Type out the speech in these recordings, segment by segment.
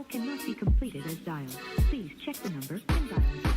cannot be completed as dialed. Please check the number and dial it.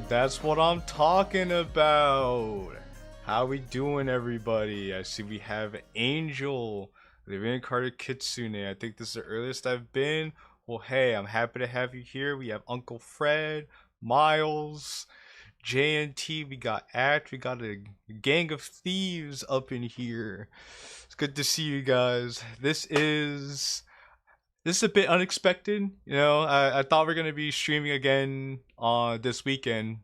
That's what I'm talking about. How we doing, everybody? I see we have Angel, the reincarnated Kitsune. I think this is the earliest I've been. Well, hey, I'm happy to have you here. We have Uncle Fred, Miles, JNT. We got Act. We got a gang of thieves up in here. It's good to see you guys. This is a bit unexpected. I thought we are gonna be streaming again on this weekend,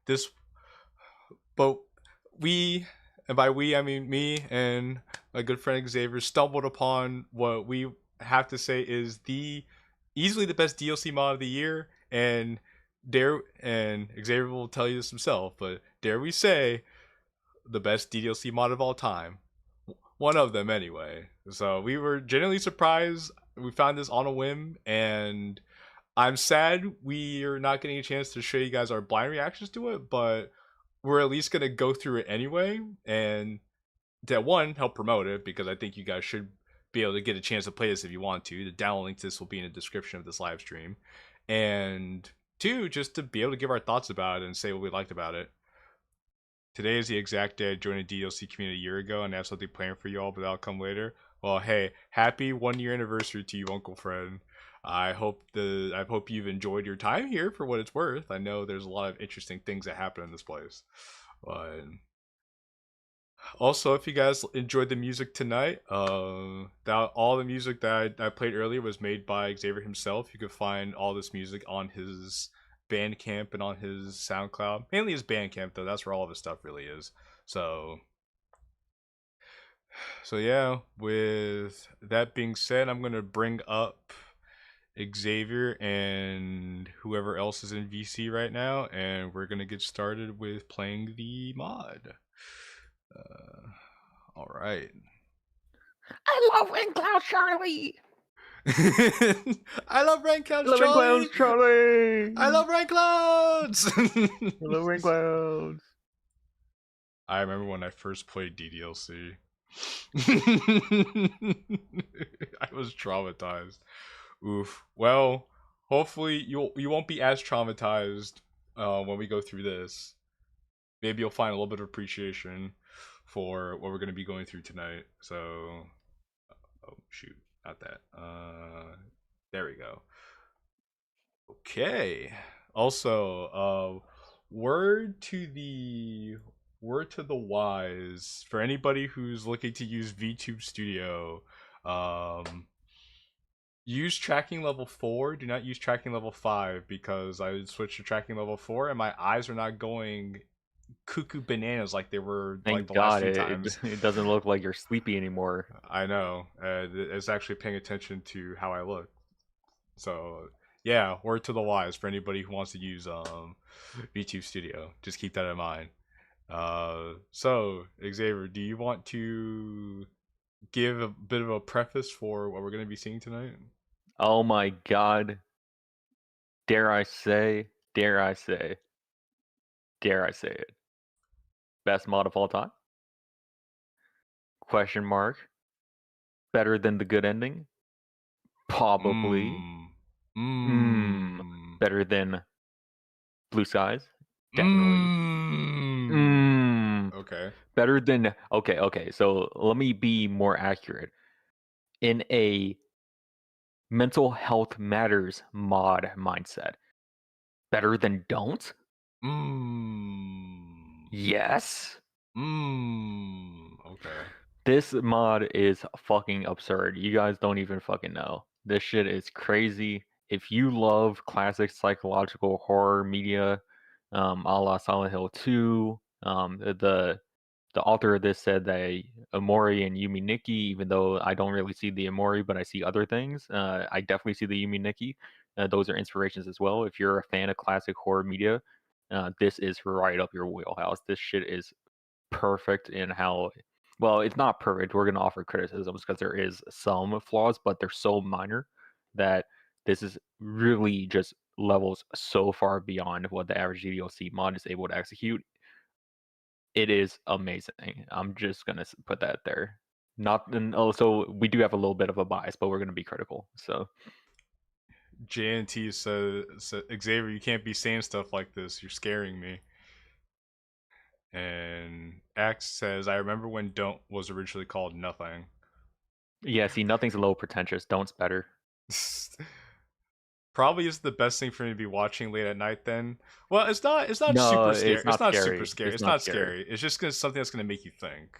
this, but we, and by we I mean me and my good friend Xavier, stumbled upon what we have to say is easily the best DLC mod of the year, and Xavier will tell you this himself, but dare we say the best DLC mod of all time. One of them, anyway. So we were genuinely surprised. We found this on a whim, and I'm sad we are not getting a chance to show you guys our blind reactions to it, but we're at least gonna go through it anyway, and to one, help promote it, because I think you guys should be able to get a chance to play this if you want to. The download link to this will be in the description of this live stream, and two, just to be able to give our thoughts about it and say what we liked about it. Today is the exact day I joined the DLC community a year ago, and I have something planned for you all, but that'll come later. Well, hey, happy 1 year anniversary to you, Uncle Fred. I hope you've enjoyed your time here for what it's worth. I know there's a lot of interesting things that happen in this place. But also, if you guys enjoyed the music tonight, all the music that I played earlier was made by Xavier himself. You can find all this music on his Bandcamp and on his SoundCloud. Mainly his Bandcamp, though. That's where all of his stuff really is. So yeah, with that being said, I'm going to bring up Xavier and whoever else is in VC right now, and we're going to get started with playing the mod. All right. I love Rainclouds, Charlie! I love Rainclouds, Charlie! Charlie! I love Rainclouds! Hello, Rainclouds! I remember when I first played Ddlc. I was traumatized. Oof. Well, hopefully you won't be as traumatized when we go through this. Maybe you'll find a little bit of appreciation for what we're going to be going through tonight. So, oh shoot, not that. There we go. Okay. Also, word to the wise, for anybody who's looking to use VTube Studio, use tracking level 4. Do not use tracking level 5, because I switched to tracking level 4 and my eyes are not going cuckoo bananas like they were like the last few times. It doesn't look like you're sleepy anymore. I know. It's actually paying attention to how I look. So yeah, word to the wise for anybody who wants to use VTube Studio. Just keep that in mind. So Xavier, do you want to give a bit of a preface for what we're going to be seeing tonight? Oh my god. Dare I say it. Best mod of all time? Question mark. Better than the good ending? Probably. Better than Blue Skies? Definitely. Okay. Better than... Okay, so let me be more accurate. In a mental health matters mod mindset, better than don't? Yes. Okay. This mod is fucking absurd. You guys don't even fucking know. This shit is crazy. If you love classic psychological horror media, a la Silent Hill 2, the author of this said that Amori and Yumi Nikki, even though I don't really see the Amori, but I see other things, I definitely see the Yumi Nikki. Those are inspirations as well. If you're a fan of classic horror media, this is right up your wheelhouse. This shit is perfect in how... Well, it's not perfect. We're going to offer criticisms because there is some flaws, but they're so minor that this is really just levels so far beyond what the average DDLC mod is able to execute. It is amazing. I'm just gonna put that there. Not, and also we do have a little bit of a bias, but we're gonna be critical. So, JNT says, Xavier, you can't be saying stuff like this. You're scaring me. And X says, I remember when Don't was originally called Nothing. Yeah, see, nothing's a little pretentious. Don't's better. Probably is the best thing for me to be watching late at night then. Well, it's not No, super scary. it's not Super scary. scary. It's It's not not scary. scary. It's just something that's gonna make you think.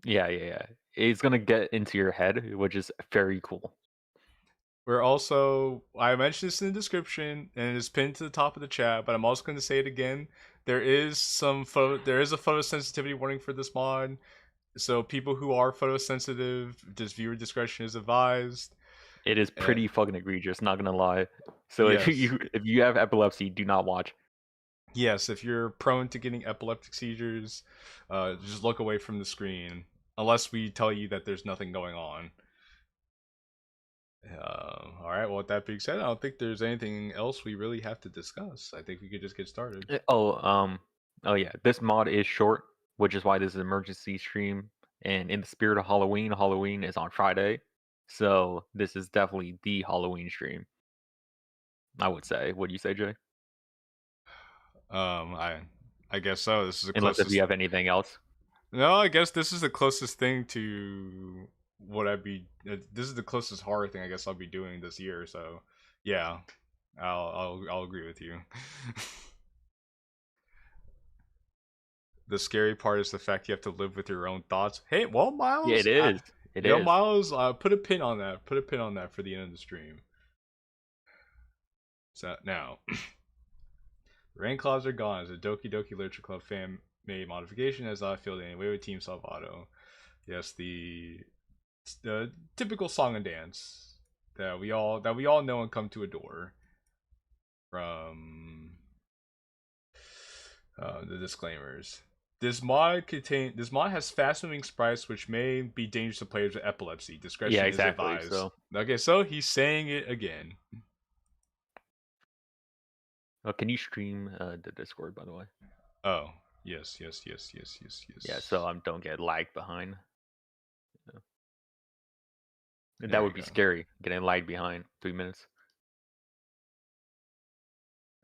Yeah. It's gonna get into your head, which is very cool. We're also, I mentioned this in the description and it's pinned to the top of the chat, but I'm also going to say it again. There is a photosensitivity warning for this mod. So people who are photosensitive, just viewer discretion is advised. It is pretty fucking egregious, not gonna lie. So Yes. if you have epilepsy, do not watch. Yes, if you're prone to getting epileptic seizures, just look away from the screen. Unless we tell you that there's nothing going on. All right. Well, with that being said, I don't think there's anything else we really have to discuss. I think we could just get started. Oh yeah. This mod is short, which is why this is an emergency stream. And in the spirit of Halloween, Halloween is on Friday, so this is definitely the Halloween stream. I would say. What do you say, Jay? I guess so. This is the Unless closest. if you have anything else. No, I guess this is the closest thing to what I'd be. This is the closest horror thing I guess I'll be doing this year. So, yeah, I'll agree with you. The scary part is the fact you have to live with your own thoughts. Hey, well, Miles. Yeah, it is. It is. Miles. Put a pin on that. Put a pin on that for the end of the stream. So now, Rainclouds are gone as a Doki Doki Literature Club fan made modification as I feel anyway with Team Self Auto. Yes, the typical song and dance that we all know and come to adore from the disclaimers. This mod has fast moving sprites which may be dangerous to players with epilepsy. Discretion is advised. So. Okay, so he's saying it again. Can you stream the Discord, by the way? Oh, yes. Yeah, so don't get lagged behind. Yeah. That would be scary, getting lagged behind 3 minutes.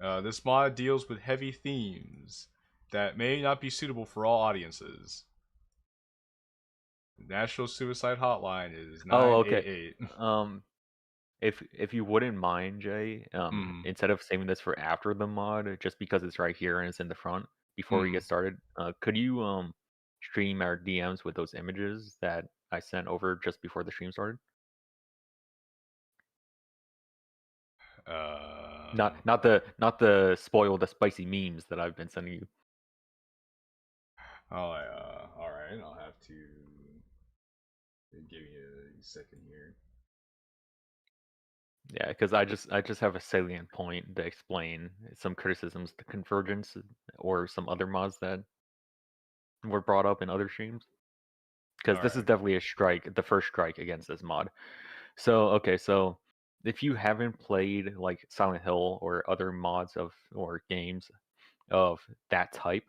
This mod deals with heavy themes that may not be suitable for all audiences. The National Suicide Hotline is 988. If you wouldn't mind, Jay, instead of saving this for after the mod, just because it's right here and it's in the front before we get started, could you stream our DMs with those images that I sent over just before the stream started? Not the spoil the spicy memes that I've been sending you. All right. I'll have to give you a second here. Yeah, because I just have a salient point to explain some criticisms to Convergence or some other mods that were brought up in other streams. Because this is definitely a strike, the first strike against this mod. So okay, so if you haven't played like Silent Hill or other mods or games of that type,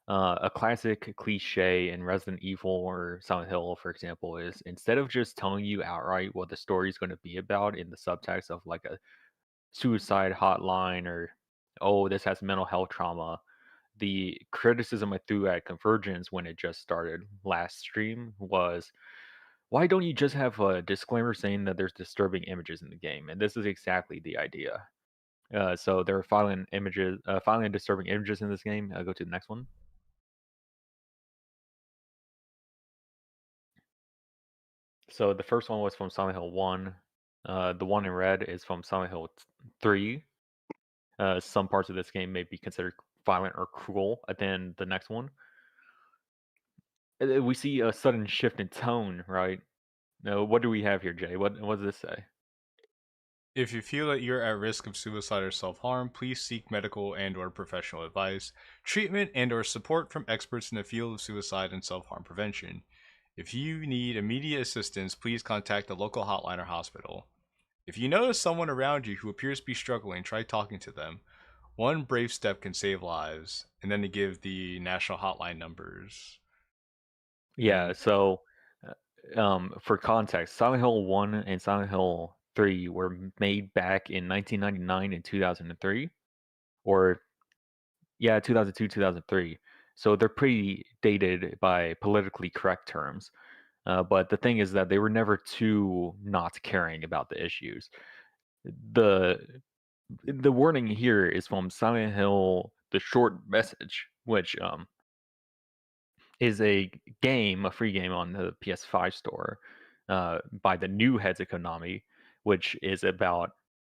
a classic cliche in Resident Evil or Silent Hill, for example, is instead of just telling you outright what the story is going to be about in the subtext of like a suicide hotline or, oh, this has mental health trauma, the criticism I threw at Convergence when it just started last stream was, why don't you just have a disclaimer saying that there's disturbing images in the game? And this is exactly the idea. So there are filing and disturbing images in this game. I'll go to the next one. So the first one was from Silent Hill 1. The one in red is from Silent Hill 3. Some parts of this game may be considered violent or cruel. And then the next one, we see a sudden shift in tone, right? Now, what do we have here, Jay? What does this say? If you feel that you're at risk of suicide or self-harm, please seek medical and/or professional advice, treatment, and/or support from experts in the field of suicide and self-harm prevention. If you need immediate assistance, please contact the local hotline or hospital. If you notice someone around you who appears to be struggling, try talking to them. One brave step can save lives. And then to give the national hotline numbers. Yeah, so for context, Silent Hill 1 and Silent Hill 3 were made back in 1999 and 2003, or yeah, 2002, 2003. So they're pretty dated by politically correct terms. But the thing is that they were never too not caring about the issues. The the warning here is from Silent Hill: The Short Message, which is a game, a free game on the PS5 store, by the new heads of Konami, which is about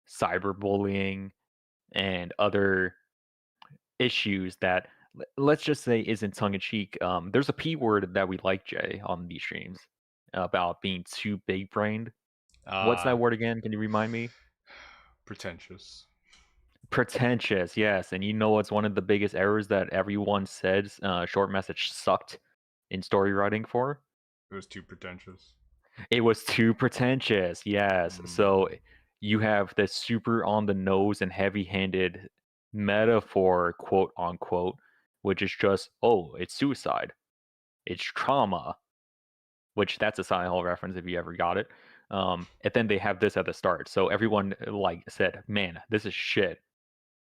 cyberbullying and other issues that, let's just say, isn't tongue in cheek. There's a P word that we like, Jay, on these streams about being too big brained. What's that word again? Can you remind me? Pretentious. Pretentious, yes. And you know what's one of the biggest errors that everyone says short message sucked in story writing for? It was too pretentious. It was too pretentious, yes. So you have this super on the nose and heavy handed metaphor, quote unquote, which is just, oh, it's suicide, it's trauma, which that's a Silent Hill reference if you ever got it. And then they have this at the start. So everyone like said, man, this is shit,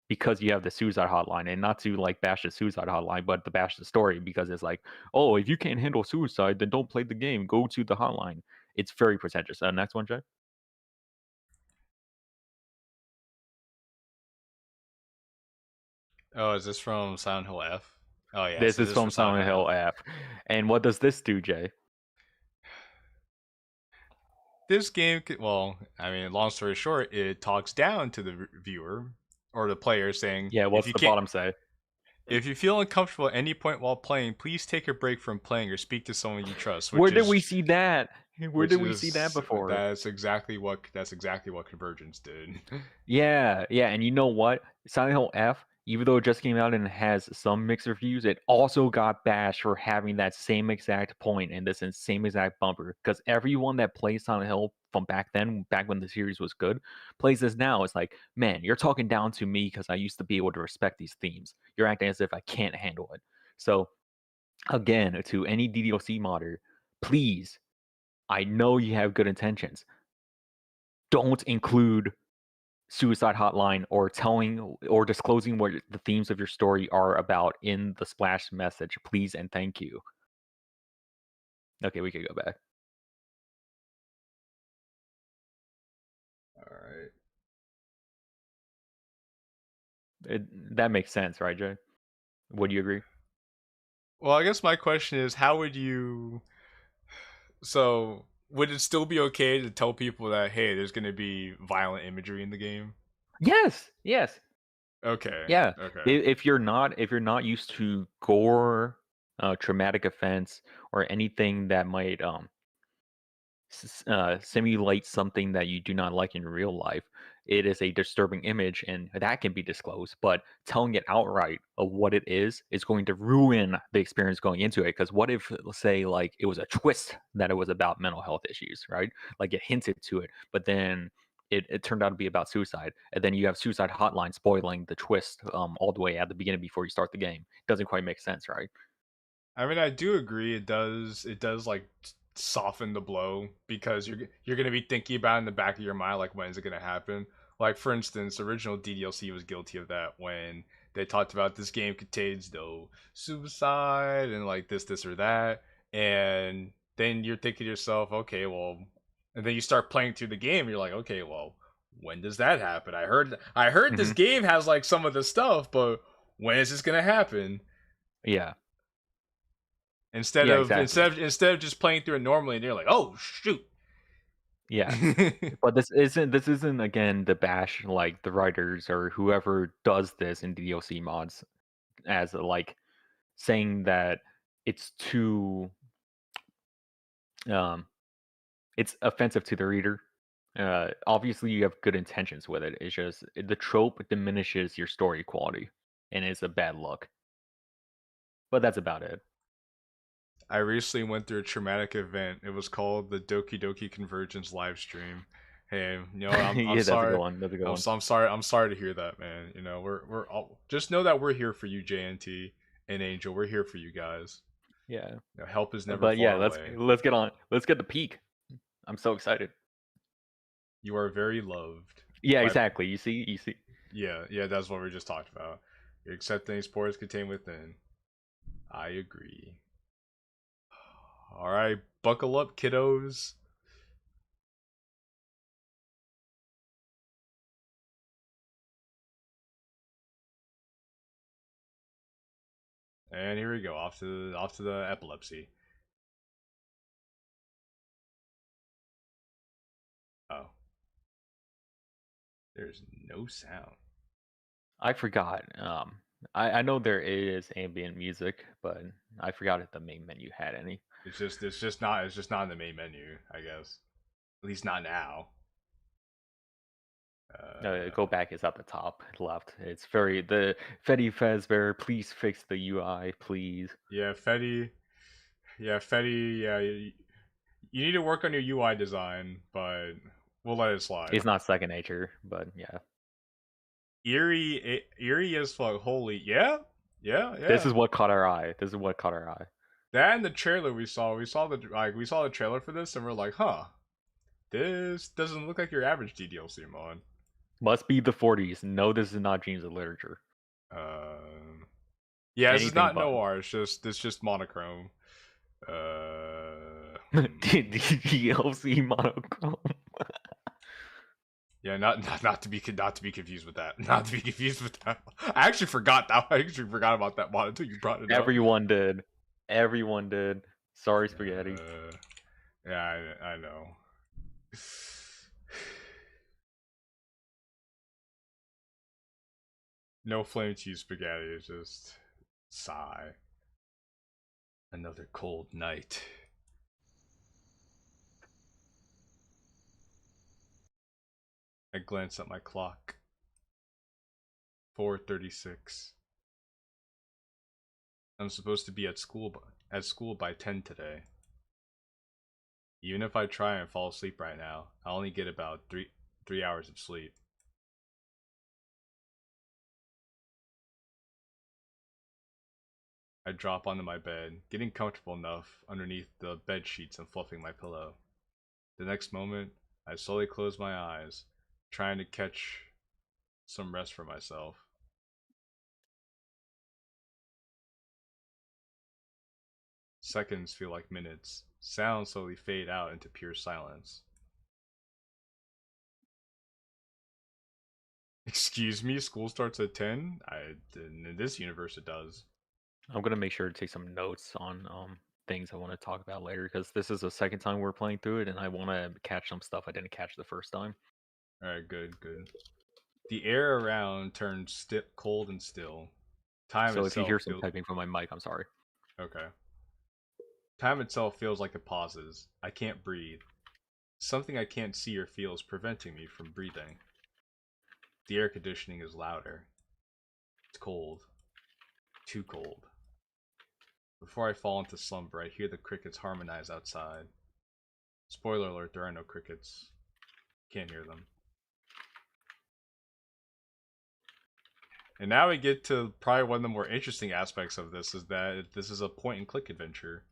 because you have the suicide hotline, and not to like bash the suicide hotline, but to bash the story, because it's like, oh, if you can't handle suicide, then don't play the game. Go to the hotline. It's very pretentious. Next one, Jay. Oh, is this from Silent Hill F? Oh yeah, This so is this is from for Silent Silent Hill Hill F. And what does this do, Jay? This game, well, I mean, long story short, it talks down to the viewer or the player, saying, Yeah, if what's you the can't, bottom say? if you feel uncomfortable at any point while playing, please take a break from playing or speak to someone you trust. Where did we see that? Where which did we see that is before? that's exactly what Convergence did. Yeah, and you know what? Silent Hill F, even though it just came out and has some mixed reviews, it also got bashed for having that same exact point and this same exact bumper. Because everyone that plays Silent Hill from back then, back when the series was good, plays this now. It's like, man, you're talking down to me because I used to be able to respect these themes. You're acting as if I can't handle it. So, again, to any DDLC modder, please, I know you have good intentions. Don't include suicide hotline or telling or disclosing what the themes of your story are about in the splash message, please and thank you. Okay, we could go back. All right. That makes sense, right, Jay? Would you agree? Well, I guess my question is, how would you? So, would it still be okay to tell people that, hey, there's going to be violent imagery in the game? Yes. Okay. Yeah. Okay. If you're not used to gore, traumatic offense, or anything that might simulate something that you do not like in real life, it is a disturbing image and that can be disclosed. But telling it outright of what it is going to ruin the experience going into it. Because what if, let's say, like it was a twist that it was about mental health issues, right? Like it hinted to it, but then it turned out to be about suicide. And then you have suicide hotline spoiling the twist all the way at the beginning before you start the game. Doesn't quite make sense, right? I mean, I do agree. It does. It does like soften the blow because you're gonna be thinking about it in the back of your mind, like when is it gonna happen? Like for instance, the original DDLC was guilty of that when they talked about this game contains no suicide and like this or that, and then you're thinking to yourself, okay, well, and then you start playing through the game, you're like, okay, well, when does that happen? I heard this Hmm. game has like some of the stuff, but when is this gonna happen? Yeah. Instead Yeah, of exactly. instead of just playing through it normally, and you're like, oh shoot. Yeah. But this isn't again the bash like the writers or whoever does this in DLC mods as like saying that it's too um it's offensive to the reader. Obviously you have good intentions with it. It's just the trope diminishes your story quality and it's a bad look. But that's about it. I recently went through a traumatic event. It was called the Doki Doki Convergence live stream. Hey, I'm Yeah, that's a good sorry. one. That's a good one. I'm sorry. I'm sorry to hear that, man. We're all, just know that we're here for you, JNT and Angel. We're here for you guys. Yeah. Help is never But yeah, far let's away. let's get on. Let's get the peak. I'm so excited. You are very loved. Yeah, By- exactly. You see. Yeah, that's what we just talked about. You accept any spores contained within. I agree. Alright, buckle up, kiddos. And here we go, off to the epilepsy. Oh. There's no sound. I forgot. I know there is ambient music, but I forgot if the main menu had any. It's just not in the main menu, I guess. At least not now. Go back. It's at the top left. It's very the Fetty Fazbear. Please fix the UI, please. Yeah, Fetty. Yeah, Fetty. Yeah, you need to work on your UI design, but we'll let it slide. It's not second nature, but yeah. Eerie as fuck. Holy, yeah. This is what caught our eye. That and the trailer we saw the trailer for this, and we're like, huh, this doesn't look like your average DDLC mod. Must be the 40s. No, this is not Dreams of Literature. Yeah, this is not noir. It's just monochrome. DLC monochrome. Yeah, not to be confused with that. Not to be confused with that. I actually forgot about that mod until you brought it up. Everyone did. Sorry, Spaghetti. Yeah, I know. No flame cheese spaghetti. It's just sigh. Another cold night. I glance at my clock. 4:36. I'm supposed to be at school by 10 today. Even if I try and fall asleep right now, I only get about 3 hours of sleep. I drop onto my bed, getting comfortable enough underneath the bed sheets and fluffing my pillow. The next moment, I slowly close my eyes, trying to catch some rest for myself. Seconds feel like minutes. Sounds slowly fade out into pure silence. Excuse me, school starts at 10? In this universe it does. I'm gonna make sure to take some notes on things I want to talk about later because this is the second time we're playing through it, and I want to catch some stuff I didn't catch the first time. Alright, good. The air around turns cold and still. Time so itself if you hear some typing from my mic, I'm sorry. Okay. Time itself feels like it pauses. I can't breathe. Something I can't see or feel is preventing me from breathing. The air conditioning is louder. It's cold. Too cold. Before I fall into slumber, I hear the crickets harmonize outside. Spoiler alert, there are no crickets. Can't hear them. And now we get to probably one of the more interesting aspects of this, is that this is a point-and-click adventure.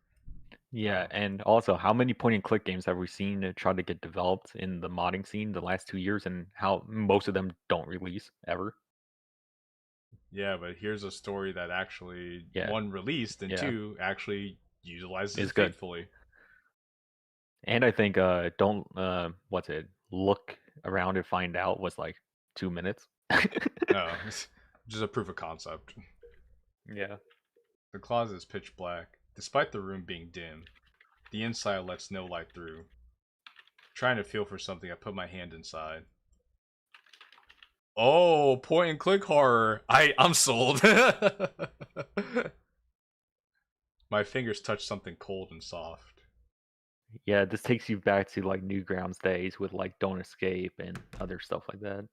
Yeah, and also, how many point-and-click games have we seen try to get developed in the modding scene the last 2 years, and how most of them don't release ever? Yeah, but here's a story that actually, one, released, and two, actually utilizes it faithfully. And I think don't look around and find out was like 2 minutes. No, just a proof of concept. Yeah. The closet is pitch black. Despite the room being dim, the inside lets no light through. Trying to feel for something, I put my hand inside. Oh, point and click horror. I'm sold. My fingers touch something cold and soft. Yeah, this takes you back to like Newgrounds days with like Don't Escape and other stuff like that.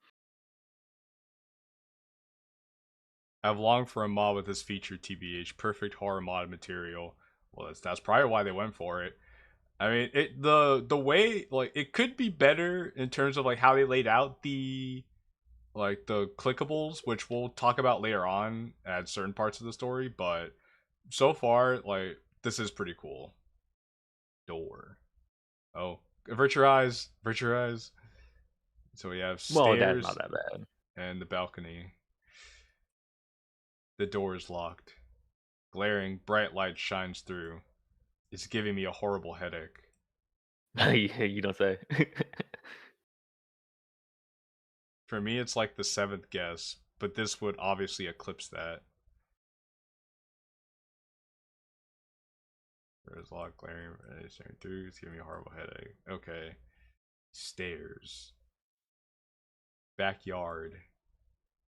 I've longed for a mod with this feature, TBH. Perfect horror mod material. Well, that's probably why they went for it. I mean, the way, like, it could be better in terms of like how they laid out the clickables, which we'll talk about later on at certain parts of the story, but so far, like, this is pretty cool. Door. Oh, avert your eyes. So we have Well, that's stairs not that bad. and the balcony. The door is locked. Glaring, bright light shines through. It's giving me a horrible headache. You don't say. For me, it's like the 7th guess, but this would obviously eclipse that. There's locked, glaring, staring through. It's giving me a horrible headache. Okay. Stairs. Backyard.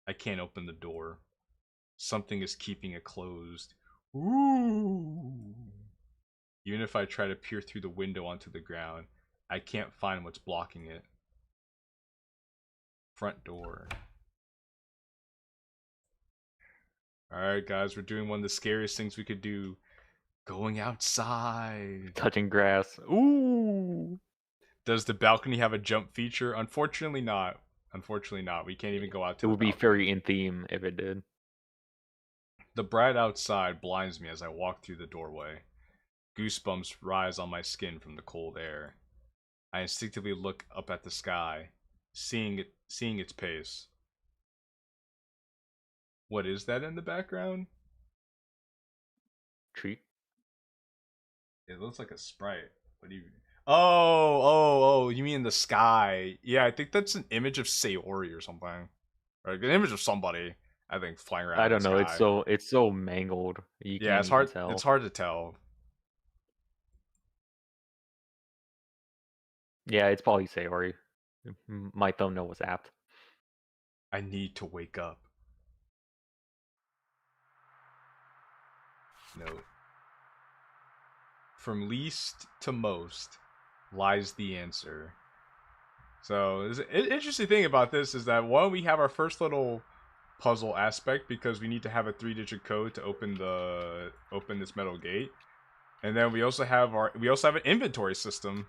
I can't open the door. Something is keeping it closed. Ooh. Even if I try to peer through the window onto the ground, I can't find what's blocking it. Front door. Alright, guys, we're doing one of the scariest things we could do. Going outside. Touching grass. Ooh. Does the balcony have a jump feature? Unfortunately not. Unfortunately not. We can't even go out to It the would be balcony. very in theme if it did. The bright outside blinds me as I walk through the doorway. Goosebumps rise on my skin from the cold air. I instinctively look up at the sky, seeing its pace. What is that in the background? Tree. It looks like a sprite. What do you... Oh, you mean the sky. Yeah, I think that's an image of Sayori or something. Or an image of somebody, I think, flying around I in don't the know. sky. It's so mangled. You Yeah, can't it's even hard. tell. It's hard to tell. Yeah, it's probably Sayori. My thumbnail was apt. I need to wake up. Note. From least to most lies the answer. So, the interesting thing about this is that one, we have our first little puzzle aspect because we need to have a 3-digit code to open this metal gate, and then we also have an inventory system.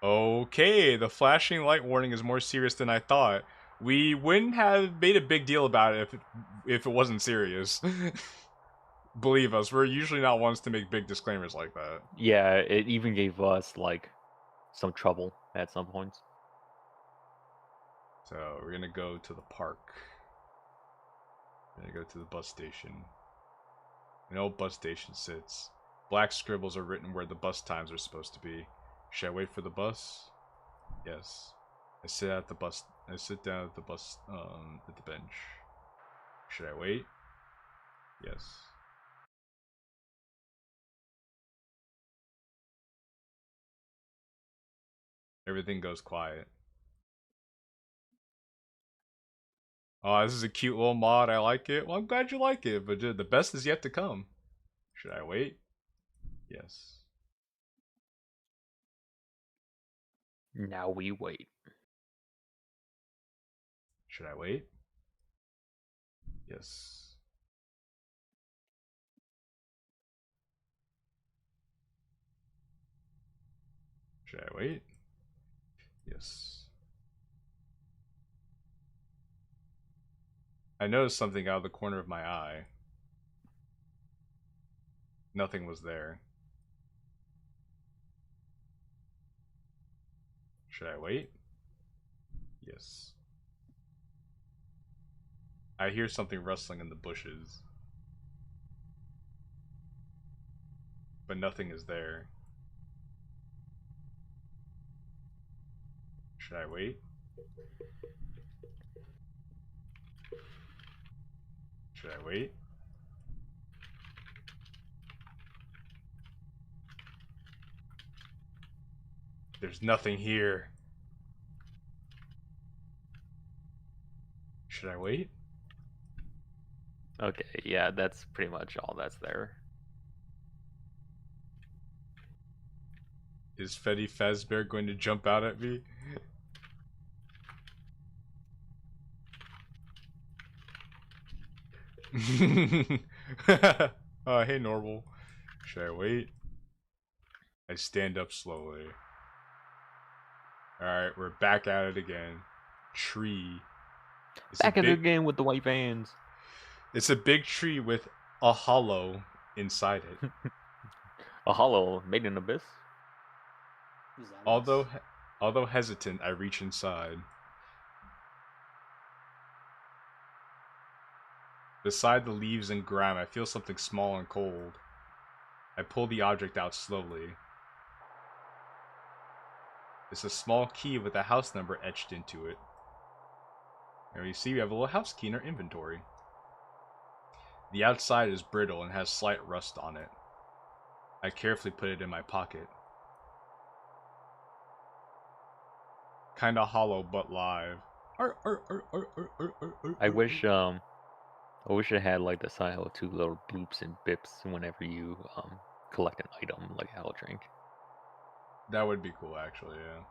Okay, the flashing light warning is more serious than I thought. We wouldn't have made a big deal about it if it wasn't serious. Believe us, we're usually not ones to make big disclaimers like that. Yeah, it even gave us like some trouble at some points. So we're gonna go to the park. We're gonna go to the bus station. An old bus station sits. Black scribbles are written where the bus times are supposed to be. Should I wait for the bus? Yes. I sit down at the bus at the bench. Should I wait? Yes. Everything goes quiet. Oh, this is a cute little mod. I like it. Well, I'm glad you like it, but the best is yet to come. Should I wait? Yes. Now we wait. Should I wait? Yes. Should I wait? Yes. I noticed something out of the corner of my eye. Nothing was there. Should I wait? Yes. I hear something rustling in the bushes. But nothing is there. Should I wait? Should I wait? There's nothing here. Should I wait? Okay, yeah, that's pretty much all that's there. Is Freddy Fazbear going to jump out at me? Hey, Normal. Should I wait? I stand up slowly. Alright, we're back at it again. Tree. Back at it again with the white vans. It's a big tree with a hollow inside it. A hollow made in abyss. Is that Although, nice? although hesitant, I reach inside. Beside the leaves and grime, I feel something small and cold. I pull the object out slowly. It's a small key with a house number etched into it. And you see we have a little house key in our inventory. The outside is brittle and has slight rust on it. I carefully put it in my pocket. Kinda hollow but live. I wish it had like the Silent Hill 2 little bloops and bips whenever you collect an item like Hell Drink. That would be cool, actually, yeah.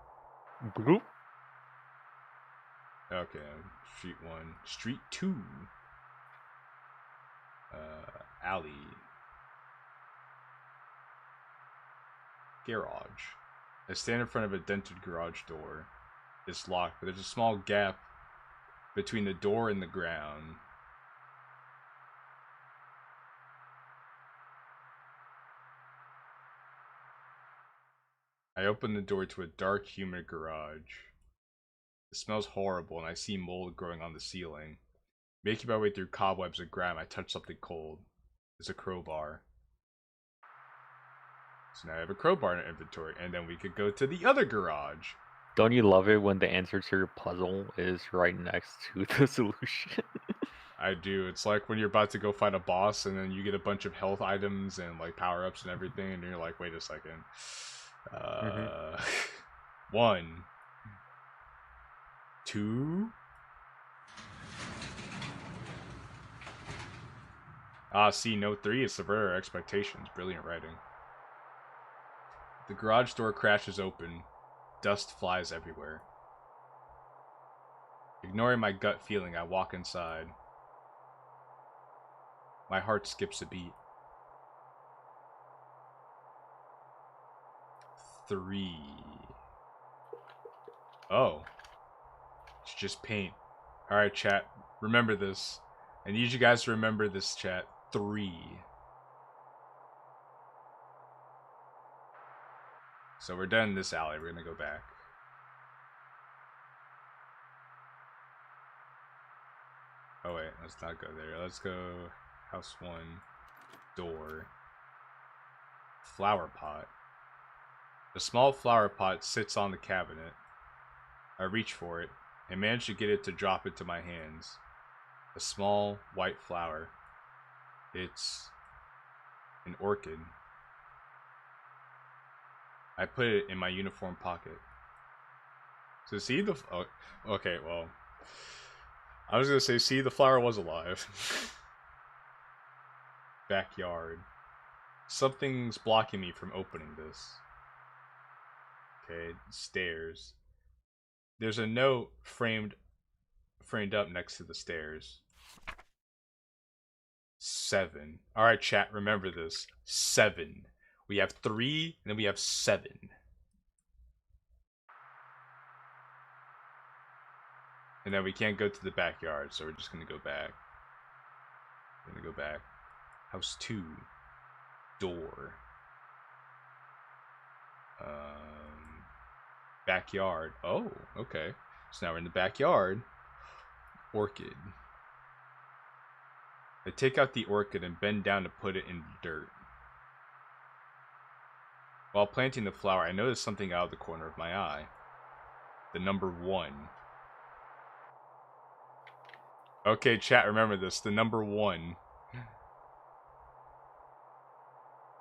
Bloop. Okay, Street 1. Street 2. Alley. Garage. I stand in front of a dented garage door. It's locked, but there's a small gap between the door and the ground. I open the door to a dark, humid garage. It smells horrible, and I see mold growing on the ceiling. Making my way through cobwebs and grime, I touch something cold. It's a crowbar. So now I have a crowbar in our inventory, and then we could go to the other garage. Don't you love it when the answer to your puzzle is right next to the solution? I do. It's like when you're about to go fight a boss, and then you get a bunch of health items and like power-ups and everything, and you're like, wait a second. 1, 2. See, note 3 is subvert our expectations. Brilliant writing. The garage door crashes open. Dust flies everywhere. Ignoring my gut feeling, I walk inside. My heart skips a beat. 3. Oh. It's just paint. Alright, chat. Remember this. I need you guys to remember this, chat. 3. So we're done in this alley. We're gonna go back. Oh wait, let's not go there. Let's go house 1. Door. Flower pot. The small flower pot sits on the cabinet. I reach for it and manage to get it to drop into my hands. A small white flower. It's an orchid. I put it in my uniform pocket. So see the... Oh, okay, well... I was gonna say, see, the flower was alive. Backyard. Something's blocking me from opening this. Okay, stairs. There's a note framed up next to the stairs. 7. Alright, chat, remember this. 7. We have 3, and then we have 7. And then we can't go to the backyard, so we're just gonna go back. We're gonna go back. House 2. Door. Backyard. Oh, okay. So now we're in the backyard. Orchid. I take out the orchid and bend down to put it in the dirt. While planting the flower, I notice something out of the corner of my eye. The number 1. Okay, chat, remember this. The number 1.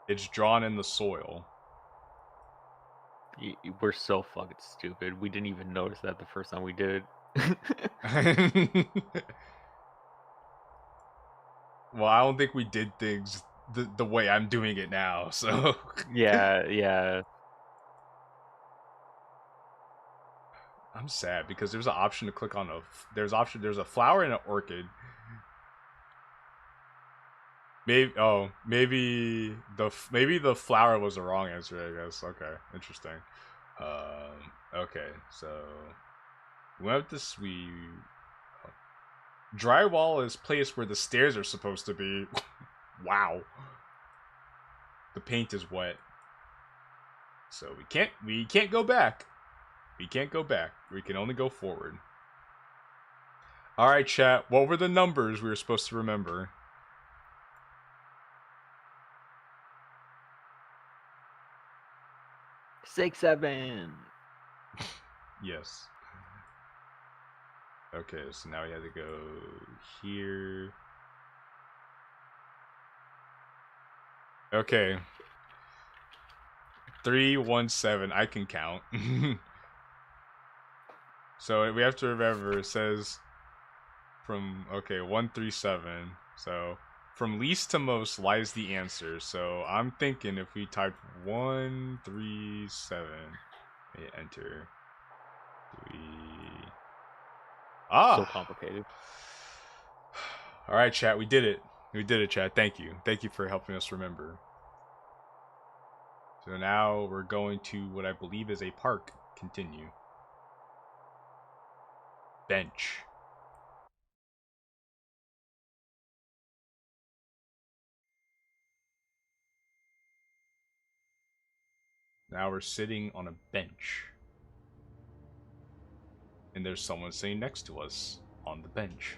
It's drawn in the soil. We're so fucking stupid. We didn't even notice that the first time we did. Well, I don't think we did things the way I'm doing it now, so... Yeah. I'm sad because there's an option to click on there's a flower and an orchid. Maybe the flower was the wrong answer, I guess. Okay, interesting. Okay, so we went up this. Drywall is placed where the stairs are supposed to be. Wow. The paint is wet. So we can't go back. We can't go back. We can only go forward. Alright, chat. What were the numbers we were supposed to remember? Six, 7. Yes. Okay, so now we have to go here. Okay. 317. I can count. So we have to remember it says from 137. So from least to most lies the answer. So I'm thinking if we type 137, we enter. So complicated. All right, chat. We did it. We did it, chat. Thank you. Thank you for helping us remember. So now we're going to what I believe is a park. Continue. Bench. Now we're sitting on a bench. And there's someone sitting next to us on the bench.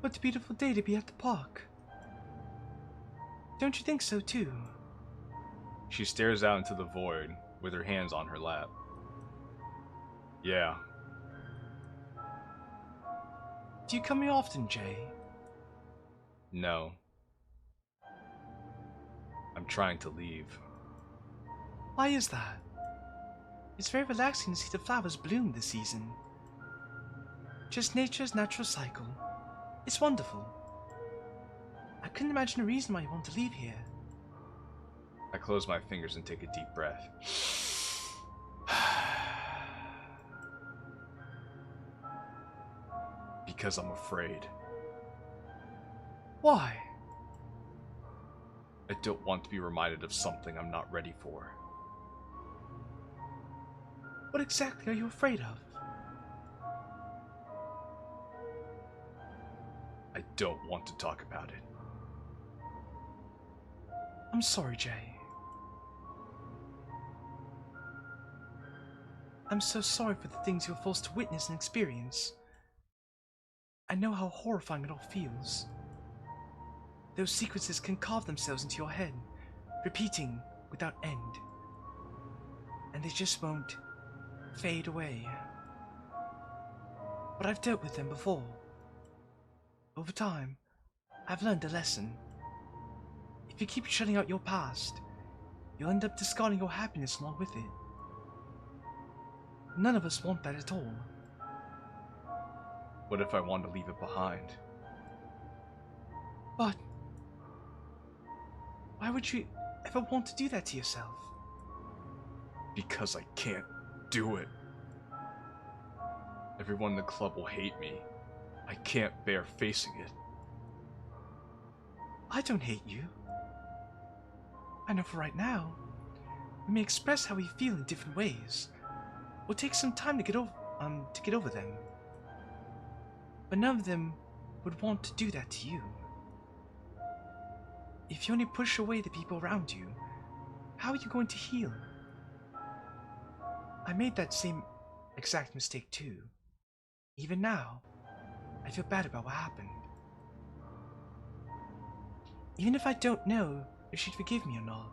What a beautiful day to be at the park. Don't you think so too? She stares out into the void with her hands on her lap. Yeah. Do you come here often, Jay? No. I'm trying to leave. Why is that? It's very relaxing to see the flowers bloom this season. Just nature's natural cycle. It's wonderful. I couldn't imagine a reason why you want to leave here. I close my fingers and take a deep breath. Because I'm afraid. Why? I don't want to be reminded of something I'm not ready for. What exactly are you afraid of? I don't want to talk about it. I'm sorry, Jay. I'm so sorry for the things you're forced to witness and experience. I know how horrifying it all feels. Those sequences can carve themselves into your head, repeating without end. And they just won't fade away. But I've dealt with them before. Over time, I've learned a lesson. If you keep shutting out your past, you'll end up discarding your happiness along with it. None of us want that at all. What if I want to leave it behind? But why would you ever want to do that to yourself? Because I can't do it. Everyone in the club will hate me. I can't bear facing it. I don't hate you. I know for right now, we may express how we feel in different ways. We'll take some time to get over them. But none of them would want to do that to you. If you only push away the people around you, how are you going to heal? I made that same exact mistake too. Even now, I feel bad about what happened. Even if I don't know if she'd forgive me or not,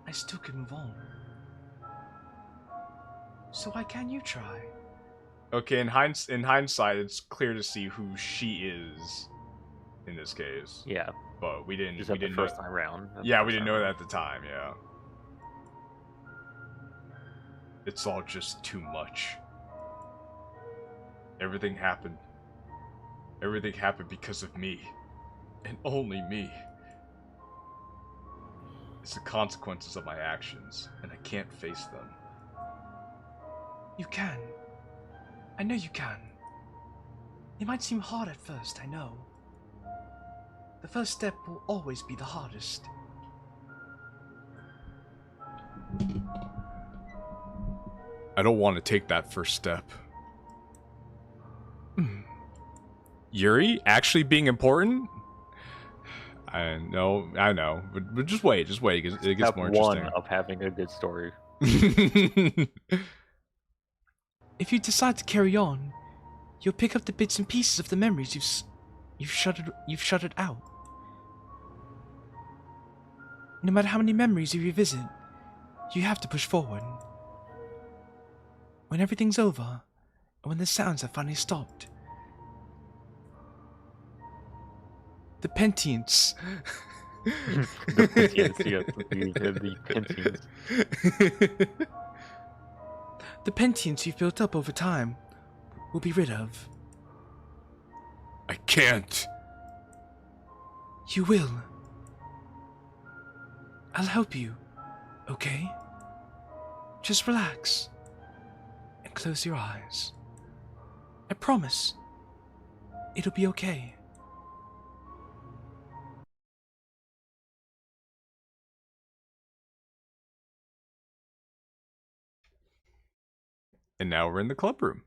I still could move on. So why can't you try? Okay, in hindsight, it's clear to see who she is in this case. Yeah. But we didn't. Just We at the didn't first know. time round. Yeah, we didn't know that at the time. Yeah. It's all just too much. Everything happened. Everything happened because of me. And only me. It's the consequences of my actions, and I can't face them. You can. I know you can. It might seem hard at first, I know. The first step will always be the hardest. I don't want to take that first step. Yuri actually being important? I know, but just wait, it gets Step more one interesting. of having a good story. If you decide to carry on, you'll pick up the bits and pieces of the memories you've shuttered out. No matter how many memories you revisit, you have to push forward. When everything's over, and when the sounds have finally stopped, the Pentients. The Pentients, yes, the Pentients. The Pentients you've built up over time will be rid of. I can't. You will. I'll help you, okay? Just relax and close your eyes. I promise, it'll be okay. And now we're in the club room.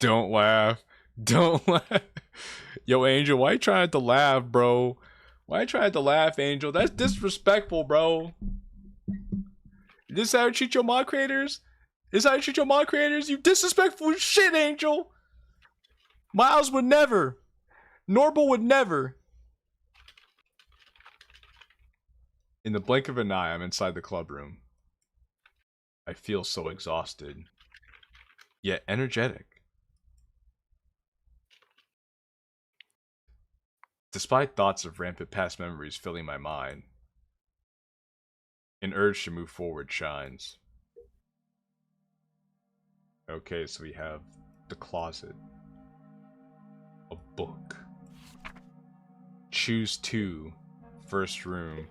Don't laugh. Don't laugh. Yo, Angel, why you trying to laugh, bro? Why you trying to laugh, Angel? That's disrespectful, bro. This how you treat your mod creators? This how you treat your mod creators? You disrespectful shit, Angel. Miles would never. Normal would never. In the blink of an eye, I'm inside the club room. I feel so exhausted, yet energetic. Despite thoughts of rampant past memories filling my mind, an urge to move forward shines. Okay, so we have the closet. A book. Choose 2. First room.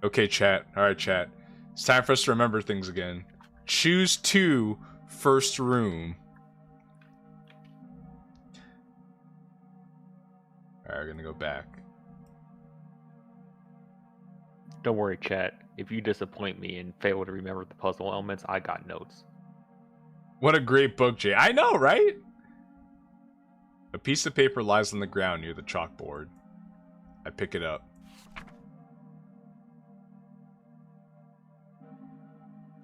Okay, chat. Alright, chat. It's time for us to remember things again. Choose 2. First room. Alright, we're gonna go back. Don't worry, chat. If you disappoint me and fail to remember the puzzle elements, I got notes. What a great book, Jay. I know, right? A piece of paper lies on the ground near the chalkboard. I pick it up.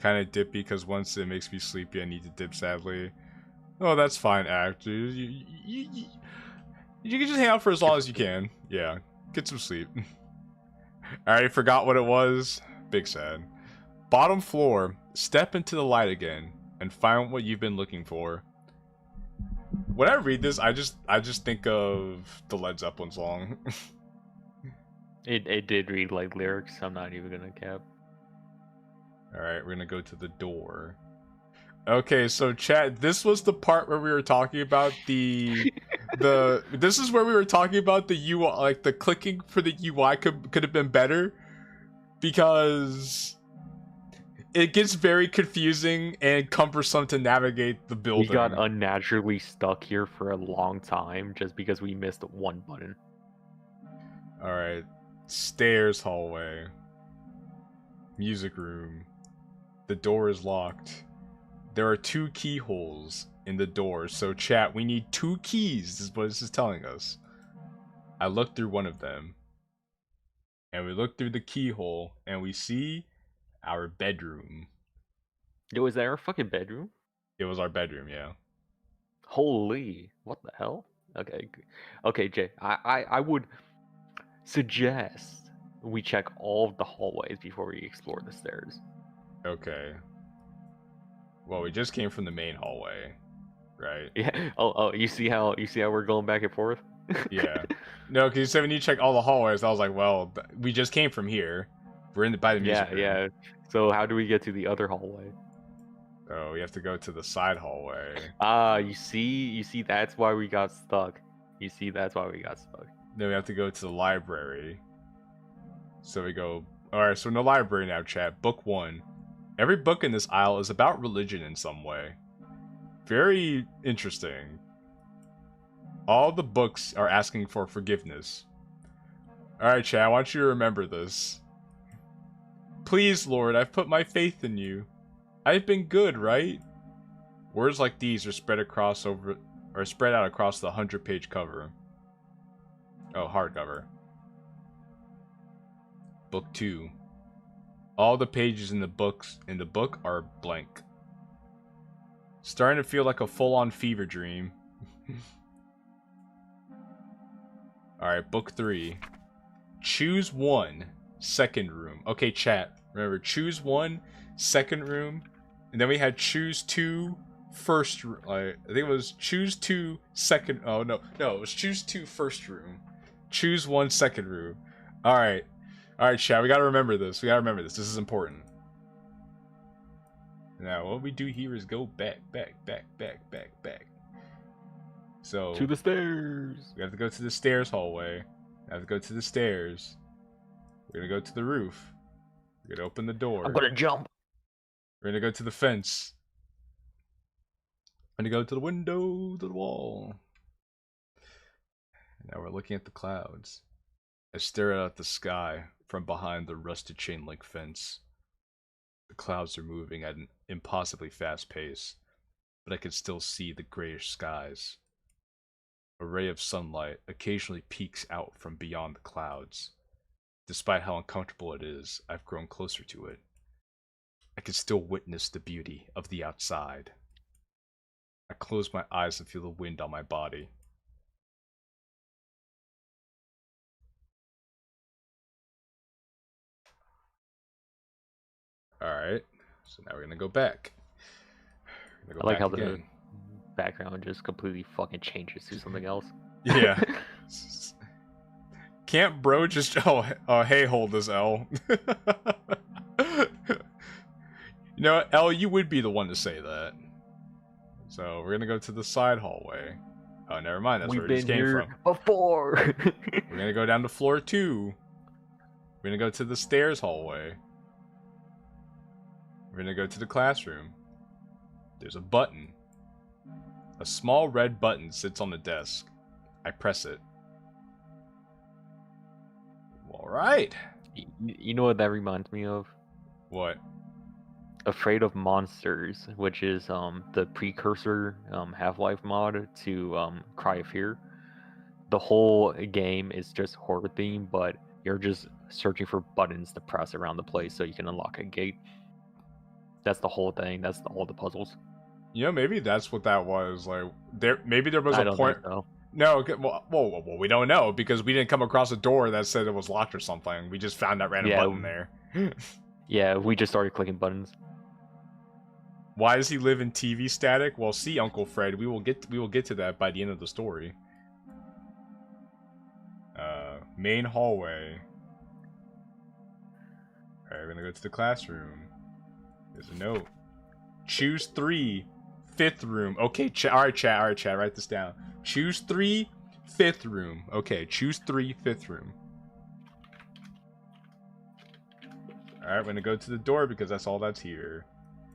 Kind of dippy because once it makes me sleepy, I need to dip sadly. Oh, that's fine, act. You can just hang out for as long as you can. Yeah, get some sleep. I already forgot what it was. Big sad. Bottom floor. Step into the light again and find what you've been looking for. When I read this, I just think of the Led Zeppelin song. It did read like lyrics. I'm not even gonna cap. Alright, we're gonna go to the door. Okay, so chat, this was the part where we were talking about this is where we were talking about the UI, like the clicking for the UI could have been better, because it gets very confusing and cumbersome to navigate the building. We got unnaturally stuck here for a long time just because we missed one button. Alright. Stairs, hallway. Music room. The door is locked. There are 2 keyholes in the door, so chat, we need 2 keys, is what this is telling us. I look through one of them. And we look through the keyhole, and we see our bedroom. Yo, is that our fucking bedroom? It was our bedroom, yeah. Holy, what the hell? Okay, Jay. I would suggest we check all of the hallways before we explore the stairs. Okay. Well, we just came from the main hallway, right? Yeah. Oh, you see how we're going back and forth? Yeah. No, because you said we need to check all the hallways. I was like, well, we just came from here. We're by the music room. Yeah. So how do we get to the other hallway? Oh, we have to go to the side hallway. You see, that's why we got stuck. You see, that's why we got stuck. Then we have to go to the library. So we go... Alright, so in the library now, chat. Book 1. Every book in this aisle is about religion in some way. Very interesting. All the books are asking for forgiveness. Alright, chat, I want you to remember this. Please, Lord, I've put my faith in you. I've been good, right? Words like these are spread out across the 100-page cover. Oh, hardcover. Book 2. All the pages in the book are blank. Starting to feel like a full-on fever dream. Alright, book 3. Choose one, second room. Okay, chat. Remember, choose one, second room. And then we had choose two, first room. I think it was choose two, second. Oh, no. No, it was choose two, first room. Choose one, second room. Alright. Alright, chat. We gotta remember this. We gotta remember this. This is important. Now, what we do here is go back. So To the stairs. we have to go to the stairs hallway. We have to go to the stairs. We're gonna go to the roof. We're gonna open the door. I'm gonna jump. We're gonna go to the fence. I'm gonna go to the window, to the wall. Now we're looking at the clouds. I stare out at the sky from behind the rusted chain link fence. The clouds are moving at an impossibly fast pace, but I can still see the grayish skies. A ray of sunlight occasionally peeks out from beyond the clouds. Despite how uncomfortable it is, I've grown closer to it. I can still witness the beauty of the outside. I close my eyes and feel the wind on my body. Alright, so now we're gonna go back. We're gonna I like how again. the background just completely fucking changes to something else. Yeah. Can't bro just hey, hold this L. You know, L, you would be the one to say that. So we're gonna go to the side hallway. Oh, never mind. That's where we just came from. Before. We're gonna go down to floor 2. We're gonna go to the stairs hallway. We're gonna go to the classroom. There's a button. A small red button sits on the desk. I press it. Alright. You know what that reminds me of? What? Afraid of Monsters, which is the precursor Half-Life mod to Cry of Fear. The whole game is just horror themed, but you're just searching for buttons to press around the place so you can unlock a gate. That's the whole thing. That's all the puzzles. You know, maybe that's what that was. Like, maybe there was I a don't point. think so. No, okay, well, we don't know because we didn't come across a door that said it was locked or something. We just found that random button there. Yeah, we just started clicking buttons. Why does he live in TV static? Well, see, Uncle Fred, we will get to that by the end of the story. Main hallway. Alright, we're gonna go to the classroom. There's a note. Choose 3, 5th room. Okay, alright, chat, write this down. Choose 3, 5th room. Okay, choose 3, 5th room. Alright, we're gonna go to the door because that's all that's here.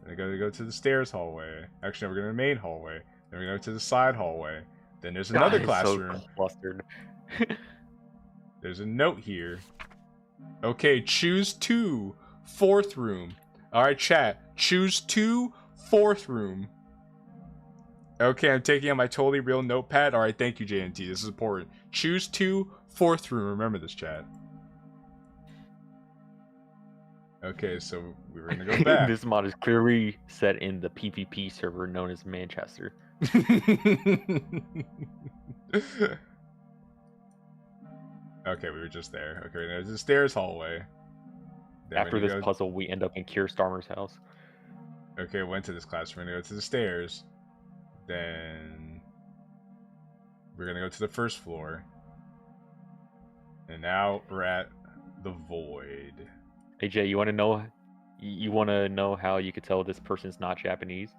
We're gonna go to the stairs hallway. Actually, no, we're going to the main hallway. Then we're gonna go to the side hallway. Then there's another God, classroom. So clustered. There's a note here. Okay, choose 2, 4th room. Alright, chat. Choose 2, 4th room. Okay, I'm taking out my totally real notepad. Alright, thank you, JNT. This is important. Choose 2, 4th room. Remember this, chat. Okay, so we were gonna go back. This mod is clearly set in the PvP server known as Manchester. Okay, we were just there. Okay, there's the stairs hallway. Then After we're this gonna go... puzzle, we end up in Keir Starmer's house. Okay, went to this class. We're gonna go to the stairs. Then we're gonna go to the first floor. And now we're at the void. Hey Jay, you want to know? You want to know how you could tell this person's not Japanese?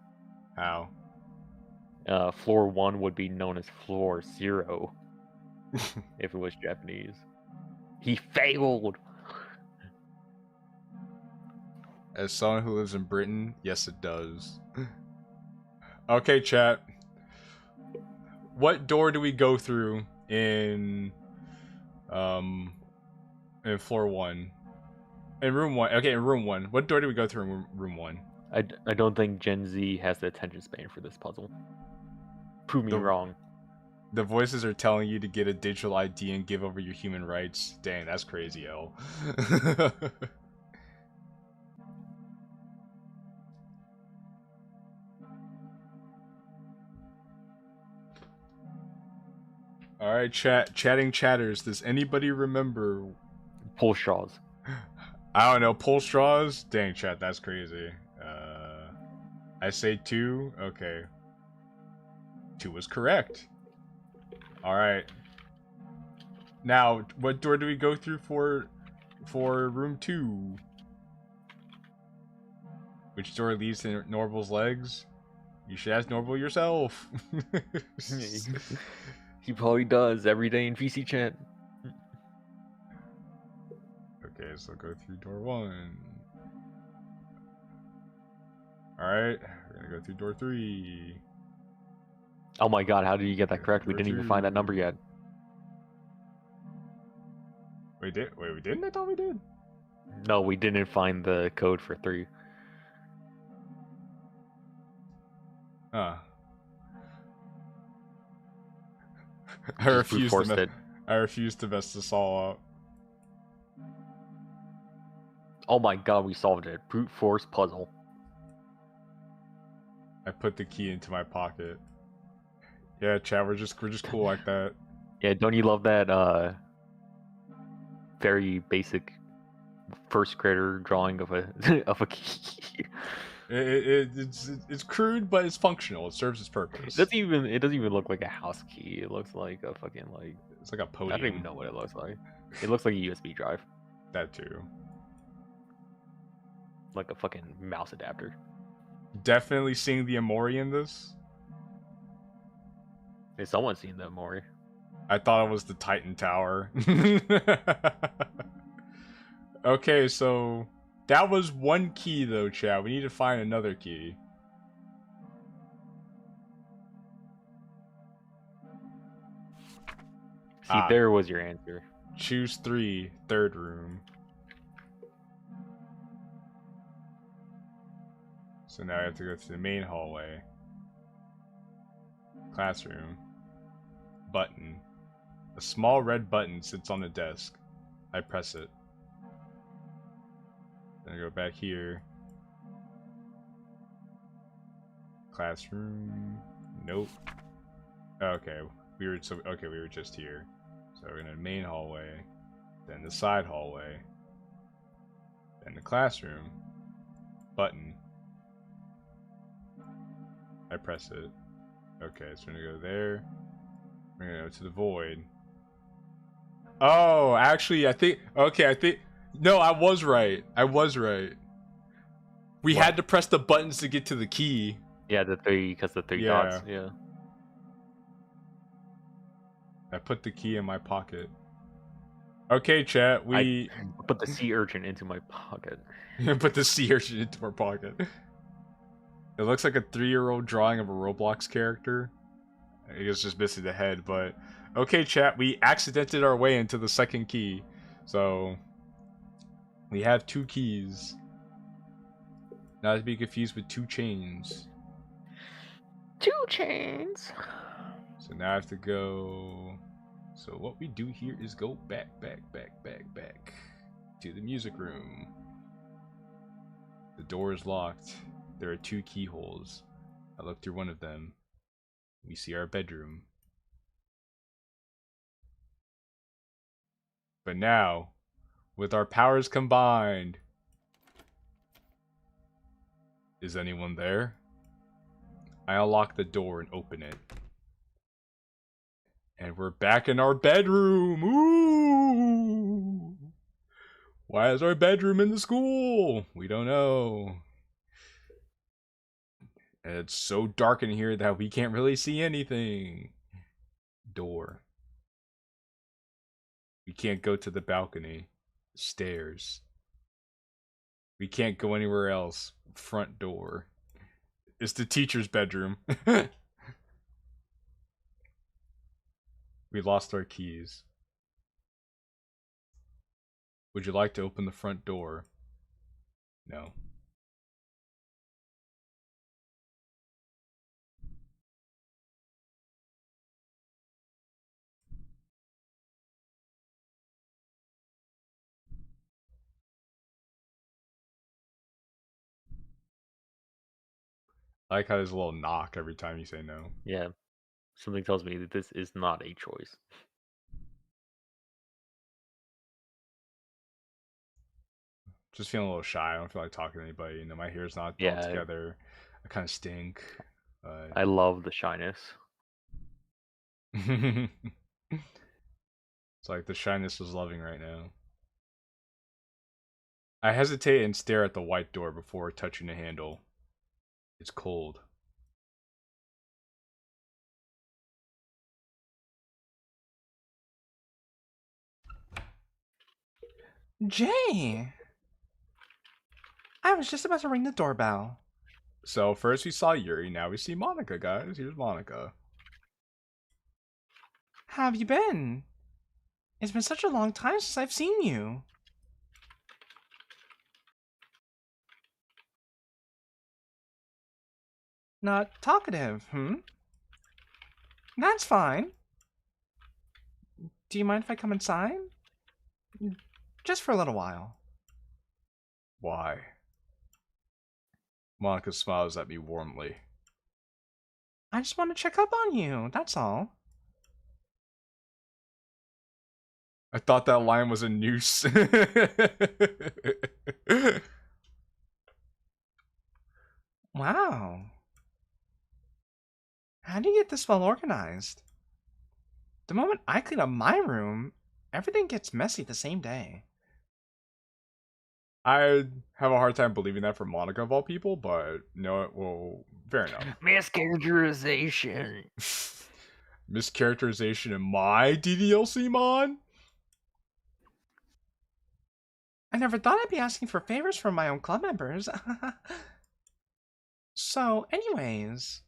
How? Floor 1 would be known as floor 0 if it was Japanese. He failed. As someone who lives in Britain, yes, it does. Okay, chat. What door do we go through in floor 1? In room 1. Okay, in room 1. What door do we go through in room 1? I don't think Gen Z has the attention span for this puzzle. Prove me wrong. The voices are telling you to get a digital ID and give over your human rights. Dang, that's crazy, yo. Alright, chatting chatters. Does anybody remember? Pull straws. I don't know, pull straws? Dang, chat, that's crazy. I say 2. Okay. 2 was correct. Alright. Now, what door do we go through for room 2? Which door leads to Norval's legs? You should ask Norval yourself. He probably does every day in VC chat. Okay, so go through door 1. Alright, we're gonna go through door 3. Oh my god, how did you get that correct? We Door didn't even find that number 2. yet. Wait, we didn't? I thought we did. No, we didn't find the code for 3. Huh. I Just refuse brute-forced to it. I refuse to mess this all up. Oh my god, we solved it. Brute force puzzle. I put the key into my pocket. Yeah, chat, we're just cool like that. Yeah, don't you love that very basic first grader drawing of a of a key? It's crude, but it's functional. It serves its purpose. It doesn't even look like a house key. It looks like a fucking like It's like a podium. I don't even know what it looks like. It looks like a USB drive. That too. Like a fucking mouse adapter. Definitely seeing the Amori in this. Has someone seen the Mori? I thought it was the Titan Tower. Okay, so that was one key though, chat. We need to find another key. See, there was your answer. Choose 3, third room. So now I have to go to the main hallway. Classroom. Button. A small red button sits on the desk. I press it. Then I go back here. Classroom. Nope. Okay, we were just here. So we're in the main hallway, then the side hallway, then the classroom. Button. I press it. Okay, so we're gonna go there. We're gonna go to the void. Oh, actually, I think. No, I was right. We What? had to press the buttons to get to the key. Yeah, the 3, because the 3 Yeah. dots. Yeah. I put the key in my pocket. Okay, chat. We Put the sea urchin into my pocket. put the sea urchin into our pocket. It looks like a 3-year-old drawing of a Roblox character. I think it's just missing the head, but okay, chat. We accidented our way into the second key, so we have 2 keys. Not to be confused with 2 chains. 2 chains. So now I have to go. So what we do here is go back to the music room. The door is locked. There are 2 keyholes. I look through one of them. We see our bedroom. But now, with our powers combined, is anyone there? I unlock the door and open it. And we're back in our bedroom. Ooh! Why is our bedroom in the school? We don't know. And it's so dark in here that we can't really see anything. Door. We can't go to the balcony. Stairs. We can't go anywhere else. Front door. It's the teacher's bedroom. We lost our keys. Would you like to open the front door? No. I like how there's a little knock every time you say no. Yeah. Something tells me that this is not a choice. Just feeling a little shy. I don't feel like talking to anybody. You know, my hair's not all Yeah. together. I kind of stink. I love the shyness. It's like the shyness is loving right now. I hesitate and stare at the white door before touching the handle. It's cold. Jay! I was just about to ring the doorbell. So first we saw Yuri, now we see Monica, guys. Here's Monica. How have you been? It's been such a long time since I've seen you. Not talkative, That's fine. Do you mind if I come inside? Just for a little while. Why? Monica smiles at me warmly. I just want to check up on you, that's all. I thought that line was a noose. Wow. How do you get this well organized? The moment I clean up my room, everything gets messy the same day. I have a hard time believing that for Monica of all people, but no, well, fair enough. Mischaracterization. Mischaracterization in my DDLC mod? I never thought I'd be asking for favors from my own club members. So anyways,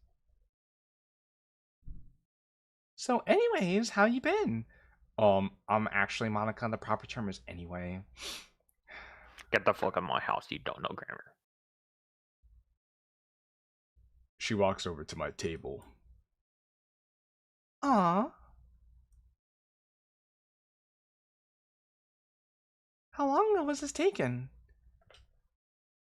how you been? I'm actually Monica, the proper term is anyway. Get the fuck out of my house, you don't know grammar. She walks over to my table. Aw. How long was this taken?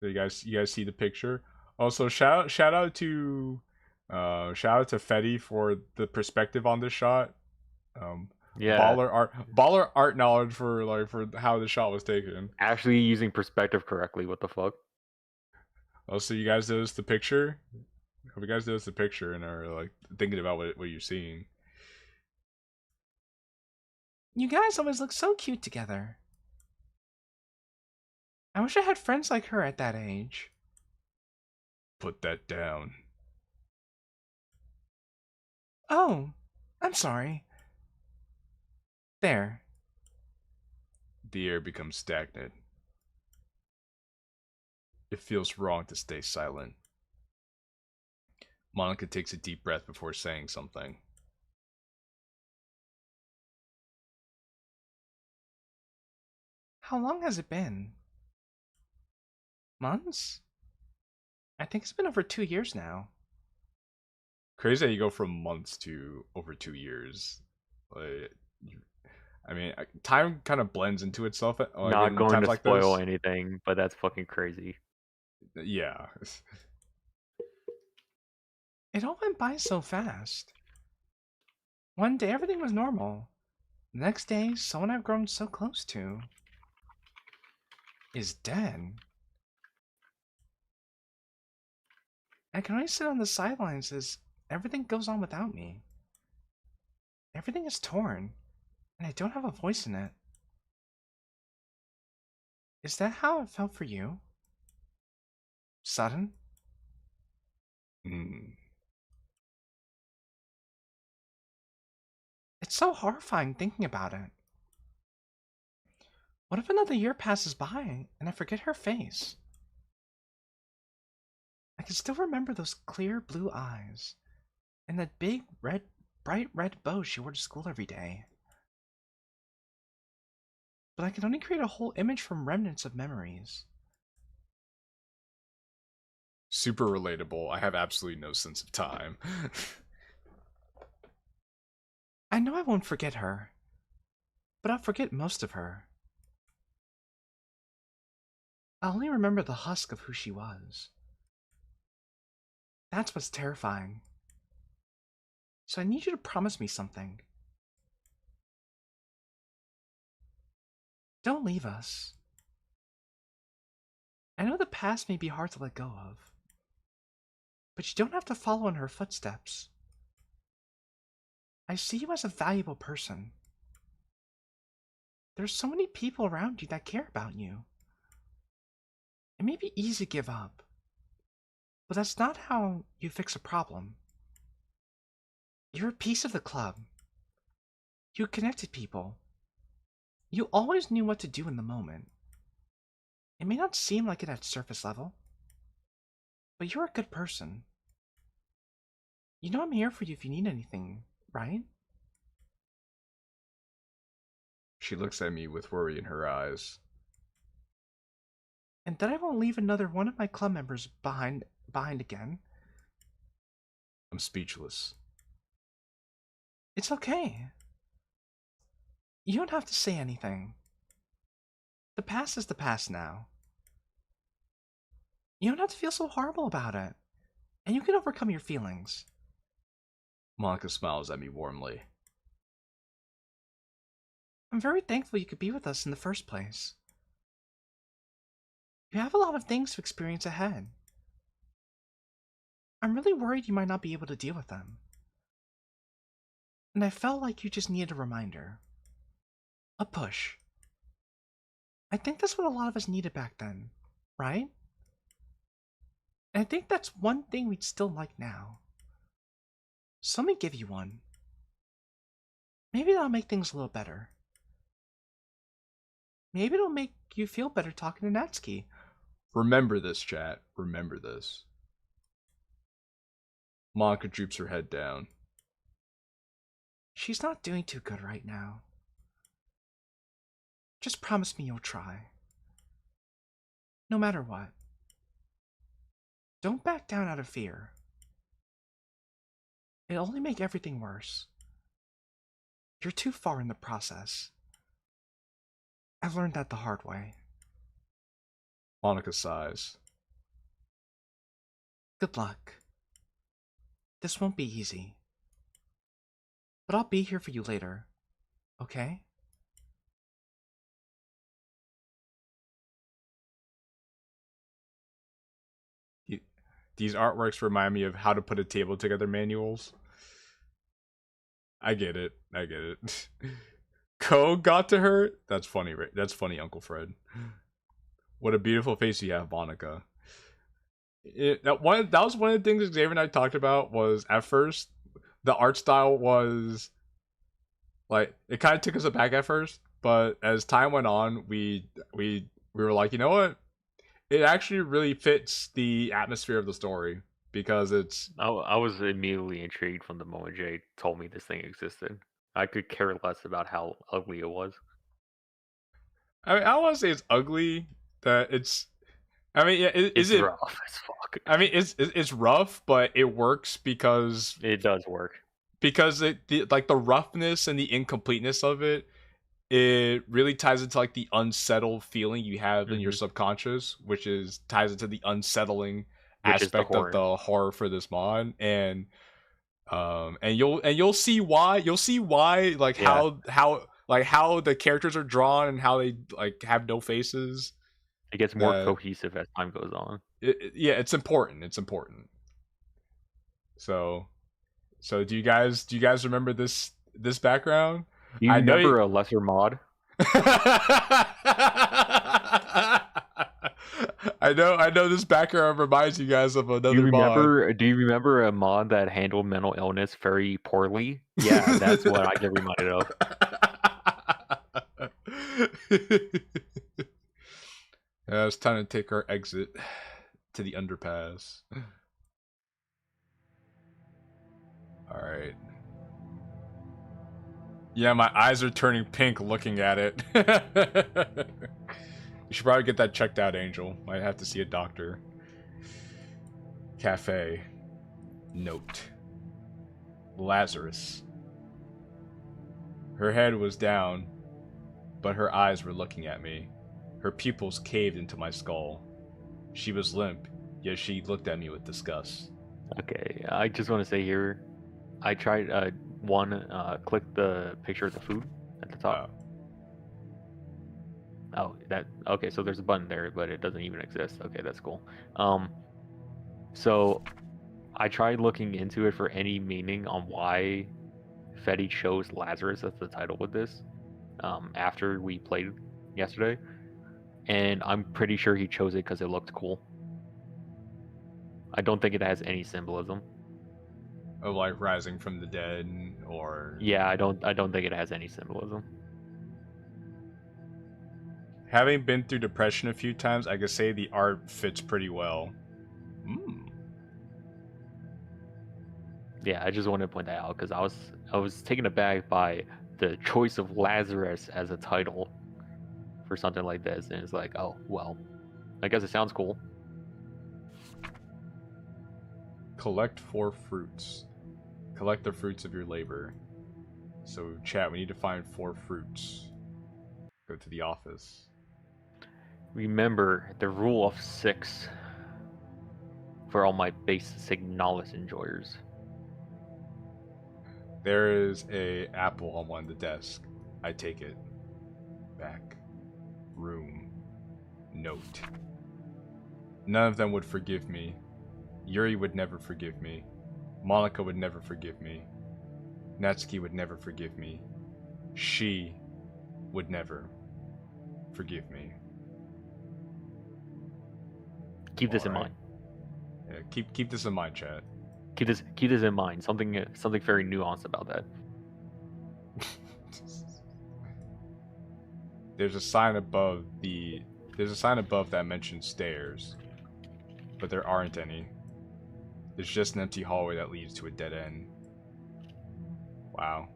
So you guys see the picture? Also, shout out to Fetty for the perspective on this shot. Yeah. Baller art knowledge for how the shot was taken. Actually using perspective correctly, what the fuck? Also, you guys noticed the picture? Hope you guys noticed the picture and are like thinking about what you're seeing. You guys always look so cute together. I wish I had friends like her at that age. Put that down. Oh, I'm sorry. There. The air becomes stagnant. It feels wrong to stay silent. Monica takes a deep breath before saying something. How long has it been? Months? I think it's been over 2 years now. Crazy how you go from months to over 2 years. Like, I mean, time kind of blends into itself. Not going to like spoil this. anything, but that's fucking crazy. Yeah. It all went by so fast. One day everything was normal. The next day, someone I've grown so close to is dead. I can only sit on the sidelines as everything goes on without me. Everything is torn, and I don't have a voice in it. Is that how it felt for you? Sudden? It's so horrifying thinking about it. What if another year passes by and I forget her face? I can still remember those clear blue eyes and that big bright red bow she wore to school every day. But I can only create a whole image from remnants of memories. Super relatable. I have absolutely no sense of time. I know I won't forget her, but I'll forget most of her. I'll only remember the husk of who she was. That's what's terrifying. So I need you to promise me something. Don't leave us. I know the past may be hard to let go of, but you don't have to follow in her footsteps. I see you as a valuable person. There's so many people around you that care about you. It may be easy to give up, but that's not how you fix a problem. You're a piece of the club. You connected people. You always knew what to do in the moment. It may not seem like it at surface level, but you're a good person. You know I'm here for you if you need anything, right? She looks at me with worry in her eyes. And then I won't leave another one of my club members behind again. I'm speechless. It's okay. You don't have to say anything. The past is the past now. You don't have to feel so horrible about it. And you can overcome your feelings. Monica smiles at me warmly. I'm very thankful you could be with us in the first place. You have a lot of things to experience ahead. I'm really worried you might not be able to deal with them. And I felt like you just needed a reminder. A push. I think that's what a lot of us needed back then, right? And I think that's one thing we'd still like now. So let me give you one. Maybe that'll make things a little better. Maybe it'll make you feel better talking to Natsuki. Remember this, chat. Remember this. Monica droops her head down. She's not doing too good right now. Just promise me you'll try. No matter what. Don't back down out of fear. It'll only make everything worse. You're too far in the process. I've learned that the hard way. Monica sighs. Good luck. This won't be easy. But I'll be here for you later. Okay? These artworks remind me of how to put a table together manuals. I get it. I get it. Ko got to her? That's funny, right? That's funny, Uncle Fred. What a beautiful face you have, Monica. That was one of the things Xavier and I talked about. Was at first the art style was like, it kind of took us aback at first, but as time went on, we were like, you know what? It actually really fits the atmosphere of the story because it's. I was immediately intrigued from the moment Jay told me this thing existed. I could care less about how ugly it was. I mean, I don't want to say it's ugly. That it's. I mean, yeah, It's rough as fuck. I mean, it's rough, but it works because It does work. Because like the roughness and the incompleteness of it really ties into like the unsettled feeling you have in your subconscious, which ties into the unsettling aspect of the horror for this mod, and you'll see why like how the characters are drawn and how they like have no faces. It gets more cohesive as time goes on. Yeah, it's important. It's important. So do you guys remember this background? Do you remember a lesser mod? I know this background reminds you guys of another mod. Do you remember a mod that handled mental illness very poorly? Yeah, that's what I get reminded of. Yeah, it's time to take our exit to the underpass. Alright. Yeah, my eyes are turning pink looking at it. You should probably get that checked out, Angel. Might have to see a doctor. Cafe. Note. Lazarus. Her head was down, but her eyes were looking at me. Her pupils caved into my skull. She was limp, yet she looked at me with disgust. Okay, I just want to say here, I tried click the picture of the food at the top. Oh, okay, so there's a button there, but it doesn't even exist. Okay, that's cool. So I tried looking into it for any meaning on why Fetty chose Lazarus as the title with this, after we played yesterday, and I'm pretty sure he chose it because it looked cool. I don't think it has any symbolism. Of like rising from the dead, or Yeah, I don't think it has any symbolism. having been through depression a few times, I could say the art fits pretty well. Yeah, I just wanted to point that out because I was taken aback by the choice of Lazarus as a title for something like this, and it's like, oh well, I guess it sounds cool. Collect 4 fruits. Collect the fruits of your labor. So, chat, we need to find 4 fruits. Go to the office. Remember the rule of 6 for all my basic knowledge enjoyers. There is a apple on one of the desk. I take it. Back. Room. Note. None of them would forgive me. Yuri would never forgive me. Monica would never forgive me. Natsuki would never forgive me. She would never forgive me. Keep this in mind. Yeah, keep this in mind, chat. Keep this in mind. Something very nuanced about that. There's a sign above that mentions stairs, but there aren't any. There's just an empty hallway that leads to a dead end. Wow.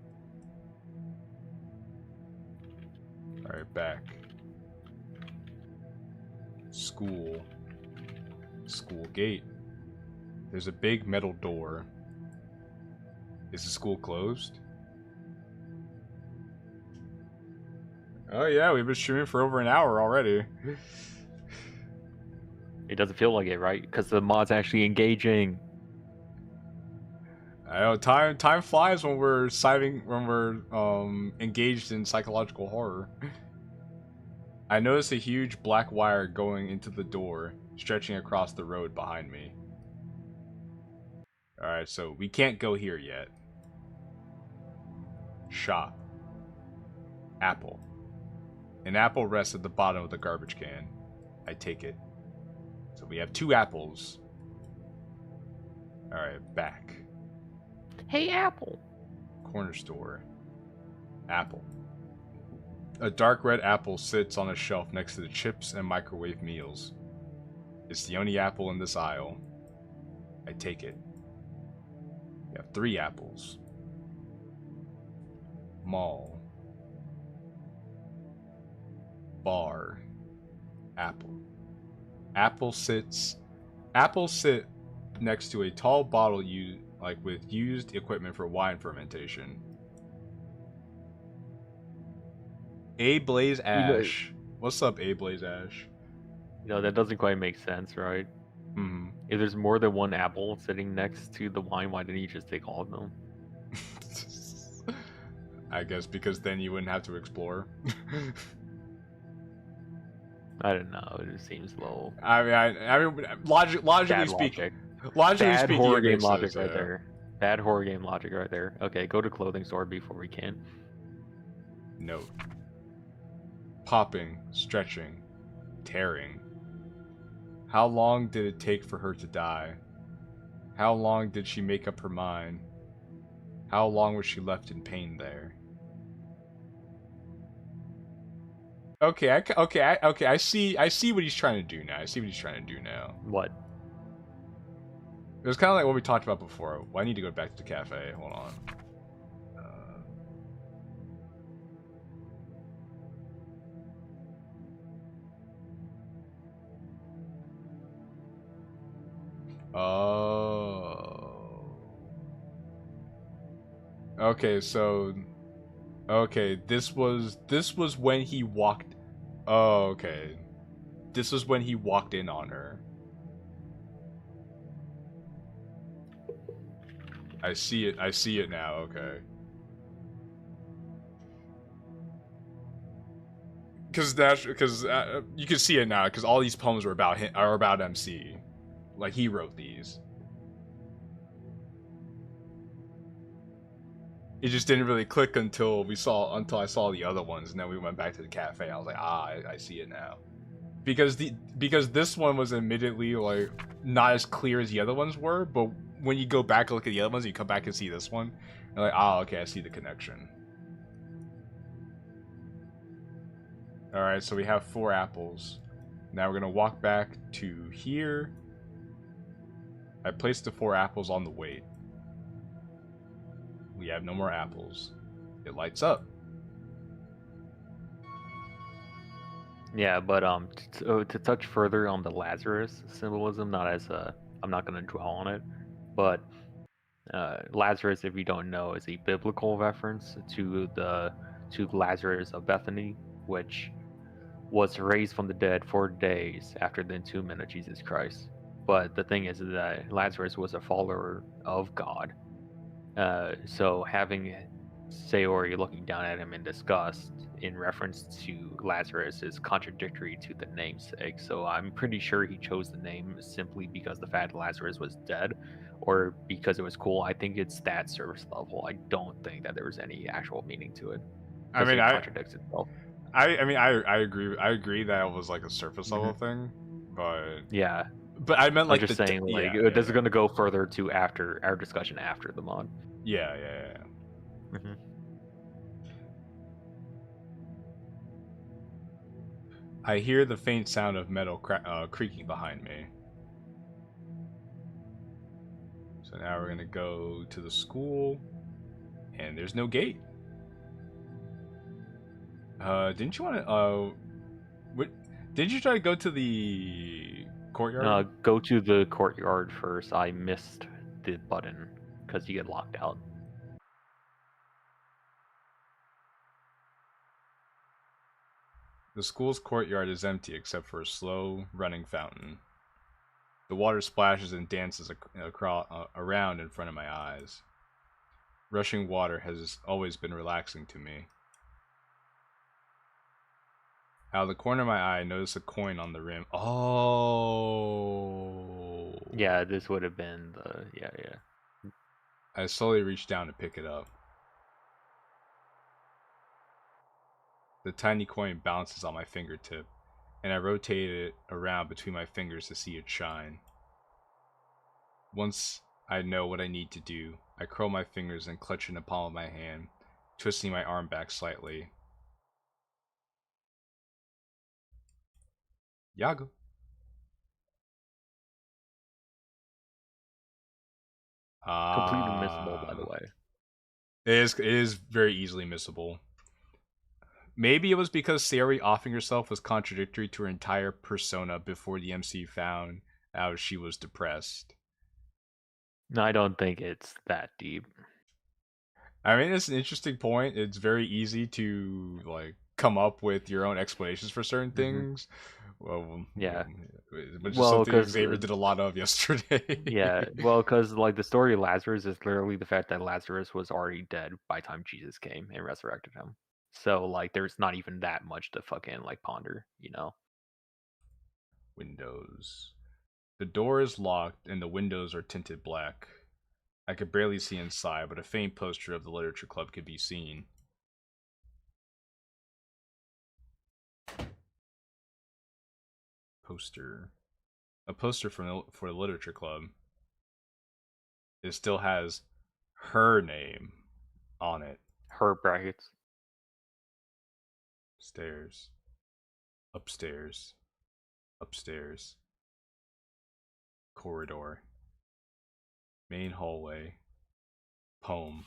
Alright, back. School. School gate. There's a big metal door. Is the school closed? Oh yeah, we've been streaming for over an hour already. It doesn't feel like it, right? Because the mod's actually engaging. I know time flies when we're engaged in psychological horror. I notice a huge black wire going into the door, stretching across the road behind me. Alright, so we can't go here yet. Shop. Apple. An apple rests at the bottom of the garbage can. I take it. So we have 2 apples. Alright, back. Hey, Apple. Corner store. Apple. A dark red apple sits on a shelf next to the chips and microwave meals. It's the only apple in this aisle. I take it. We have 3 apples. Mall. Bar. Apple. Apple sit next to a tall bottle with used equipment for wine fermentation. A Blaze Ash. What's up, A Blaze Ash? You know, that doesn't quite make sense, right? Hmm. If there's more than one apple sitting next to the wine, why didn't you just take all of them? I guess because then you wouldn't have to explore. I don't know. It just seems low. I mean, logically speaking, Bad horror it game makes logic sense, right yeah. there. Bad horror game logic right there. Okay, go to clothing store before we can. Note. Popping, stretching, tearing. How long did it take for her to die? How long did she make up her mind? How long was she left in pain there? Okay, I see what he's trying to do now. What? It was kind of like what we talked about before. Well, I need to go back to the cafe. Hold on. Oh. Okay, so this was when he walked. Oh, okay. This was when he walked in on her. I see it. I see it now. Okay. Because you can see it now. Because all these poems are about him, are about MC. Like he wrote these. It just didn't really click until I saw the other ones, and then we went back to the cafe. I was like, I see it now. Because this one was admittedly like not as clear as the other ones were, but when you go back and look at the other ones, you come back and see this one, you're like, okay, I see the connection. All right, so we have 4 apples. Now we're gonna walk back to here. I placed the 4 apples on the weight. We have no more apples. It lights up. Yeah, but to touch further on the Lazarus symbolism, not as I'm not gonna dwell on it, but Lazarus, if you don't know, is a biblical reference to Lazarus of Bethany, which was raised from the dead 4 days after the entombment of Jesus Christ. But the thing is that Lazarus was a follower of God. So having Sayori looking down at him in disgust in reference to Lazarus is contradictory to the namesake. So I'm pretty sure he chose the name simply because the fact Lazarus was dead or because it was cool. I think it's that service level. I don't think that there was any actual meaning to it. I mean, it contradicts itself. I agree. I agree that it was like a surface level thing, but yeah. But I meant like I'm just saying, like, this is going to go further to after our discussion after the mod. Yeah. I hear the faint sound of metal creaking behind me. So now we're gonna go to the school, and there's no gate. Didn't you want to? What? Did you try to go to the courtyard? Go to the courtyard first. I missed the button because you get locked out. The school's courtyard is empty except for a slow running fountain. The water splashes and dances around in front of my eyes. Rushing water has always been relaxing to me. Out of the corner of my eye, I notice a coin on the rim. Oh. Yeah, this would have been the... Yeah. I slowly reach down to pick it up. The tiny coin bounces on my fingertip, and I rotate it around between my fingers to see it shine. Once I know what I need to do, I curl my fingers and clutch in the palm of my hand, twisting my arm back slightly. Yago. Completely missable, by the way. It is very easily missable. Maybe it was because Sayori offing herself was contradictory to her entire persona before the MC found out she was depressed. No, I don't think it's that deep. I mean, it's an interesting point. It's very easy to like come up with your own explanations for certain things. Well, yeah, which is something Xavier did a lot of yesterday. Yeah, well, because like the story of Lazarus is literally the fact that Lazarus was already dead by the time Jesus came and resurrected him. So like, there's not even that much to fucking like ponder, you know. Windows. The door is locked and the windows are tinted black. I could barely see inside, but a faint poster of the literature club could be seen. Poster. A poster for the literature club. It still has her name on it. Her brackets. Stairs. Upstairs. Upstairs. Corridor. Main hallway. Poem.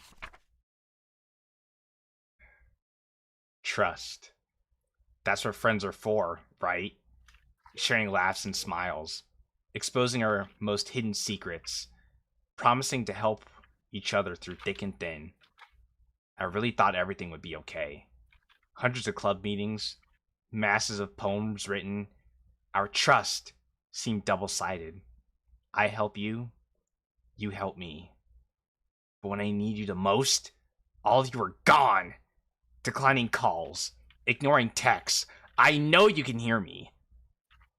Trust. That's what friends are for, right? Sharing laughs and smiles. Exposing our most hidden secrets. Promising to help each other through thick and thin. I really thought everything would be okay. Hundreds of club meetings. Masses of poems written. Our trust seemed double-sided. I help you. You help me. But when I need you the most, all of you are gone. Declining calls, ignoring texts. I know you can hear me.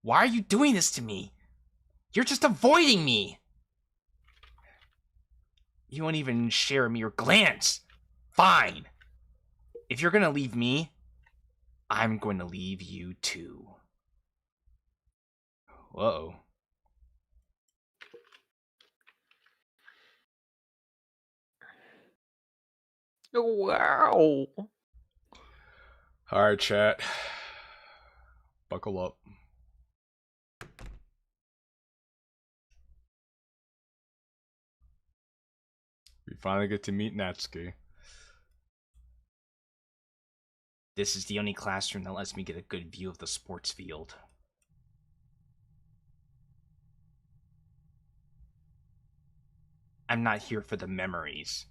Why are you doing this to me? You're just avoiding me. You won't even share a mere glance. Fine. If you're gonna leave me, I'm going to leave you too. Whoa. Wow. Alright, chat. Buckle up. We finally get to meet Natsuki. This is the only classroom that lets me get a good view of the sports field. I'm not here for the memories.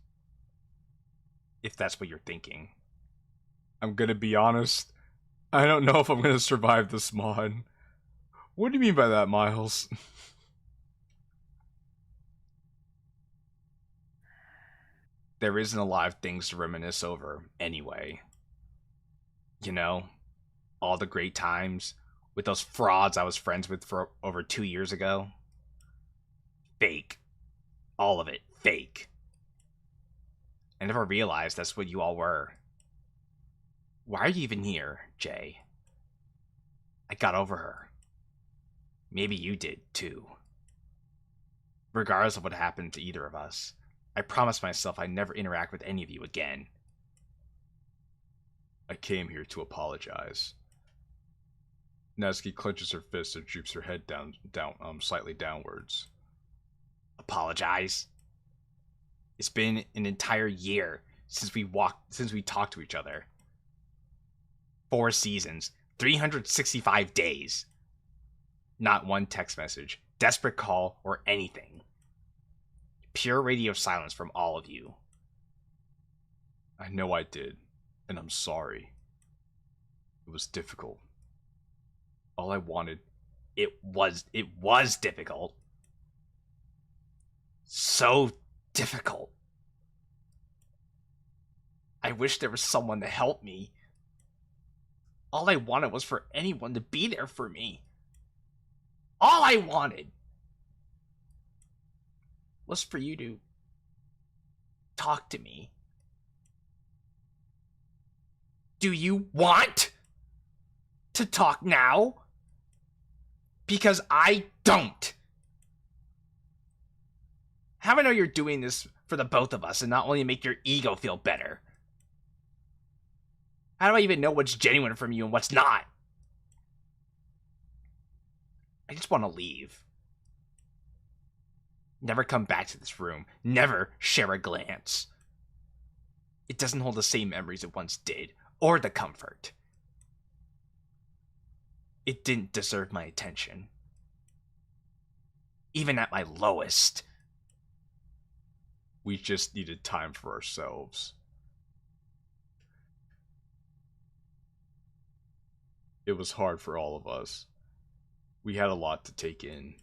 If that's what you're thinking. I'm gonna be honest. I don't know if I'm gonna survive this mod. What do you mean by that, Miles? There isn't a lot of things to reminisce over, anyway. You know, all the great times with those frauds I was friends with for over 2 years ago. Fake. All of it, fake. I never realized that's what you all were. Why are you even here, Jay? I got over her. Maybe you did, too. Regardless of what happened to either of us, I promised myself I'd never interact with any of you again. I came here to apologize. Natsuki clenches her fist and droops her head down, slightly downwards. Apologize? It's been an entire year since we talked to each other. 4 seasons, 365 days. Not one text message, desperate call, or anything. Pure radio silence from all of you. I know I did, and I'm sorry. It was difficult. All I wanted... It was difficult. So difficult. I wish there was someone to help me. All I wanted was for anyone to be there for me. All I wanted was for you to talk to me. Do you want to talk now? Because I don't. How do I know you're doing this for the both of us and not only make your ego feel better? How do I even know what's genuine from you and what's not? I just want to leave. Never come back to this room. Never share a glance. It doesn't hold the same memories it once did, or the comfort. It didn't deserve my attention. Even at my lowest. We just needed time for ourselves. It was hard for all of us. We had a lot to take in.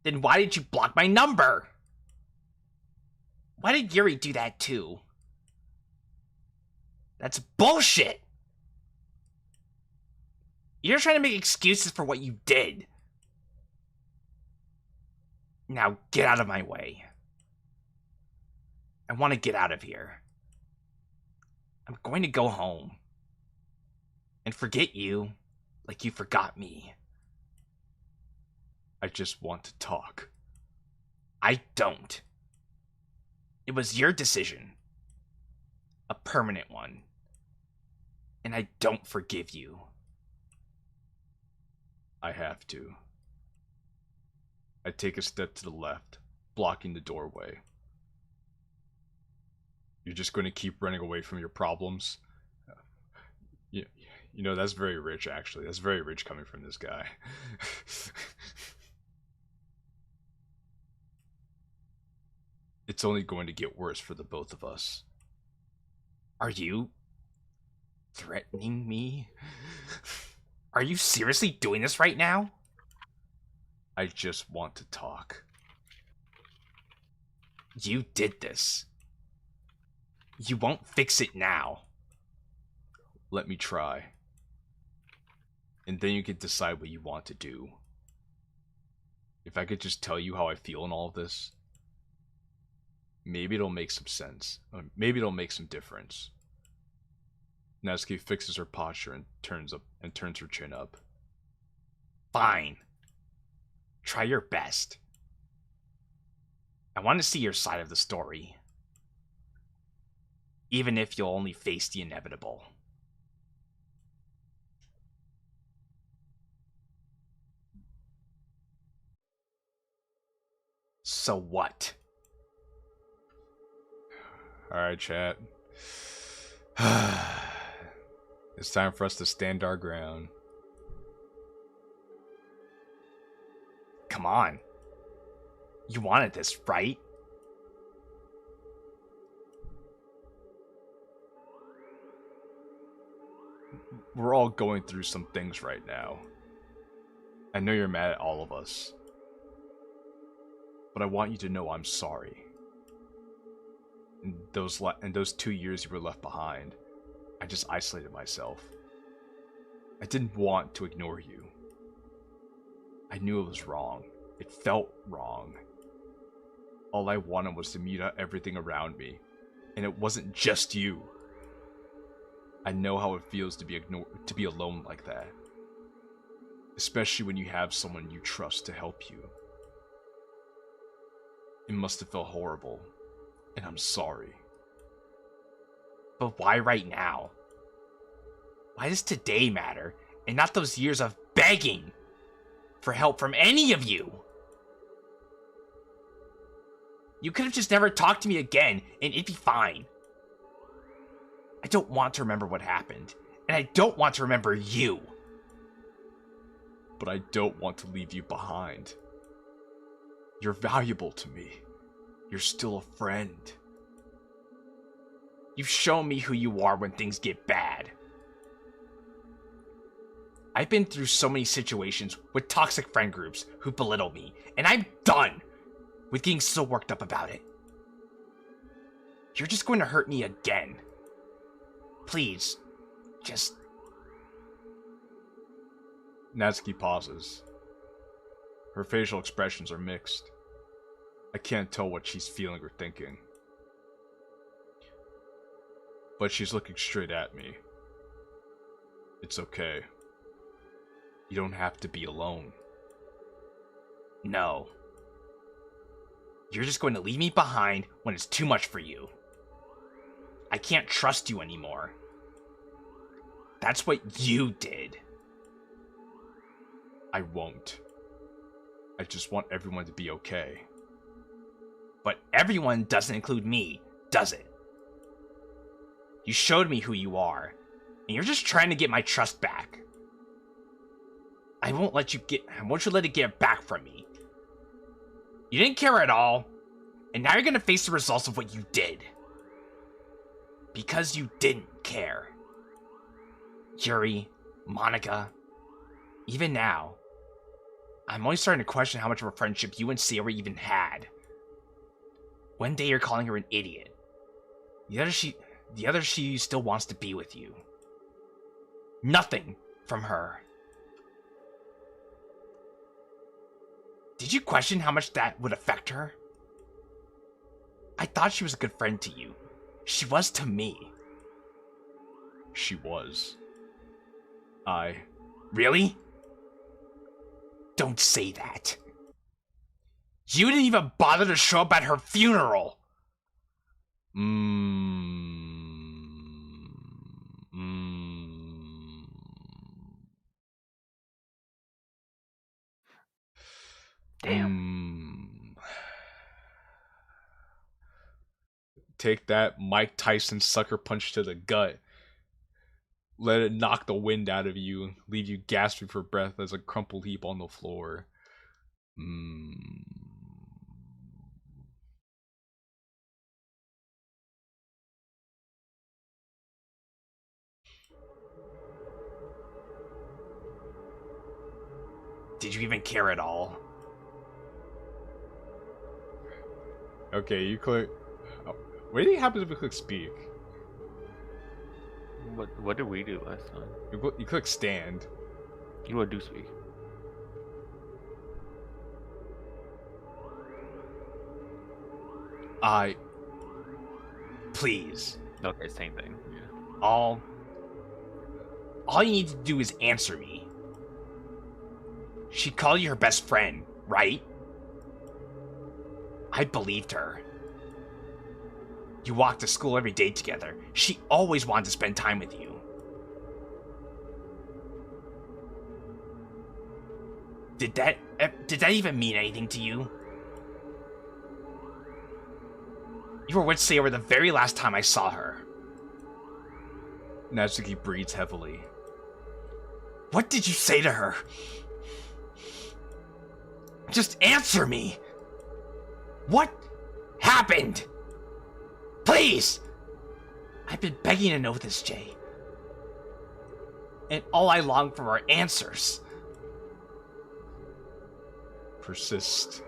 Then why did you block my number? Why did Yuri do that too? That's bullshit! You're trying to make excuses for what you did. Now get out of my way. I want to get out of here. I'm going to go home. And forget you like you forgot me. I just want to talk. I don't. It was your decision. A permanent one. And I don't forgive you. I have to. I take a step to the left, blocking the doorway. You're just going to keep running away from your problems? You know, that's very rich, actually. That's very rich coming from this guy. It's only going to get worse for the both of us. Are you threatening me? Are you seriously doing this right now? I just want to talk. You did this. You won't fix it now. Let me try. And then you can decide what you want to do. If I could just tell you how I feel in all of this, maybe it'll make some sense. Maybe it'll make some difference. Natsuki fixes her posture and turns her chin up. Fine. Try your best. I want to see your side of the story. Even if you'll only face the inevitable. So what? Alright, chat. It's time for us to stand our ground. Come on. You wanted this, right? We're all going through some things right now. I know you're mad at all of us. But I want you to know I'm sorry. In those 2 years you were left behind, I just isolated myself. I didn't want to ignore you. I knew it was wrong. It felt wrong. All I wanted was to mute out everything around me. And it wasn't just you. I know how it feels to be alone like that. Especially when you have someone you trust to help you. It must have felt horrible. And I'm sorry. But why right now? Why does today matter, and not those years of begging for help from any of you? You could have just never talked to me again, and it'd be fine. I don't want to remember what happened, and I don't want to remember you. But I don't want to leave you behind. You're valuable to me. You're still a friend. You've shown me who you are when things get bad. I've been through so many situations with toxic friend groups who belittle me, and I'm done with getting so worked up about it. You're just going to hurt me again. Please, just... Natsuki pauses. Her facial expressions are mixed. I can't tell what she's feeling or thinking. But she's looking straight at me. It's okay. You don't have to be alone. No. You're just going to leave me behind when it's too much for you. I can't trust you anymore. That's what you did. I won't. I just want everyone to be okay. But everyone doesn't include me, does it? You showed me who you are, and you're just trying to get my trust back. I won't let you let it get back from me. You didn't care at all, and now you're gonna face the results of what you did. Because you didn't care. Yuri, Monica, even now, I'm only starting to question how much of a friendship you and Sayori even had. One day you're calling her an idiot. The other she still wants to be with you. Nothing from her. Did you question how much that would affect her? I thought she was a good friend to you. She was to me. She was. Really? Don't say that. You didn't even bother to show up at her funeral. Damn. Take that Mike Tyson sucker punch to the gut. Let it knock the wind out of you and leave you gasping for breath as a crumpled heap on the floor. Did you even care at all? Okay, you click. Oh, what do you think happens if we click speak? What did we do last time? You click stand. You would do speak. Please. Okay, same thing. Yeah. All you need to do is answer me. She called you her best friend, right? I believed her. You walked to school every day together. She always wanted to spend time with you. Did that even mean anything to you? You were with Sayori the very last time I saw her. Natsuki breathes heavily. What did you say to her? Just answer me! What happened? Please! I've been begging to know this, Jay. And all I long for are answers. Persist.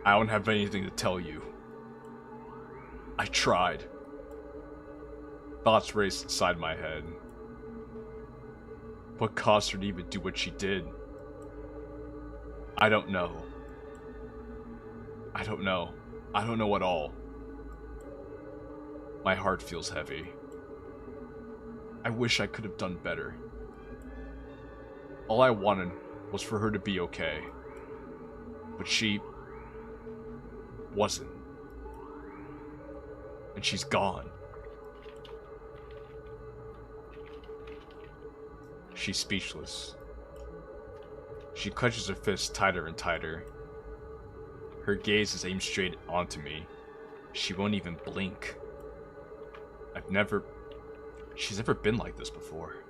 I don't have anything to tell you. I tried. Thoughts raced inside my head. What caused her to even do what she did? I don't know. I don't know. I don't know at all. My heart feels heavy. I wish I could have done better. All I wanted was for her to be okay. But she wasn't. And she's gone. She's speechless. She clenches her fist tighter and tighter. Her gaze is aimed straight onto me. She won't even blink. She's never been like this before.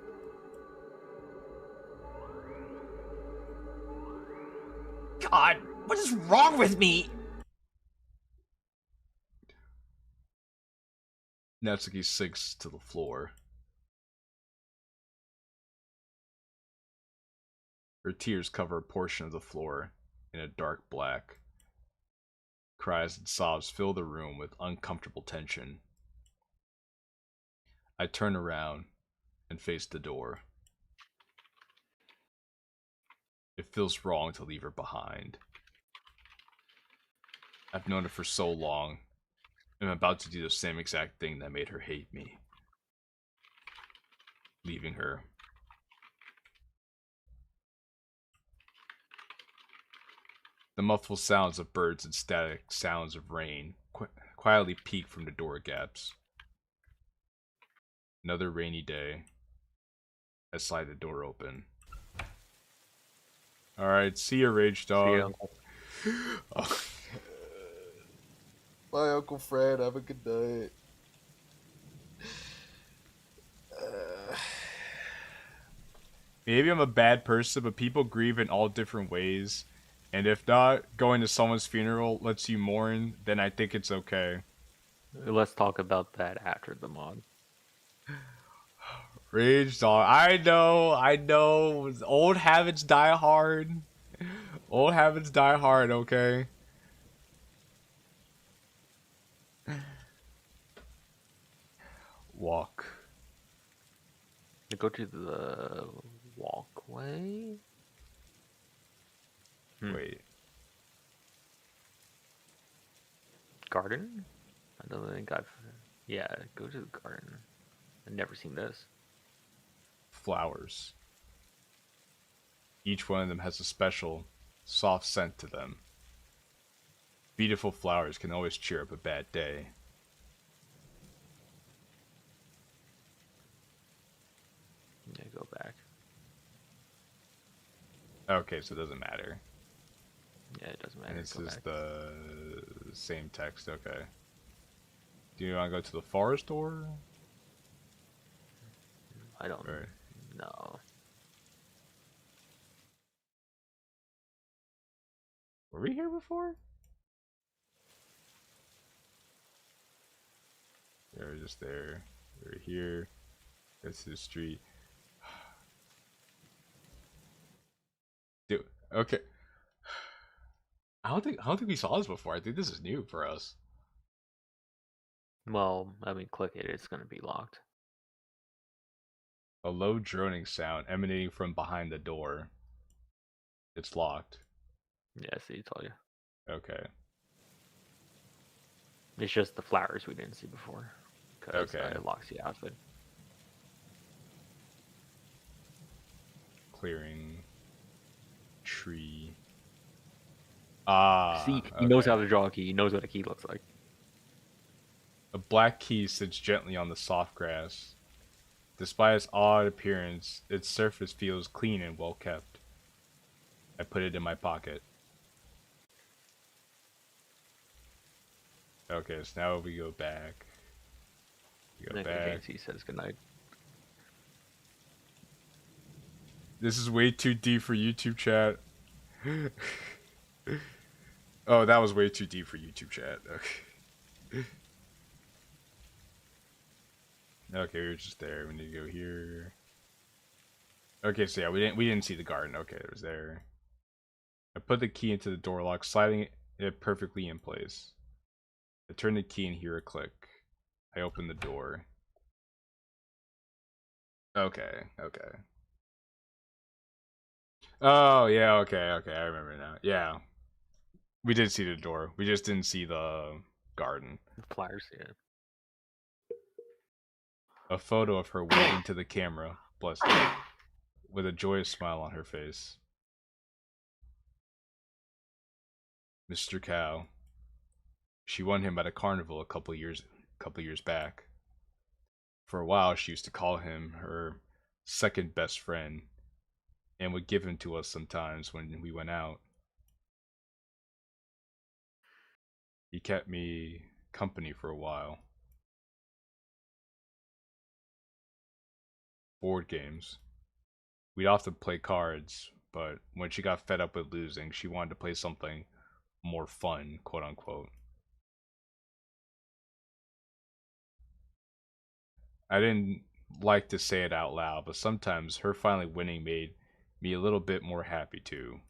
God, what is wrong with me? Natsuki sinks to the floor. Her tears cover a portion of the floor in a dark black. Cries and sobs fill the room with uncomfortable tension. I turn around and face the door. It feels wrong to leave her behind. I've known her for so long. I'm about to do the same exact thing that made her hate me. Leaving her. The muffled sounds of birds and static sounds of rain quietly peek from the door gaps. Another rainy day. I slide the door open. Alright, see you, Rage Dog. See ya. Oh. Bye, Uncle Fred. Have a good night. Maybe I'm a bad person, but people grieve in all different ways. And if not, going to someone's funeral lets you mourn, then I think it's okay. Let's talk about that after the mod. Rage Dog. I know. Old habits die hard. Old habits die hard, okay? Walk. Go to the walkway. Wait. Garden? I don't think I've... Yeah, go to the garden. I've never seen this. Flowers. Each one of them has a special, soft scent to them. Beautiful flowers can always cheer up a bad day. Yeah, go back. Okay, so it doesn't matter. Yeah, it doesn't matter. And this Go is back. the same text, okay. Do you want to go to the forest door? I don't Right. know. Were we here before? Yeah, we're just there. We're here. Go to the street. Dude, okay. I don't think we saw this before. I think this is new for us. Well, I mean, click it. It's gonna be locked. A low droning sound emanating from behind the door. It's locked. Yeah, see, told you. Okay. It's just the flowers we didn't see before. Because Okay. it locks you out of it. Clearing. Tree. Ah. See, he knows okay. how to draw a key. He knows what a key looks like. A black key sits gently on the soft grass. Despite its odd appearance, its surface feels clean and well kept. I put it in my pocket. Okay, so now we go back. We go And then back. JC says goodnight. This is way too deep for YouTube chat. Oh, that was way too deep for YouTube chat. Okay. Okay, we were just there. We need to go here. Okay, so yeah, we didn't see the garden. Okay, it was there. I put the key into the door lock, sliding it perfectly in place. I turn the key and hear a click. I open the door. Okay, okay. Oh, yeah, okay, okay, I remember now. Yeah. We did see the door. We just didn't see the garden. The flowers, yeah. A photo of her waving to the camera, bless her, with a joyous smile on her face. Mr. Cow. She won him at a carnival a couple years back. For a while, she used to call him her second best friend, and would give him to us sometimes when we went out. He kept me company for a while. Board games. We'd often play cards, but when she got fed up with losing, she wanted to play something more fun, quote unquote. I didn't like to say it out loud, but sometimes her finally winning made me a little bit more happy too.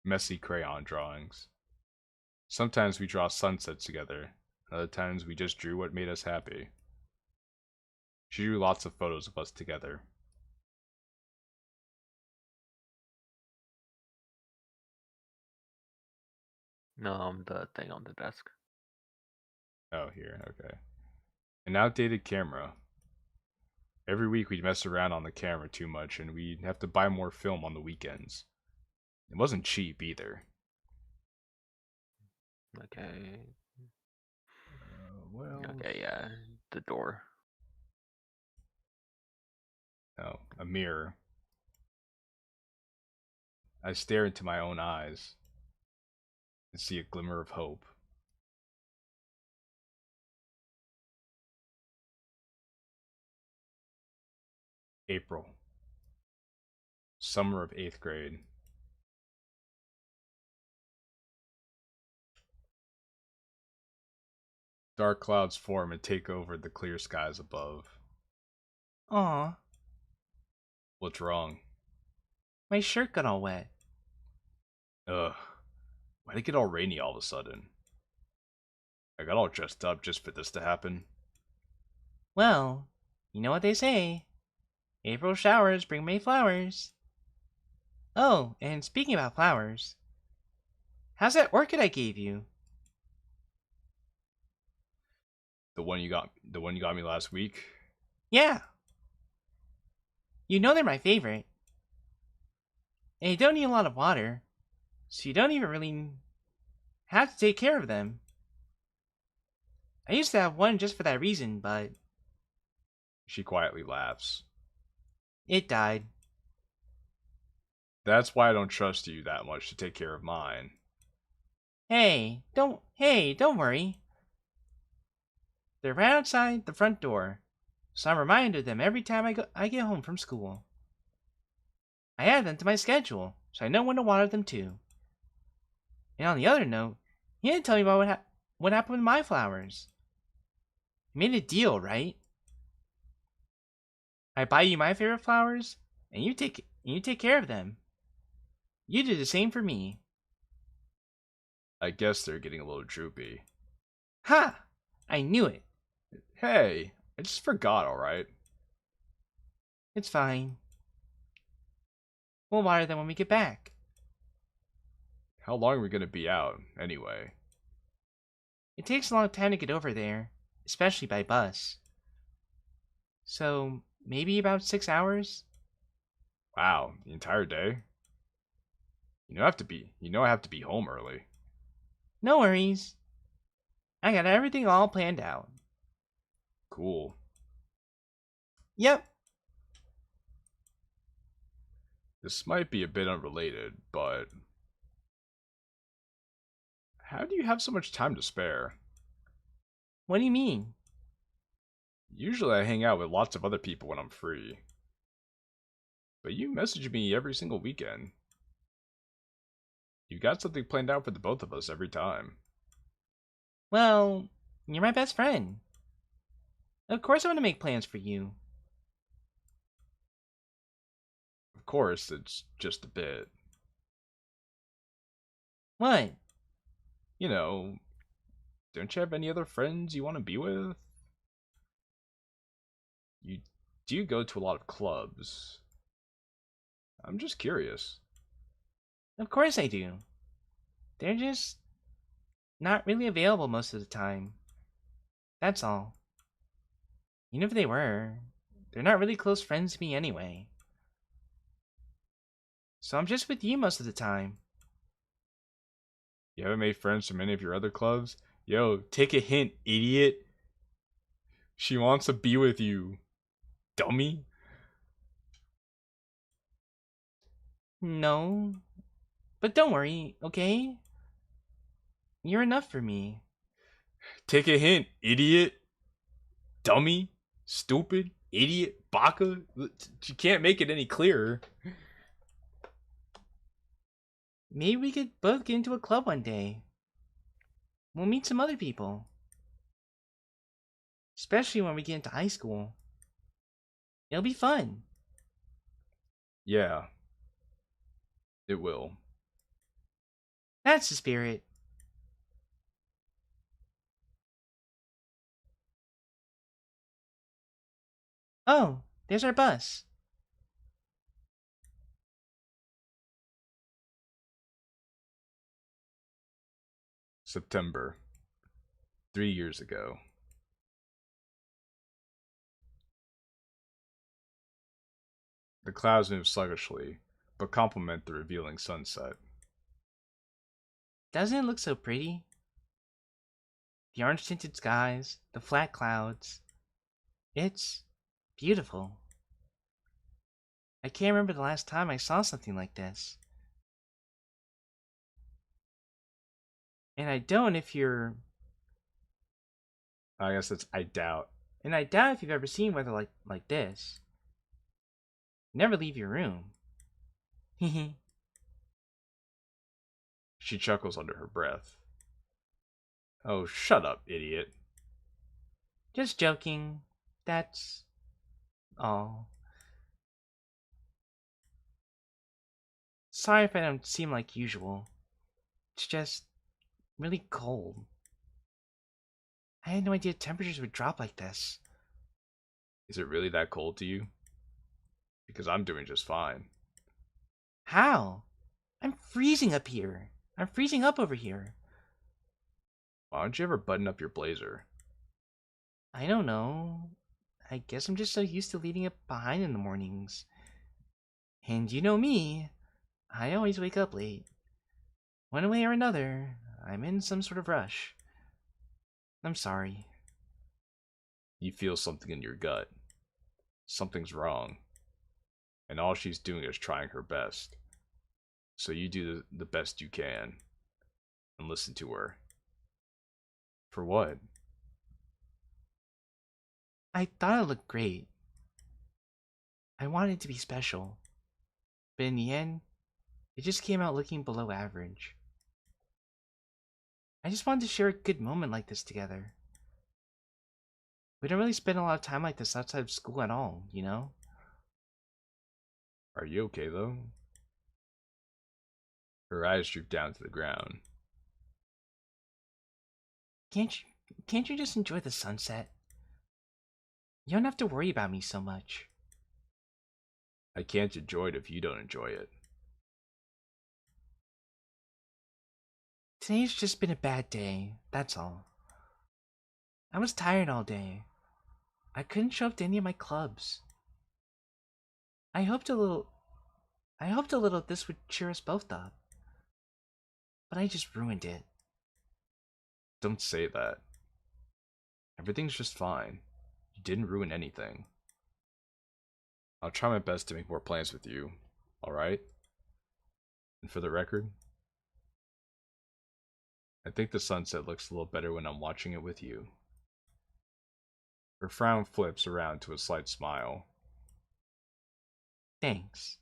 Messy crayon drawings. Sometimes we draw sunsets together, other times we just drew what made us happy. She drew lots of photos of us together. No, the thing on the desk. Oh, here, okay. An outdated camera. Every week we'd mess around on the camera too much, and we'd have to buy more film on the weekends. It wasn't cheap either. Okay. Well. Okay, yeah. The door. Oh, a mirror. I stare into my own eyes and see a glimmer of hope. April. Summer of 8th grade. Dark clouds form and take over the clear skies above. Aw, What's wrong? my shirt got all wet. Ugh. Why'd it get all rainy all of a sudden? I got all dressed up just for this to happen. Well, you know what they say. April showers bring May flowers. Oh, and speaking about flowers, how's that orchid I gave you? The one you got me last week? Yeah. You know they're my favorite. And they don't need a lot of water, so you don't even really have to take care of them. I used to have one just for that reason, but She quietly laughs. it died. That's why I don't trust you that much to take care of mine. Hey, don't worry. They're right outside the front door, so I'm reminded of them every time I get home from school. I add them to my schedule, so I know when to water them too. And on the other note, you didn't tell me about what happened with my flowers. You made a deal, right? I buy you my favorite flowers, and you take care of them. You did the same for me. I guess they're getting a little droopy. Ha! I knew it. Hey, I just forgot, alright? It's fine. We'll water them when we get back. How long are we gonna be out, anyway? It takes a long time to get over there, especially by bus. So, maybe about 6 hours? Wow, the entire day? I have to be home early. No worries. I got everything all planned out. Cool. Yep. This might be a bit unrelated, but how do you have so much time to spare? What do you mean? Usually I hang out with lots of other people when I'm free. But you message me every single weekend. You got something planned out for the both of us every time. Well, you're my best friend. Of course I want to make plans for you. Of course, it's just a bit. What? You know, don't you have any other friends you want to be with? You do go to a lot of clubs. I'm just curious. Of course I do. They're just not really available most of the time. That's all. Even if they were, they're not really close friends to me anyway. So I'm just with you most of the time. You haven't made friends from any of your other clubs? Yo, take a hint, idiot. She wants to be with you. Dummy. No. But don't worry, okay? You're enough for me. Take a hint, idiot. Dummy. Stupid. Idiot. Baka. You can't make it any clearer. Maybe we could both get into a club one day. We'll meet some other people. Especially when we get into high school. It'll be fun. Yeah. It will. That's the spirit. Oh, there's our bus. September. 3 years ago. The clouds move sluggishly, but complement the revealing sunset. Doesn't it look so pretty? The orange tinted skies, the flat clouds. It's beautiful. I can't remember the last time I saw something like this. And I don't if you're... I guess it's I doubt. And I doubt if you've ever seen weather like this. Never leave your room. Hehe. She chuckles under her breath. Oh, shut up, idiot. Just joking. That's all. Sorry if I don't seem like usual. It's just really cold. I had no idea temperatures would drop like this. Is it really that cold to you? Because I'm doing just fine. How? I'm freezing up here. I'm freezing up over here. Why don't you ever button up your blazer? I don't know. I guess I'm just so used to leaving it behind in the mornings. And you know me, I always wake up late. One way or another, I'm in some sort of rush. I'm sorry. You feel something in your gut. Something's wrong. And all she's doing is trying her best. So you do the best you can. And listen to her. For what? I thought it looked great. I wanted it to be special. But in the end, it just came out looking below average. I just wanted to share a good moment like this together. We don't really spend a lot of time like this outside of school at all, you know? Are you okay though? Her eyes droop down to the ground. Can't you just enjoy the sunset? You don't have to worry about me so much. I can't enjoy it if you don't enjoy it. Today's just been a bad day, that's all. I was tired all day. I couldn't show up to any of my clubs. I hoped a little this would cheer us both up. But I just ruined it. Don't say that. Everything's just fine. You didn't ruin anything. I'll try my best to make more plans with you, alright? And for the record, I think the sunset looks a little better when I'm watching it with you. Her frown flips around to a slight smile. Thanks.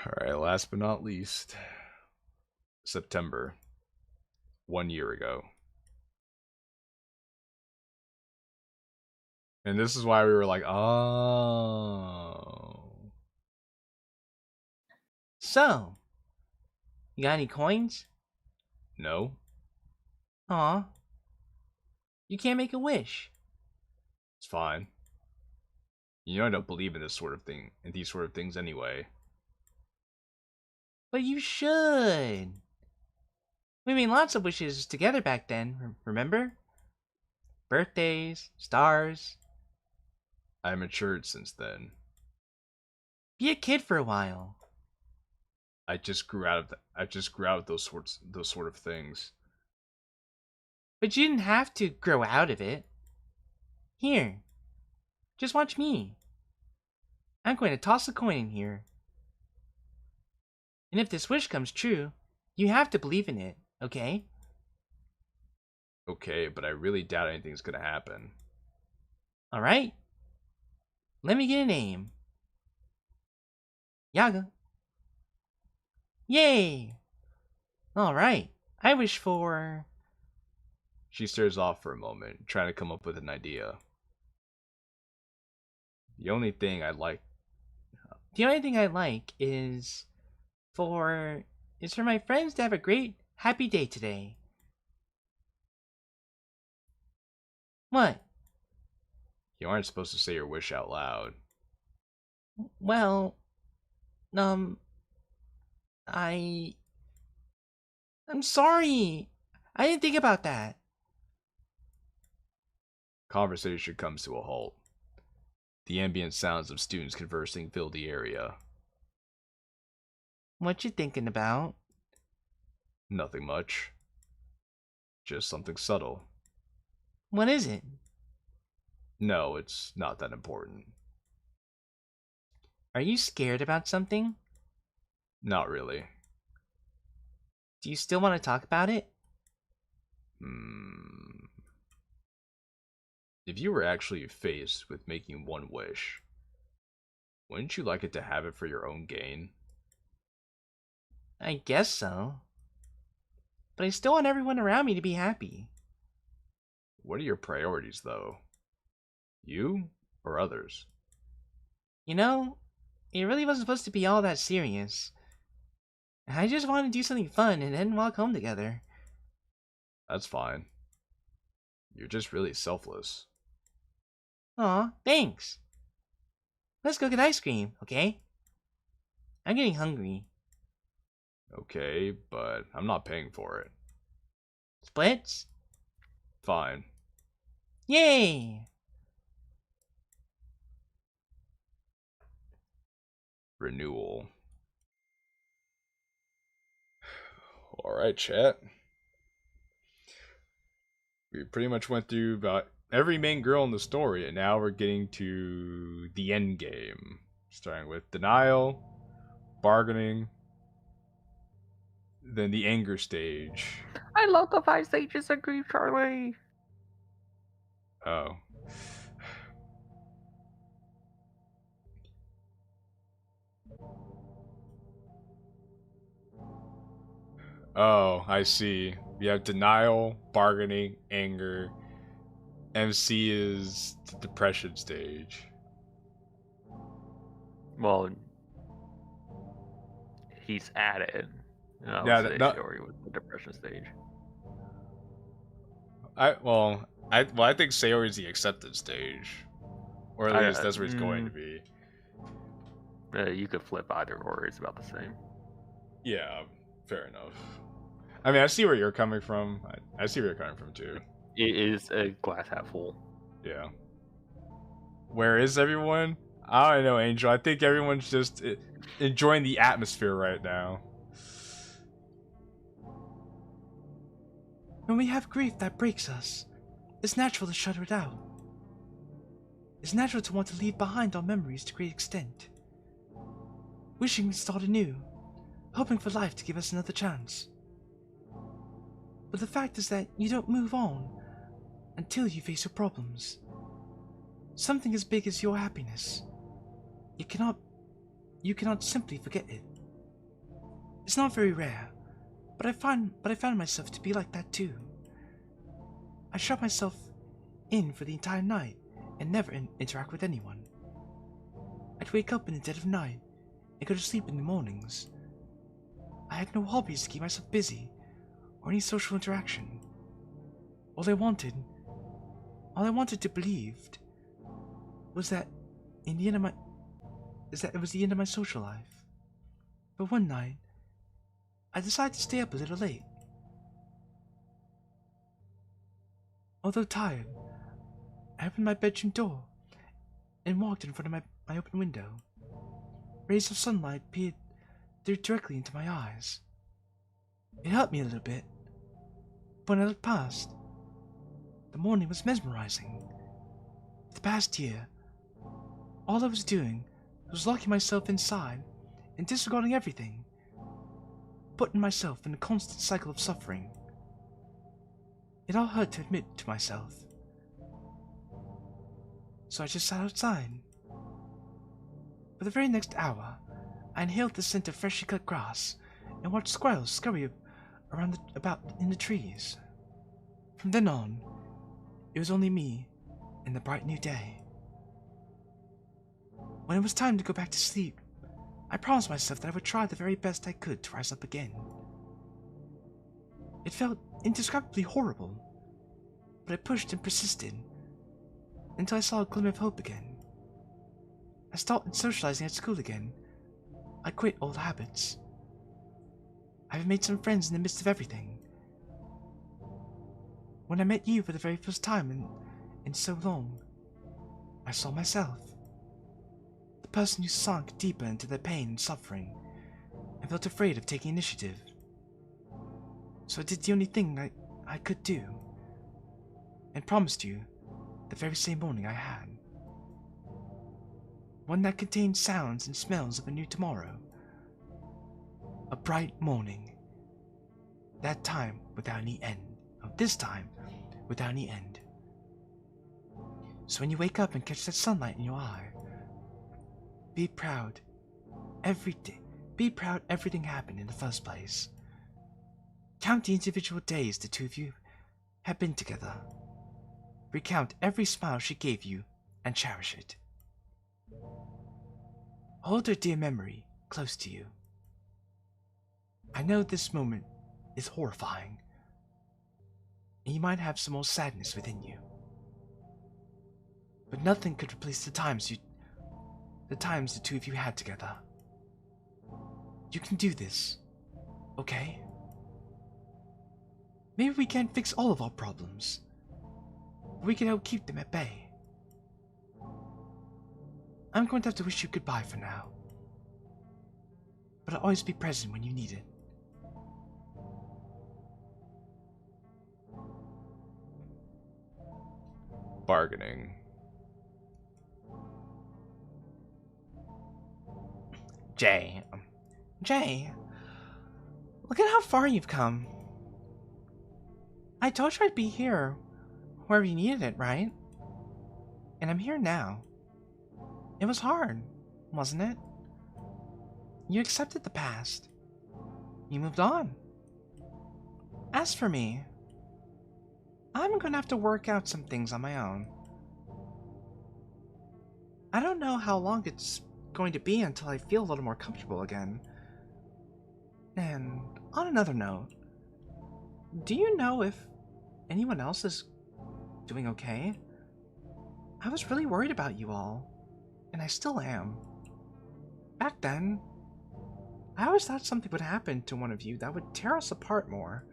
Alright, last but not least. September. 1 year ago. And this is why we were like, oh. So, you got any coins? No? Aw. You can't make a wish. It's fine. You know I don't believe in this sort of thing, in these sort of things anyway. But you should. We made lots of wishes together back then, remember? Birthdays, stars. I matured since then. Be a kid for a while. I just grew out of those sort of things. But you didn't have to grow out of it. Here. Just watch me. I'm going to toss a coin in here. And if this wish comes true, you have to believe in it, okay? Okay, but I really doubt anything's gonna happen. Alright. Let me get a name. Yaga. Yay! Alright. I wish for... She stares off for a moment, trying to come up with an idea. The only thing I like is for my friends to have a great, happy day today. What? You aren't supposed to say your wish out loud. Well, I'm sorry. I didn't think about that. Conversation comes to a halt. The ambient sounds of students conversing fill the area. What you thinking about? Nothing much. Just something subtle. What is it? No, it's not that important. Are you scared about something? Not really. Do you still want to talk about it? If you were actually faced with making one wish, wouldn't you like it to have it for your own gain? I guess so. But I still want everyone around me to be happy. What are your priorities, though? You or others? You know, it really wasn't supposed to be all that serious. I just wanted to do something fun and then walk home together. That's fine. You're just really selfless. Aw, thanks. Let's go get ice cream, okay? I'm getting hungry. Okay, but I'm not paying for it. Splits? Fine. Yay! Renewal. Alright, chat. We pretty much went through about every main girl in the story, and now we're getting to the end game. Starting with denial, bargaining, then the anger stage. I love the 5 stages of grief, Charlie. Oh. Oh, I see. We have denial, bargaining, anger. MC is the depression stage. Well, he's at it. And I would Yeah, say no, Sayori was the depression stage. I think Sayori is the acceptance stage, or at least that's where it's going to be. You could flip either or; it's about the same. Yeah, fair enough. I mean, I see where you're coming from. I see where you're coming from too. It is a glass half full. Yeah. Where is everyone? I don't know, Angel. I think everyone's just enjoying the atmosphere right now. When we have grief that breaks us, it's natural to shudder it out. It's natural to want to leave behind our memories to a great extent. Wishing we start anew, hoping for life to give us another chance. But the fact is that you don't move on until you face your problems. Something as big as your happiness. You cannot simply forget it. It's not very rare, but I found myself to be like that too. I shut myself in for the entire night and never interact with anyone. I'd wake up in the dead of night and go to sleep in the mornings. I had no hobbies to keep myself busy or any social interaction. All I wanted to believe was that it was the end of my social life. But one night, I decided to stay up a little late. Although tired, I opened my bedroom door and walked in front of my open window. Rays of sunlight peered directly into my eyes. It hurt me a little bit, but when I looked past, the morning was mesmerizing. For the past year, all I was doing was locking myself inside and disregarding everything, putting myself in a constant cycle of suffering. It all hurt to admit to myself. So I just sat outside. For the very next hour, I inhaled the scent of freshly cut grass and watched squirrels scurry about in the trees. From then on, it was only me and the bright new day. When it was time to go back to sleep, I promised myself that I would try the very best I could to rise up again. It felt indescribably horrible, but I pushed and persisted until I saw a glimmer of hope again. I started socializing at school again. I quit old habits. I've made some friends in the midst of everything. When I met you for the very first time in so long, I saw myself. The person who sunk deeper into their pain and suffering and felt afraid of taking initiative. So I did the only thing I could do and promised you the very same morning I had. One that contained sounds and smells of a new tomorrow. A bright morning. That time without any end. This time without any end. So when you wake up and catch that sunlight in your eye, be proud. Every day. Be proud everything happened in the first place. Count the individual days the two of you have been together. Recount every smile she gave you and cherish it. Hold her dear memory close to you. I know this moment is horrifying, and you might have some more sadness within you. But nothing could replace the times the two of you had together. You can do this, okay? Maybe we can't fix all of our problems, but we can help keep them at bay. I'm going to have to wish you goodbye for now, but I'll always be present when you need it. Bargaining. Jay, look at how far you've come. I told you I'd be here wherever you needed it, right? And I'm here now. It was hard, wasn't it? You accepted the past. You moved on. As for me, I'm gonna have to work out some things on my own. I don't know how long it's going to be until I feel a little more comfortable again. And on another note, do you know if anyone else is doing okay? I was really worried about you all, and I still am. Back then, I always thought something would happen to one of you that would tear us apart more.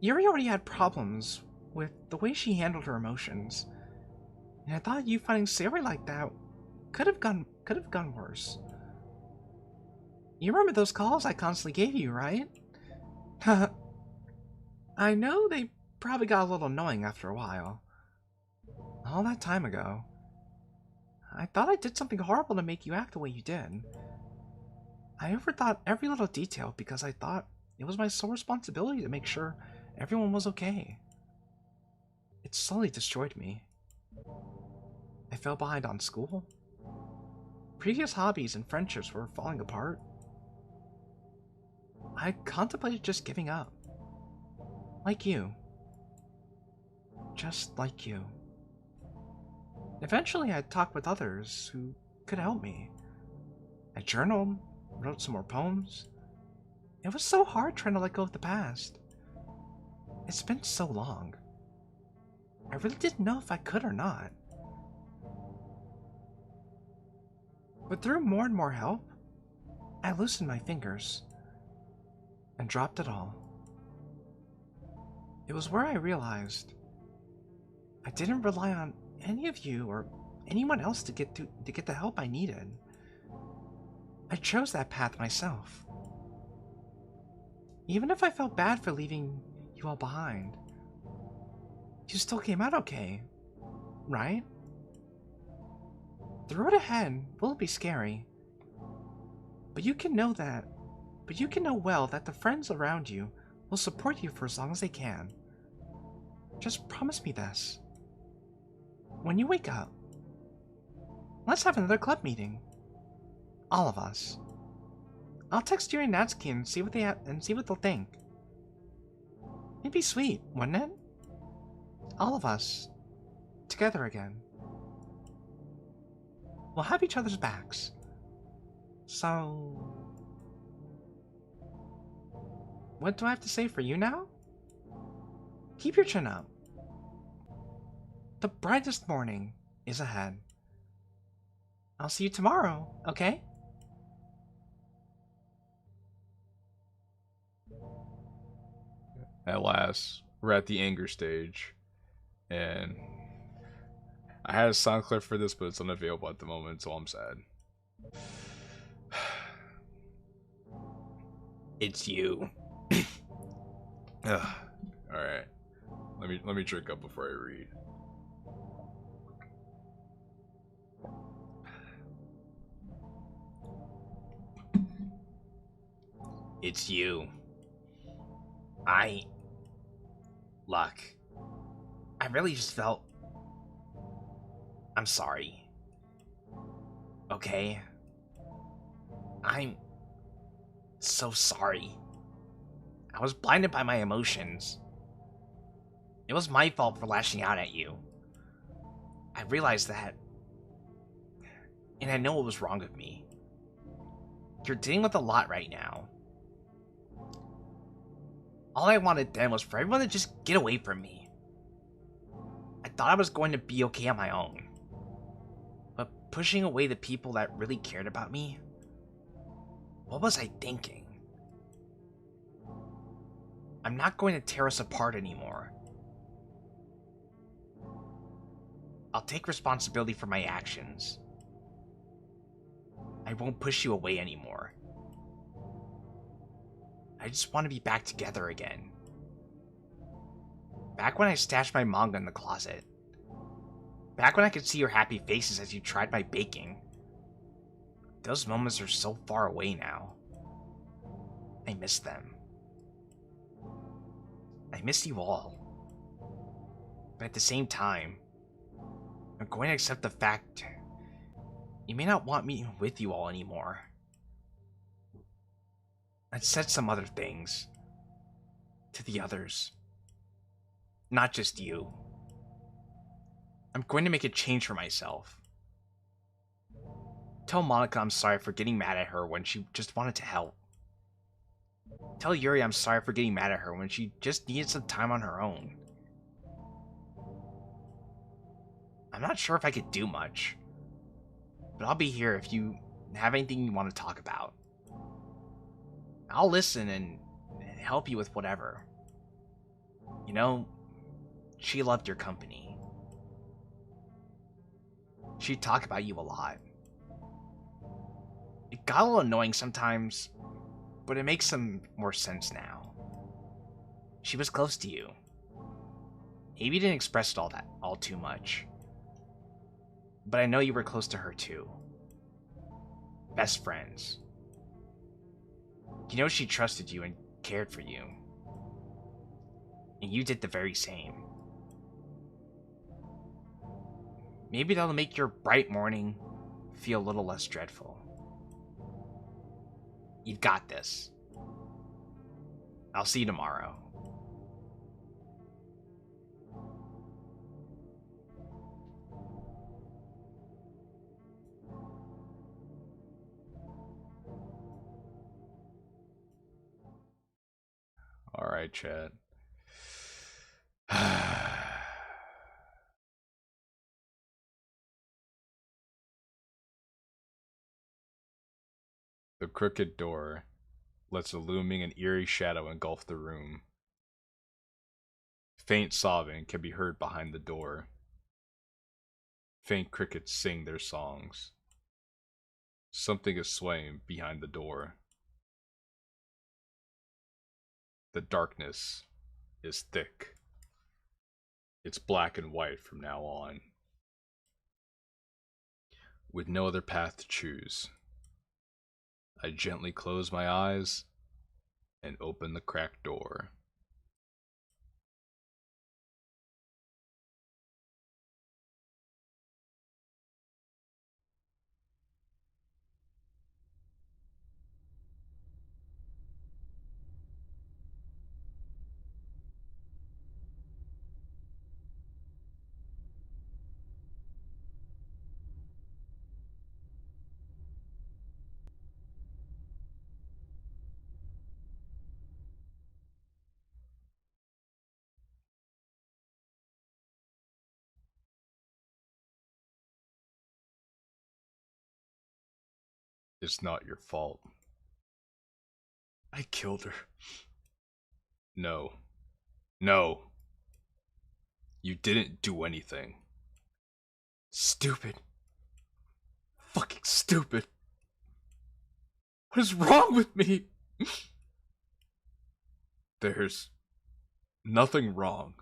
Yuri already had problems with the way she handled her emotions, and I thought you finding Sayori like that could have gone worse. You remember those calls I constantly gave you, right? I know they probably got a little annoying after a while. All that time ago. I thought I did something horrible to make you act the way you did. I overthought every little detail because I thought it was my sole responsibility to make sure everyone was okay. It slowly destroyed me. I fell behind on school. Previous hobbies and friendships were falling apart. I contemplated just giving up. Like you. Just like you. Eventually, I talked with others who could help me. I journaled, wrote some more poems. It was so hard trying to let go of the past. It's been so long. I really didn't know if I could or not. But through more and more help, I loosened my fingers and dropped it all. It was where I realized I didn't rely on any of you or anyone else to get the help I needed. I chose that path myself. Even if I felt bad for leaving you all behind, you still came out okay, right? The road ahead will be scary, but you can know well that the friends around you will support you for as long as they can. Just promise me this. When you wake up, let's have another club meeting. All of us. I'll text Yuri and Natsuki and see what they'll think. It'd be sweet, wouldn't it? All of us together again. We'll have each other's backs. So, what do I have to say for you now? Keep your chin up. The brightest morning is ahead. I'll see you tomorrow, okay? At last, we're at the anger stage, and I had a sound clip for this, but it's unavailable at the moment, so I'm sad. It's you. Ugh. All right, let me drink up before I read. It's you. Luck. I really just felt... I'm sorry. Okay? I'm so sorry. I was blinded by my emotions. It was my fault for lashing out at you. I realized that. And I know what was wrong with me. You're dealing with a lot right now. All I wanted then was for everyone to just get away from me. I thought I was going to be okay on my own. But pushing away the people that really cared about me? What was I thinking? I'm not going to tear us apart anymore. I'll take responsibility for my actions. I won't push you away anymore. I just want to be back together again. Back when I stashed my manga in the closet. Back when I could see your happy faces as you tried my baking. Those moments are so far away now. I miss them. I miss you all. But at the same time, I'm going to accept the fact you may not want me with you all anymore. I said some other things to the others. Not just you. I'm going to make a change for myself. Tell Monica I'm sorry for getting mad at her when she just wanted to help. Tell Yuri I'm sorry for getting mad at her when she just needed some time on her own. I'm not sure if I could do much, but I'll be here if you have anything you want to talk about. I'll listen and help you with whatever. You know, she loved your company. She'd talk about you a lot. It got a little annoying sometimes, but it makes some more sense now. She was close to you. Maybe you didn't express it all too much. But I know you were close to her too. Best friends. You know she trusted you and cared for you. And you did the very same. Maybe that'll make your bright morning feel a little less dreadful. You've got this. I'll see you tomorrow. All right, chat. The crooked door lets a looming and eerie shadow engulf the room. Faint sobbing can be heard behind the door. Faint crickets sing their songs. Something is swaying behind the door. The darkness is thick. It's black and white from now on. With no other path to choose, I gently close my eyes and open the cracked door. It's not your fault. I killed her. No. No. You didn't do anything. Stupid. Fucking stupid. What is wrong with me? There's nothing wrong.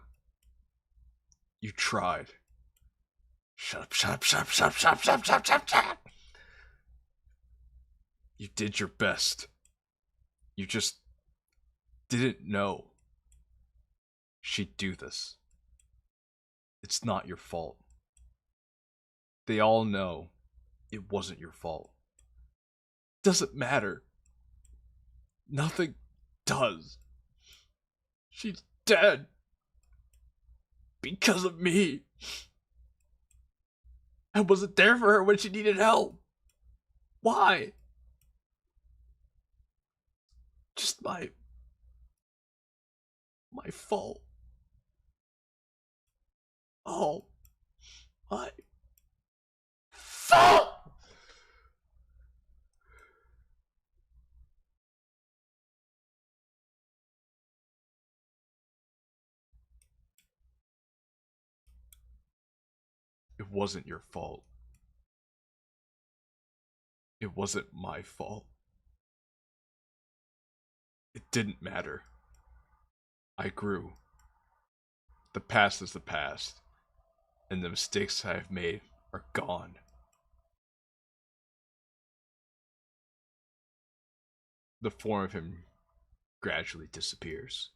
You tried. Shut up, shut up, shut up, shut up, shut up, shut up, shut up, shut up, shut up. You did your best. You just didn't know she'd do this. It's not your fault. They all know it wasn't your fault. Doesn't matter. Nothing does. She's dead. Because of me. I wasn't there for her when she needed help. Why? Just my fault. All my fault. It wasn't your fault. It wasn't my fault. It didn't matter. I grew. The past is the past, and the mistakes I have made are gone. The form of him gradually disappears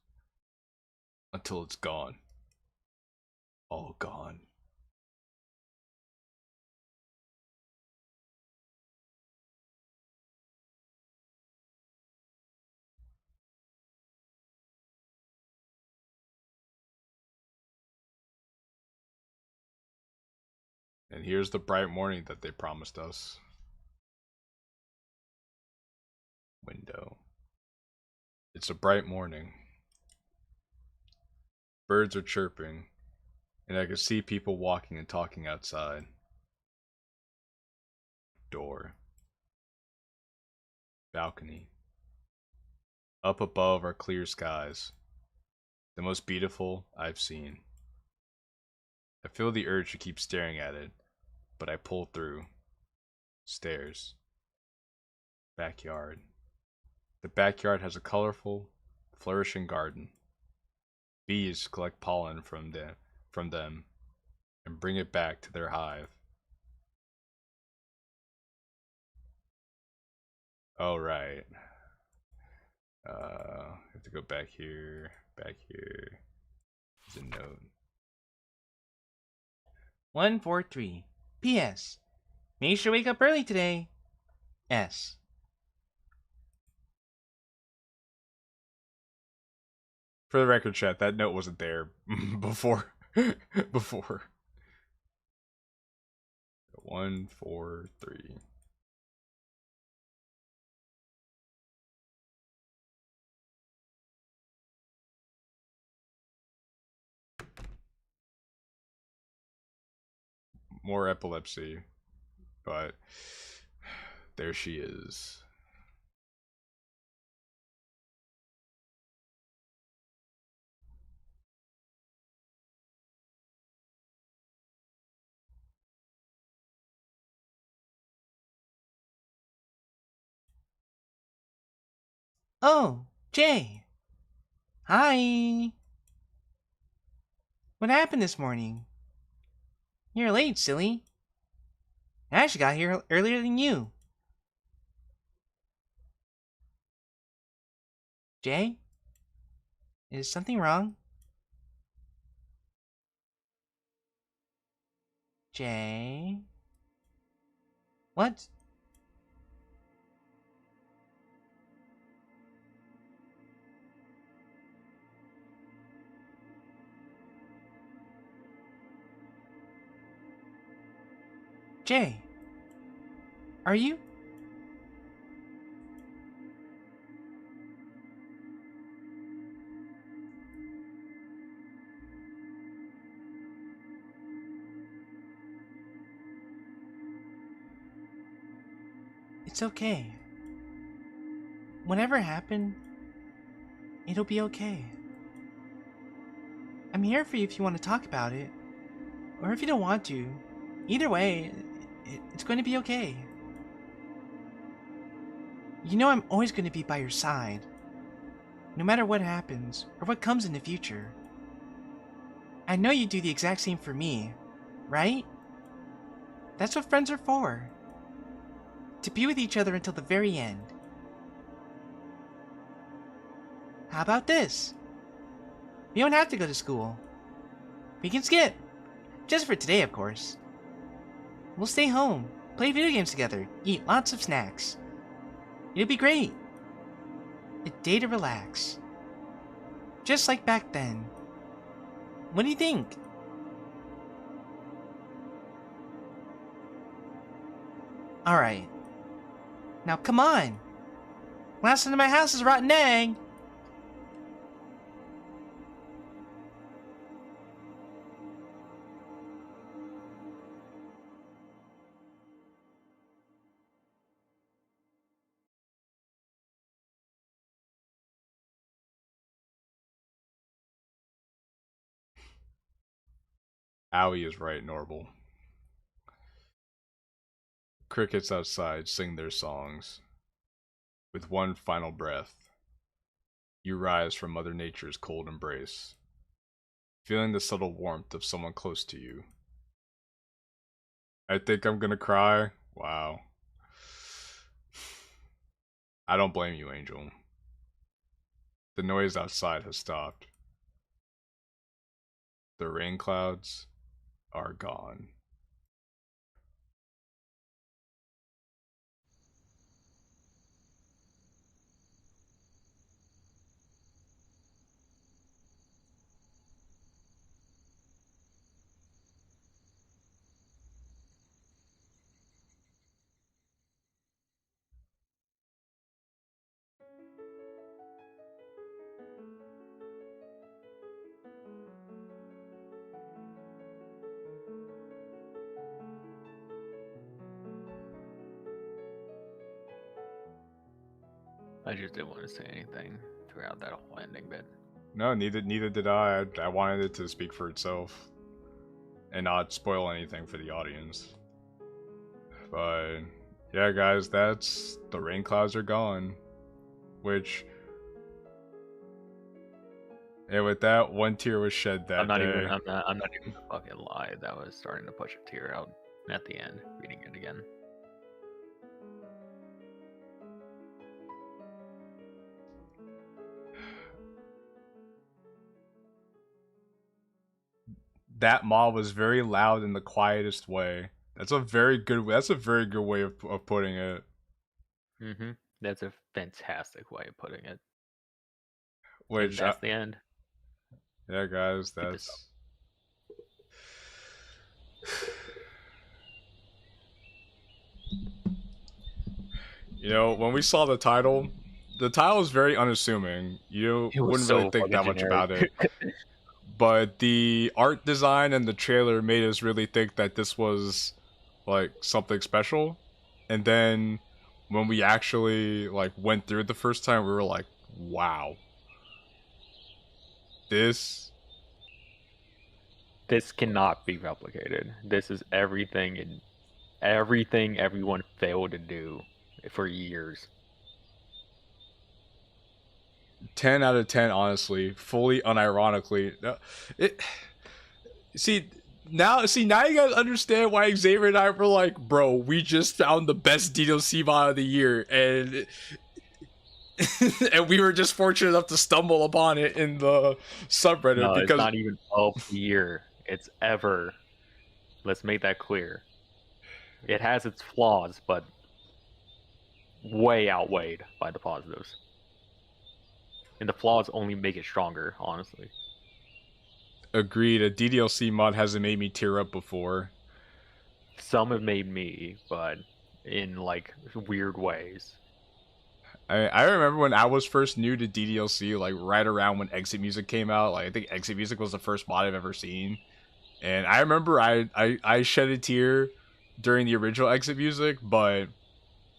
until it's gone. All gone. And here's the bright morning that they promised us. window. It's a bright morning. Birds are chirping, and I can see people walking and talking outside. Door. Balcony. Up above are clear skies. The most beautiful I've seen. I feel the urge to keep staring at it, but I pull through. Stairs. Backyard. The backyard has a colorful, flourishing garden. Bees collect pollen from them and bring it back to their hive. Oh, right. Have to go back here, back here. There's a note. 143. P.S. Make sure to wake up early today. S. For the record, chat, that note wasn't there before. Before. 143. More epilepsy, but there she is. Oh, Jay. Hi. What happened this morning? You're late, silly. I actually got here earlier than you. Jay? Is something wrong? Jay? What? Jay? Are you? It's okay. Whatever happened, it'll be okay. I'm here for you if you want to talk about it, or if you don't want to. Either way, it's going to be okay. You know I'm always going to be by your side, no matter what happens, or what comes in the future. I know you do the exact same for me, right? That's what friends are for. To be with each other until the very end. How about this? We don't have to go to school. We can skip. Just for today, of course. We'll stay home, play video games together, eat lots of snacks. It'll be great. A day to relax. Just like back then. What do you think? Alright. Now come on. Last into my house is rotten egg. Owie is right, Normal. Crickets outside sing their songs. With one final breath, you rise from Mother Nature's cold embrace, feeling the subtle warmth of someone close to you. I think I'm gonna cry. Wow. I don't blame you, Angel. The noise outside has stopped. The rain clouds are gone. I just didn't want to say anything throughout that whole ending bit. No, neither did I. I wanted it to speak for itself and not spoil anything for the audience. But yeah, guys, that's the Rainclouds are gone. Which, and with that, one tear was shed that I'm not day. even gonna fucking lie. That was starting to push a tear out at the end, reading it again. That mob was very loud in the quietest way. That's a very good way of putting it. Mm-hmm. That's a fantastic way of putting it. Which And that's the end. Yeah, guys, Keep it that's you know, when we saw the title was very unassuming. You It was wouldn't so really think that fucking much about generic. it. But the art design and the trailer made us really think that this was like something special. And then when we actually like went through it the first time, we were like, wow. This cannot be replicated. This is everything everyone failed to do for years. 10 out of 10, honestly, fully unironically. Now you guys understand why Xavier and I were like, bro, we just found the best Ddlc mod of the year, and and we were just fortunate enough to stumble upon it in the subreddit. No, because it's not even of the year. It's ever. Let's make that clear. It has its flaws, but way outweighed by the positives. And the flaws only make it stronger, honestly. Agreed, a Ddlc mod hasn't made me tear up before. Some have made me, but in like weird ways. I remember when I was first new to Ddlc, like right around when Exit Music came out. Like I think Exit Music was the first mod I've ever seen, and I remember I shed a tear during the original Exit Music. But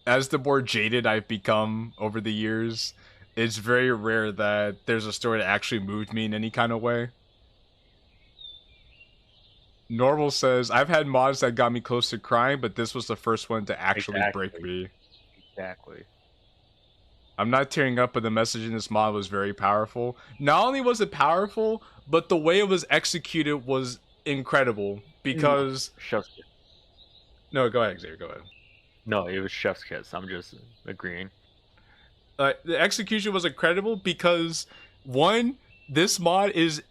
as the more jaded I've become over the years, it's very rare that there's a story that actually moved me in any kind of way. Normal says, I've had mods that got me close to crying, but this was the first one to actually break me. Exactly. I'm not tearing up, but the message in this mod was very powerful. Not only was it powerful, but the way it was executed was incredible. Because... Chef's kiss. No, go ahead, Xavier, go ahead. No, it was chef's kiss. I'm just agreeing. The execution was incredible because, one, this mod is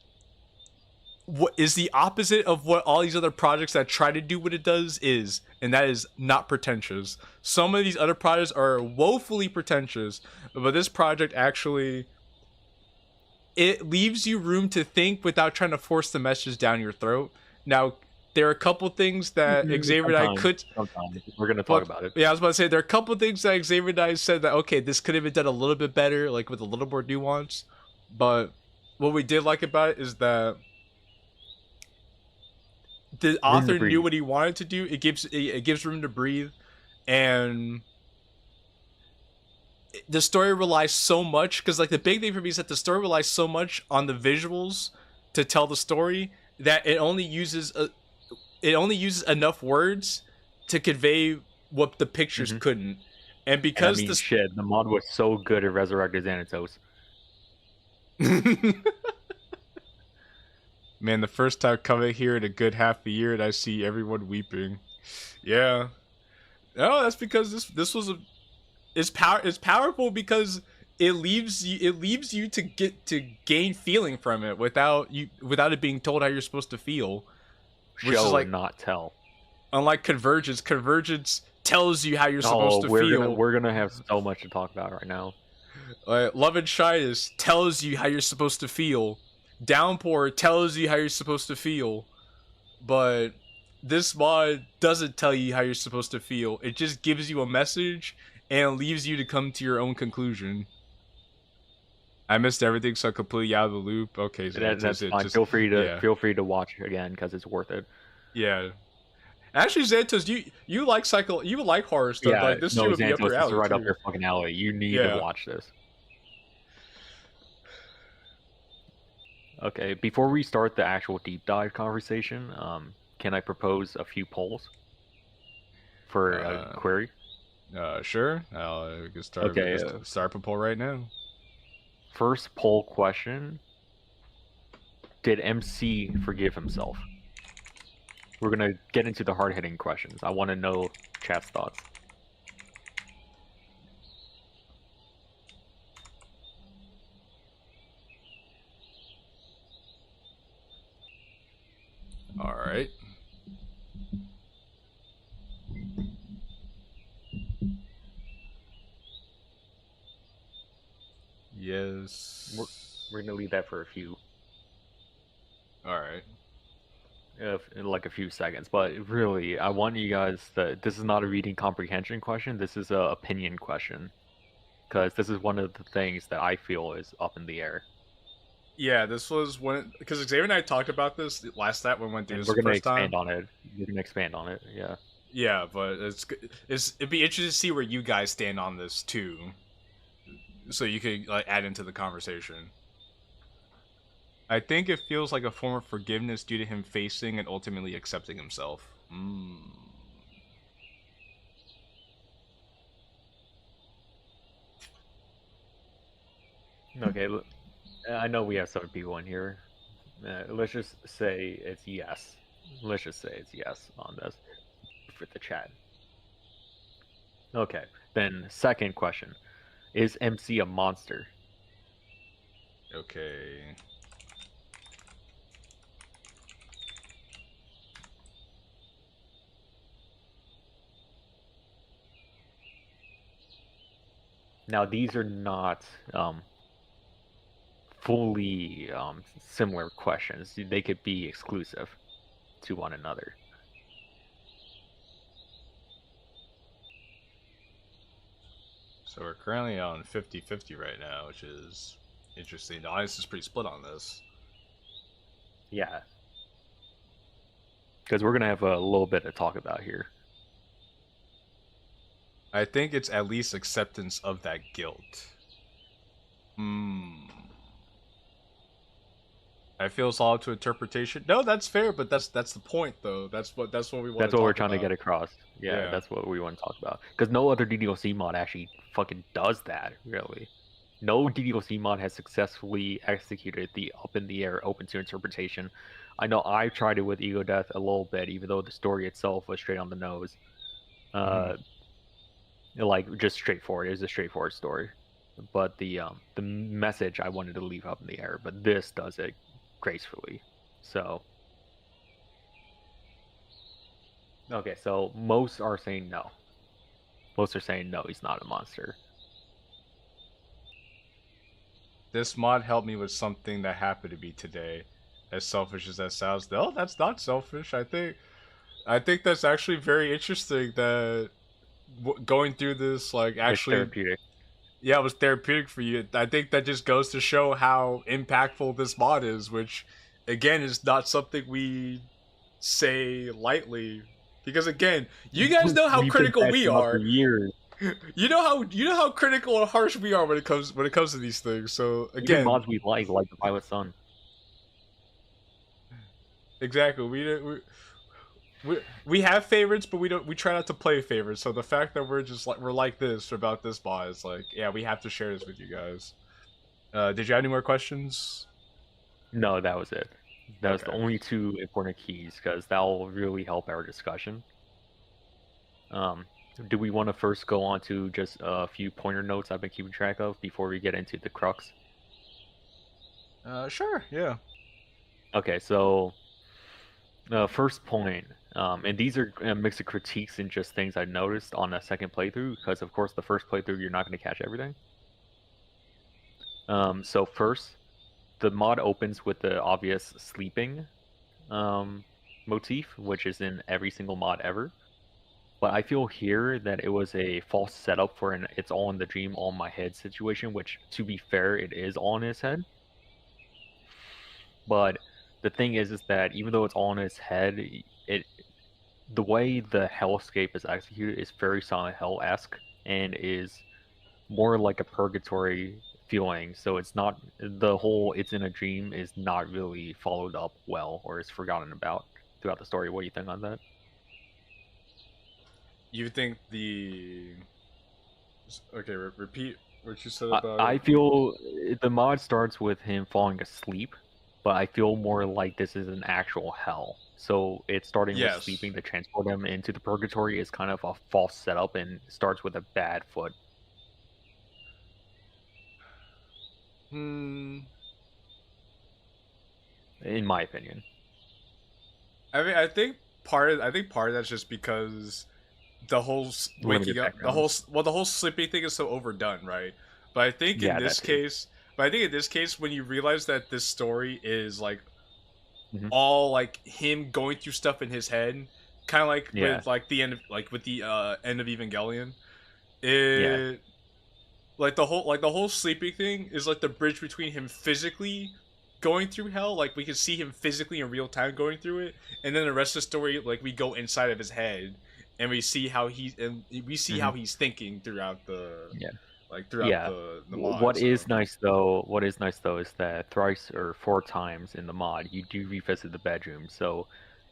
the opposite of what all these other projects that try to do what it does is, and that is not pretentious. Some of these other projects are woefully pretentious, but this project actually, it leaves you room to think without trying to force the message down your throat. Now, there are a couple things that Xavier and I could... Sometimes. We're going to talk about it. Yeah, I was about to say, there are a couple things that Xavier and I said that, okay, this could have been done a little bit better, like with a little more nuance. But what we did like about it is that the author knew what he wanted to do. It gives room to breathe, and the story relies so much, because like the big thing for me is that the story relies so much on the visuals to tell the story that it only uses enough words to convey what the pictures couldn't. And because the mod was so good at Resurrected Xanatos. Man, the first time coming here in a good half a year and I see everyone weeping. Yeah. No, that's because this was it's powerful because it leaves you to gain feeling from it without it being told how you're supposed to feel. Which is like, not tell. Unlike Convergence tells you how you're supposed to feel. We're gonna have so much to talk about right now. Love and Shyness tells you how you're supposed to feel. Downpour tells you how you're supposed to feel. But this mod doesn't tell you how you're supposed to feel. It just gives you a message and leaves you to come to your own conclusion. I missed everything, so I'm completely out of the loop. Okay, so that's fine. Feel free to watch again because it's worth it. Yeah, Actually, Xantos, you like horror stuff. Yeah, Like this no, shit would be up Xantos, your this is alley right up too. your fucking alley. You need Yeah. to watch this. Okay, before we start the actual deep dive conversation, can I propose a few polls for a query? Sure. We can start. Okay, We can start a poll right now. First poll question: did MC forgive himself? We're gonna get into the hard-hitting questions. I want to know chat's thoughts. All right. Yes. We're gonna leave that for a few, All right. in like a few seconds. But really, I want you guys to. This is not a reading comprehension question. This is a opinion question, because this is one of the things that I feel is up in the air. Yeah, this was when because Xavier and I talked about this last night when we went through And this we're gonna first time. expand on it. We're gonna expand on it. Yeah. Yeah, but it'd be interesting to see where you guys stand on this too, so you could like add into the conversation. I think it feels like a form of forgiveness due to him facing and ultimately accepting himself. Okay. I know we have some people in here. Let's just say it's yes. Let's just say it's yes on this for the chat. Okay. Then second question: is MC a monster? Okay. Now these are not fully similar questions. They could be exclusive to one another. So we're currently on 50-50 right now, which is interesting. The audience is pretty split on this. Yeah. Because we're going to have a little bit to talk about here. I think it's at least acceptance of that guilt. I feel it's all to interpretation. No, that's fair, but that's the point though. That's what we want. That's what we're trying to get across. Yeah, that's what we want to talk about. Because no other DDLC mod actually fucking does that, really. No DDLC mod has successfully executed the up in the air, open to interpretation. I know I tried it with Ego Death a little bit, even though the story itself was straight on the nose. Like just straightforward. It was a straightforward story. But the message I wanted to leave up in the air, but this does it gracefully. So okay, so most are saying no. Most are saying no, he's not a monster. This mod helped me with something that happened to me today. As selfish as that sounds, no, that's not selfish. I think that's actually very interesting that going through this like actually it's therapeutic. Yeah, it was therapeutic for you. I think that just goes to show how impactful this mod is, which again is not something we say lightly. Because again, you guys know how critical we are. For years. You know how critical or harsh we are when it comes to these things. So again, even mods we like the Violet Sun. Exactly. We have favorites, but we try not to play favorites. So the fact that we're like this about this mod is like, yeah, we have to share this with you guys. Did you have any more questions? No, that was it. That was the only two important keys, because that will really help our discussion. Do we want to first go on to just a few pointer notes I've been keeping track of before we get into the crux? Sure, yeah. Okay, so first point, and these are a mix of critiques and just things I noticed on a second playthrough, because of course the first playthrough you're not going to catch everything. So first, the mod opens with the obvious sleeping motif, which is in every single mod ever. But I feel here that it was a false setup for an it's all in the dream, all in my head situation, which, to be fair, it is all in his head. But the thing is that even though it's all in his head, the way the hellscape is executed is very Silent Hill-esque and is more like a purgatory feeling. So it's not the whole "it's in a dream" is not really followed up well, or is forgotten about throughout the story. What do you think on that? You think the okay? Repeat what you said I, about I it. feel the mod starts with him falling asleep, but I feel more like this is an actual hell. So it's starting with Yes. sleeping to transport him into the purgatory is kind of a false setup and starts with a bad foot, Hmm. in my opinion. I mean, I think part of that's just because the whole Limited waking up, background. the whole sleeping thing is so overdone, right? But I think in Yeah, this that too. case, when you realize that this story is like Mhm. all like him going through stuff in his head, kind of like Yeah, with like the end of end of Evangelion, yeah. it like the whole sleeping thing is like the bridge between him physically going through hell, like we can see him physically in real time going through it, and then the rest of the story, like we go inside of his head and we see how Mhm. he's thinking throughout the Yeah. throughout Yeah. the mod. So What is nice though is that thrice or four times in the mod you do revisit the bedroom. So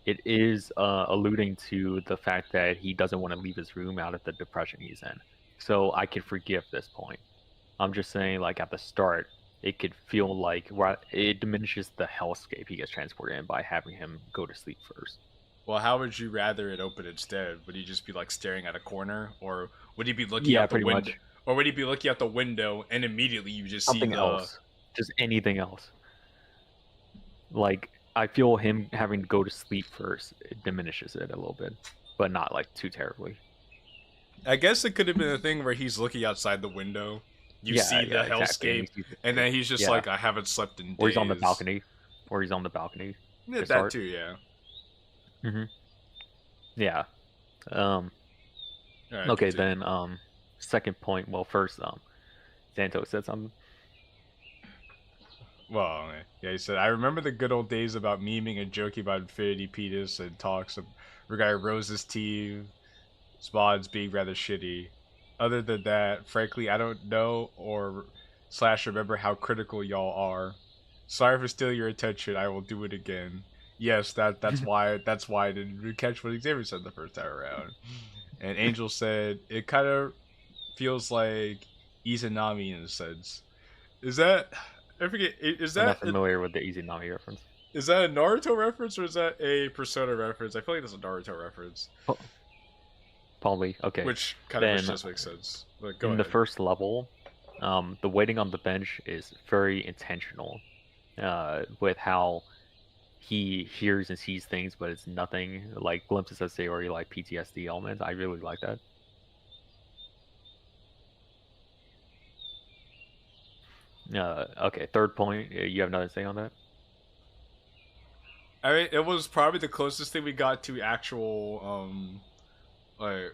it is alluding to the fact that he doesn't want to leave his room out of the depression he's in. So I could forgive this point. I'm just saying, like at the start, it could feel like it diminishes the hellscape he gets transported in by having him go to sleep first. well, how would you rather it open instead? Would he just be like staring at a corner, or would he be looking Yeah, out the pretty window, much. or would he be looking out the window and immediately you just see Something the else. Just anything else. Like I feel him having to go to sleep first it diminishes it a little bit, but not like too terribly. I guess it could have been a thing where he's looking outside the window. You Yeah, see yeah, the exactly. And hellscape, he sees the and scape. then he's just Yeah, like, I haven't slept in or he's on the days. balcony, or he's on the balcony Yeah, to that start. too, yeah. Hmm. Yeah. Um. Alright, Okay, continue. then. Second point. Well, first, Santo said something. Well, yeah, he said, I remember the good old days about memeing and joking about Infinity Penis and talks regarding Rose's team, mods being rather shitty. Other than that, frankly, I don't know or slash remember how critical y'all are. Sorry for stealing your attention. I will do it again. Yes, that's why I didn't catch what Xavier said the first time around. And Angel said it kind of feels like Izanami in a sense. Is that I forget? I'm not familiar with the Izanami reference. Is that a Naruto reference or is that a Persona reference? I feel like that's a Naruto reference, Oh, probably. Okay. which Then just makes sense. But go in the ahead. first level, the waiting on the bench is very intentional. With how he hears and sees things, but it's nothing like glimpses of Sayori, like PTSD elements. I really like that. Okay, third point. You have nothing to say on that? I mean, it was probably the closest thing we got to actual like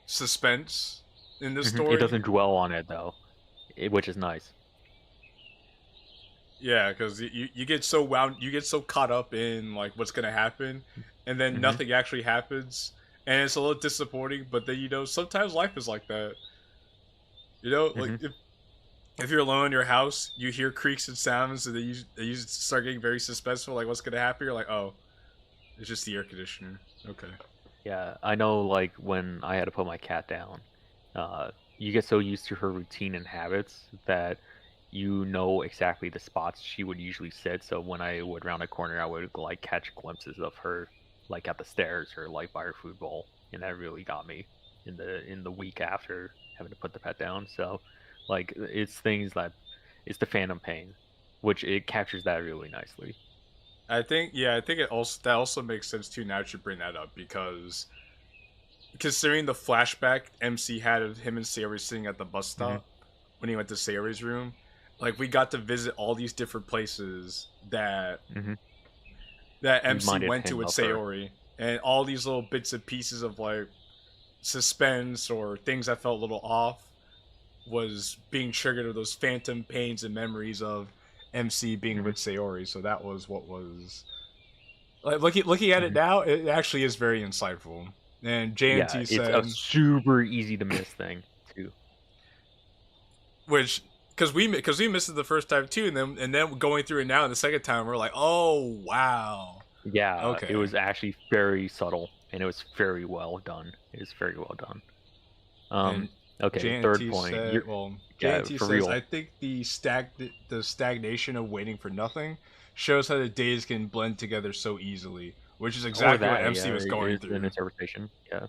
suspense in this It story. doesn't dwell on it though, which is nice. Yeah, because you get so you get so caught up in like what's gonna happen, and then Hmm. nothing actually happens, and it's a little disappointing. But then sometimes life is like that. Like Hmm. if you're alone in your house, you hear creaks and sounds, and you start getting very suspenseful. Like what's gonna happen? You're like, oh, it's just the air conditioner. Okay. Yeah, I know. Like when I had to put my cat down, you get so used to her routine and habits that you know exactly the spots she would usually sit. So when I would round a corner, I would like catch glimpses of her, like at the stairs or like by her food bowl, and that really got me in the week after having to put the pet down. So, like it's things that it's the phantom pain, which it captures that really nicely. I think that also makes sense too. Now that you bring that up, because considering the flashback MC had of him and Sayori sitting at the bus Hmm. stop when he went to Sayori's room, like we got to visit all these different places Hmm. that MC Reminded went to him with of her. Sayori, and all these little bits and pieces of like suspense or things that felt a little off was being triggered of those phantom pains and memories of MC being Hmm. with Sayori. So that was what was like looking at it now, it actually is very insightful. And Yeah, JNT it's said, a super easy to miss thing too. which because we missed it the first time too, and then going through it now and the second time we're like, oh wow, Yeah, okay. it was actually very subtle and it was very well done. It was very well done. And Okay, JNT third point. said, well, Yeah, JNT for says, real. I think the stagnation of waiting for nothing shows how the days can blend together so easily, which is exactly what MC was going it's through. an interpretation. Yeah.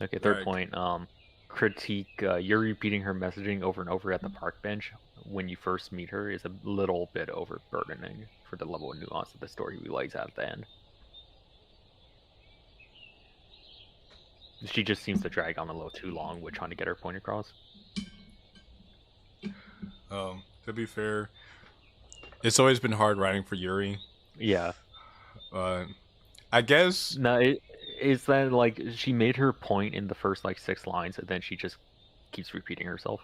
Okay, third Right. point. Critique. You're repeating her messaging over and over at the park bench when you first meet her is a little bit overburdening for the level of nuance that the story relays at the end. She just seems to drag on a little too long with trying to get her point across. To be fair, it's always been hard writing for Yuri. Yeah. I guess. No, it's that like she made her point in the first like 6 lines, and then she just keeps repeating herself.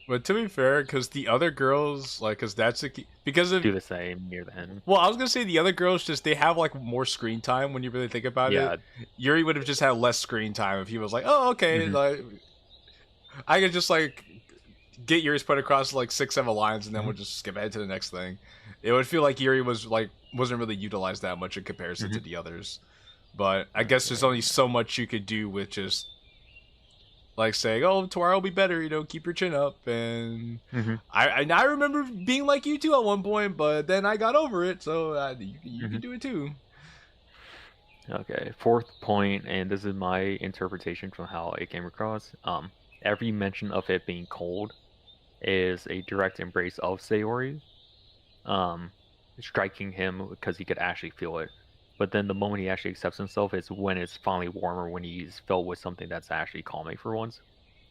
But to be fair, because the other girls, like, because that's because of do the same near the end. Well, I was gonna say the other girls they have like more screen time when you really think about it. Yuri would have just had less screen time if he was like, oh, okay, like I could just like get Yuri's point across like 6-7 lines, and then we'll just skip ahead to the next thing. It would feel like Yuri wasn't really utilized that much in comparison to the others. But I guess there's only so much you could do with just like saying, "Oh, tomorrow will be better," keep your chin up. And I remember being like you too at one point, but then I got over it, so you can do it too. Okay, fourth point, and this is my interpretation from how it came across. Every mention of it being cold is a direct embrace of Sayori, striking him because he could actually feel it. But then the moment he actually accepts himself is when it's finally warmer, when he's filled with something that's actually calming for once.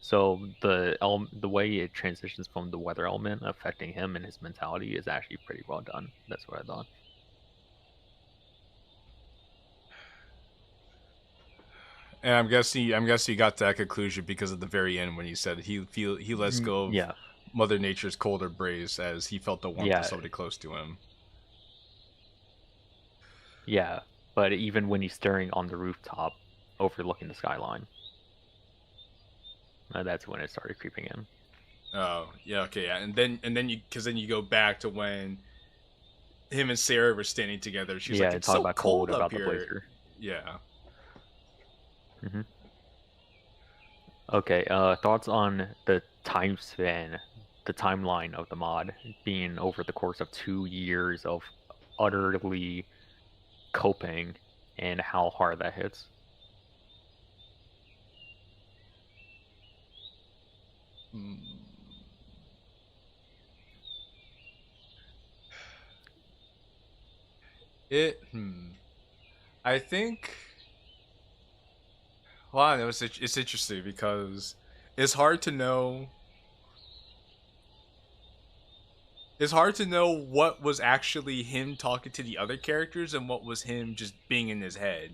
So the way it transitions from the weather element affecting him and his mentality is actually pretty well done. That's what I thought. And I'm guessing you got to that conclusion because at the very end when he said he lets go of Mother Nature's cold embrace as he felt the warmth of somebody close to him. Yeah, but even when he's staring on the rooftop overlooking the skyline, that's when it started creeping in. Oh, yeah, okay, yeah. And then you go back to when him and Sarah were standing together. She's like, it's so cold up here. The blazer. Yeah. Okay, thoughts on the time span, the timeline of the mod being over the course of 2 years of utterly coping and how hard that hits. I think. Well, it's interesting because it's hard to know. It's hard to know what was actually him talking to the other characters and what was him just being in his head,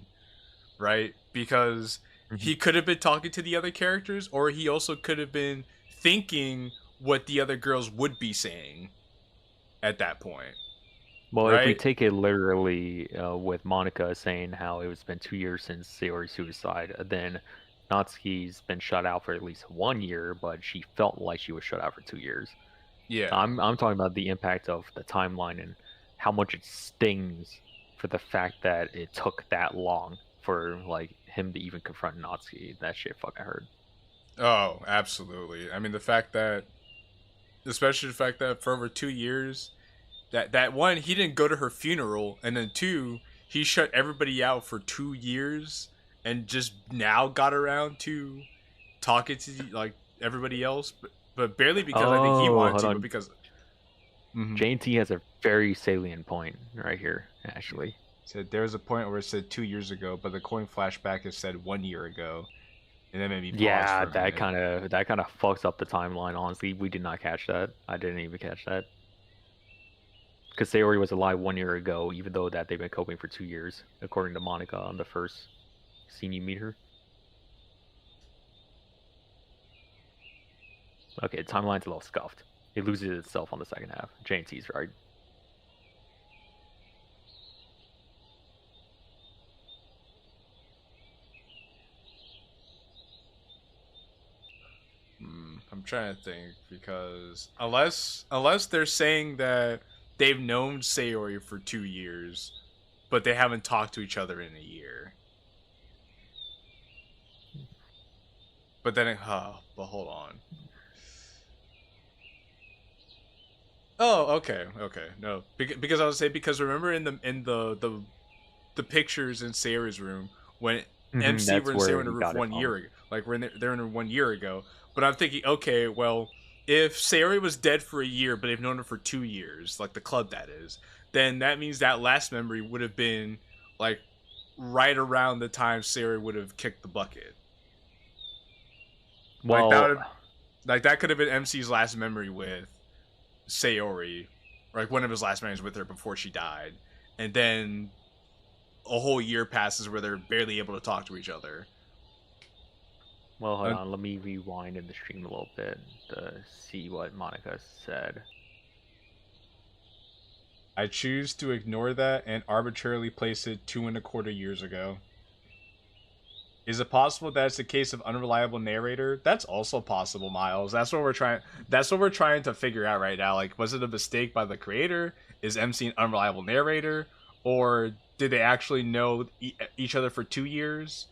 right? Because he could have been talking to the other characters, or he also could have been thinking what the other girls would be saying at that point. Well, if we take it literally with Monica saying how it's been 2 years since Sayori's suicide, then Natsuki's been shut out for at least 1 year, but she felt like she was shut out for 2 years. Yeah. I'm talking about the impact of the timeline and how much it stings for the fact that it took that long for like him to even confront Natsuki. That shit fucking hurt. Oh, absolutely. I mean, especially the fact that for over 2 years, that one, he didn't go to her funeral, and then 2, he shut everybody out for 2 years, and just now got around to talking to like everybody else, but barely because I think he wanted to, but because JT has a very salient point right here, actually. Said there was a point where it said 2 years ago, but the coin flashback has said 1 year ago, and then made me pause for a minute. that kind of fucks up the timeline. Honestly, we did not catch that. I didn't even catch that. Because Sayori was alive 1 year ago, even though that they've been coping for 2 years, according to Monica on the first scene you meet her. Okay, timeline's a little scuffed. It loses itself on the second half. JT's right. trying to think, because unless they're saying that they've known Sayori for 2 years, but they haven't talked to each other in a year. But then, but hold on. Oh, okay. No, because I was saying, because remember in the pictures in Sayori's room when MC That's were in where Sayori's he room got it 1 from. year ago, like they're in her 1 year ago. But I'm thinking, okay, well, if Sayori was dead for a year, but they've known her for 2 years, like the club that is, then that means that last memory would have been like right around the time Sayori would have kicked the bucket. Well, That could have been MC's last memory with Sayori, like one of his last memories with her before she died, and then a whole year passes where they're barely able to talk to each other. well, hold on. Let me rewind in the stream a little bit to see what Monica said. I choose to ignore that and arbitrarily place it 2.25 years ago. Is it possible that it's a case of unreliable narrator? That's also possible, Miles. That's what we're trying to figure out right now. Like, was it a mistake by the creator? Is MC an unreliable narrator? Or did they actually know each other for 2 years?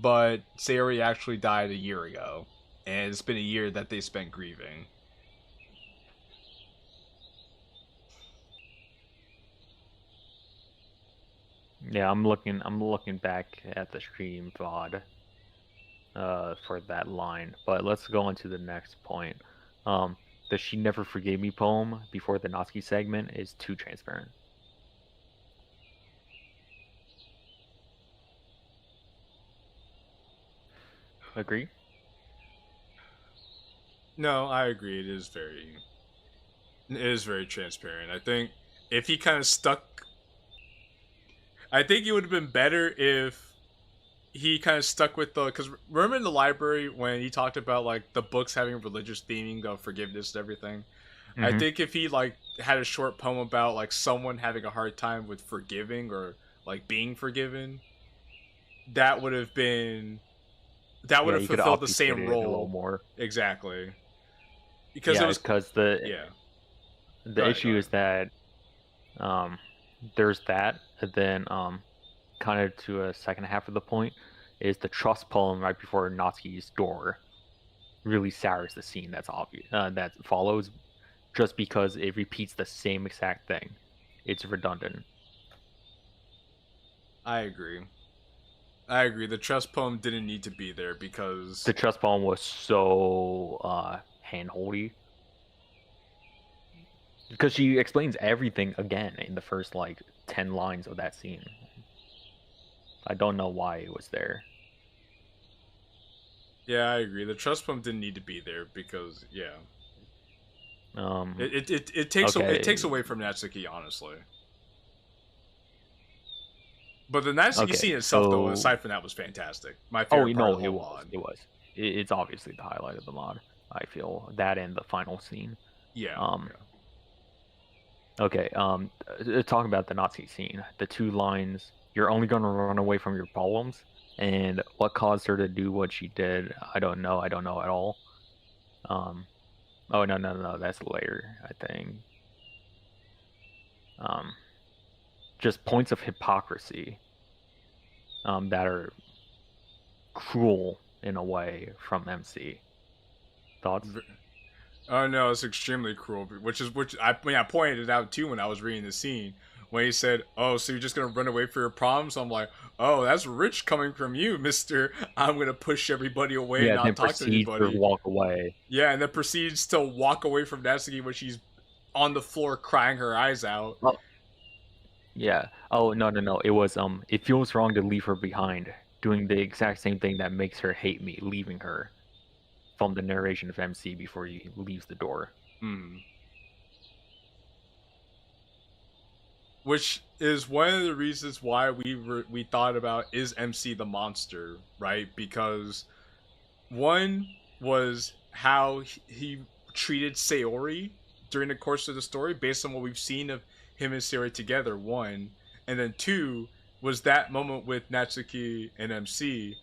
But Sayori actually died a year ago. And it's been a year that they spent grieving. Yeah, I'm looking back at the stream VOD for that line. But let's go on to the next point. The She Never Forgave Me poem before the Natsuki segment is too transparent. Agree? No, I agree. It is very transparent. I think if he kind of stuck, I think it would have been better if he kind of stuck with because remember in the library when he talked about like the books having religious theming of forgiveness and everything. I think if he like had a short poem about like someone having a hard time with forgiving or like being forgiven, that would have fulfilled the same role a little more. Exactly. Because it was the issue is that there's that, and then kind of to a second half of the point is the trust poem right before Natsuki's door really sours the scene that's obvious that follows, just because it repeats the same exact thing. It's redundant. I agree. The trust poem didn't need to be there because the trust poem was so hand-holdy. Because she explains everything again in the first like 10 lines of that scene. I don't know why it was there. Yeah, I agree. The trust poem didn't need to be there because it takes away from Natsuki, honestly. But the Natsuki scene itself, though, aside from that, was fantastic. My favorite part of the whole mod. It was. It's obviously the highlight of the mod. I feel that and the final scene. Okay. Talking about the Nazi scene, the 2 lines: "You're only going to run away from your problems," and "What caused her to do what she did? I don't know. I don't know at all." Oh no, that's later, I think. Just points of hypocrisy that are cruel in a way from MC. Thoughts? Oh no, it's extremely cruel. Which I pointed it out too when I was reading the scene when he said, "Oh, so you're just gonna run away for your problems?" I'm like, "Oh, that's rich coming from you, Mister. I'm gonna push everybody away and not talk to anybody." To walk away. Yeah, and then proceeds to walk away from Natsuki when she's on the floor crying her eyes out. Oh. Yeah. Oh no. It was it feels wrong to leave her behind, doing the exact same thing that makes her hate me, leaving her. From the narration of MC before he leaves the door. Which is one of the reasons why we thought about, is MC the monster, right? Because one was how he treated Sayori during the course of the story, based on what we've seen of him and Sayori together, one. And then 2 was that moment with Natsuki and MC,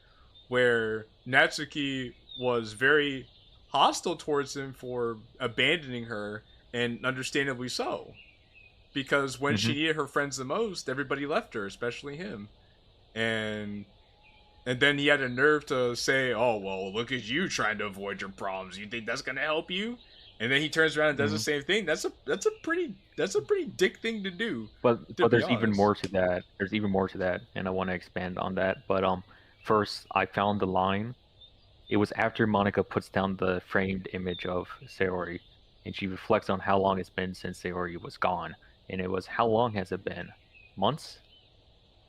where Natsuki was very hostile towards him for abandoning her, and understandably so. Because when she needed her friends the most, everybody left her, especially him. And then he had a nerve to say, "Oh, well, look at you trying to avoid your problems. You think that's gonna help you?" And then he turns around and does the same thing. That's a pretty dick thing to do. But there's even honest. more to that. There's even more to that, and I want to expand on that. But first I found the line. It was after Monica puts down the framed image of Sayori, and she reflects on how long it's been since Sayori was gone. And it was, how long has it been? Months?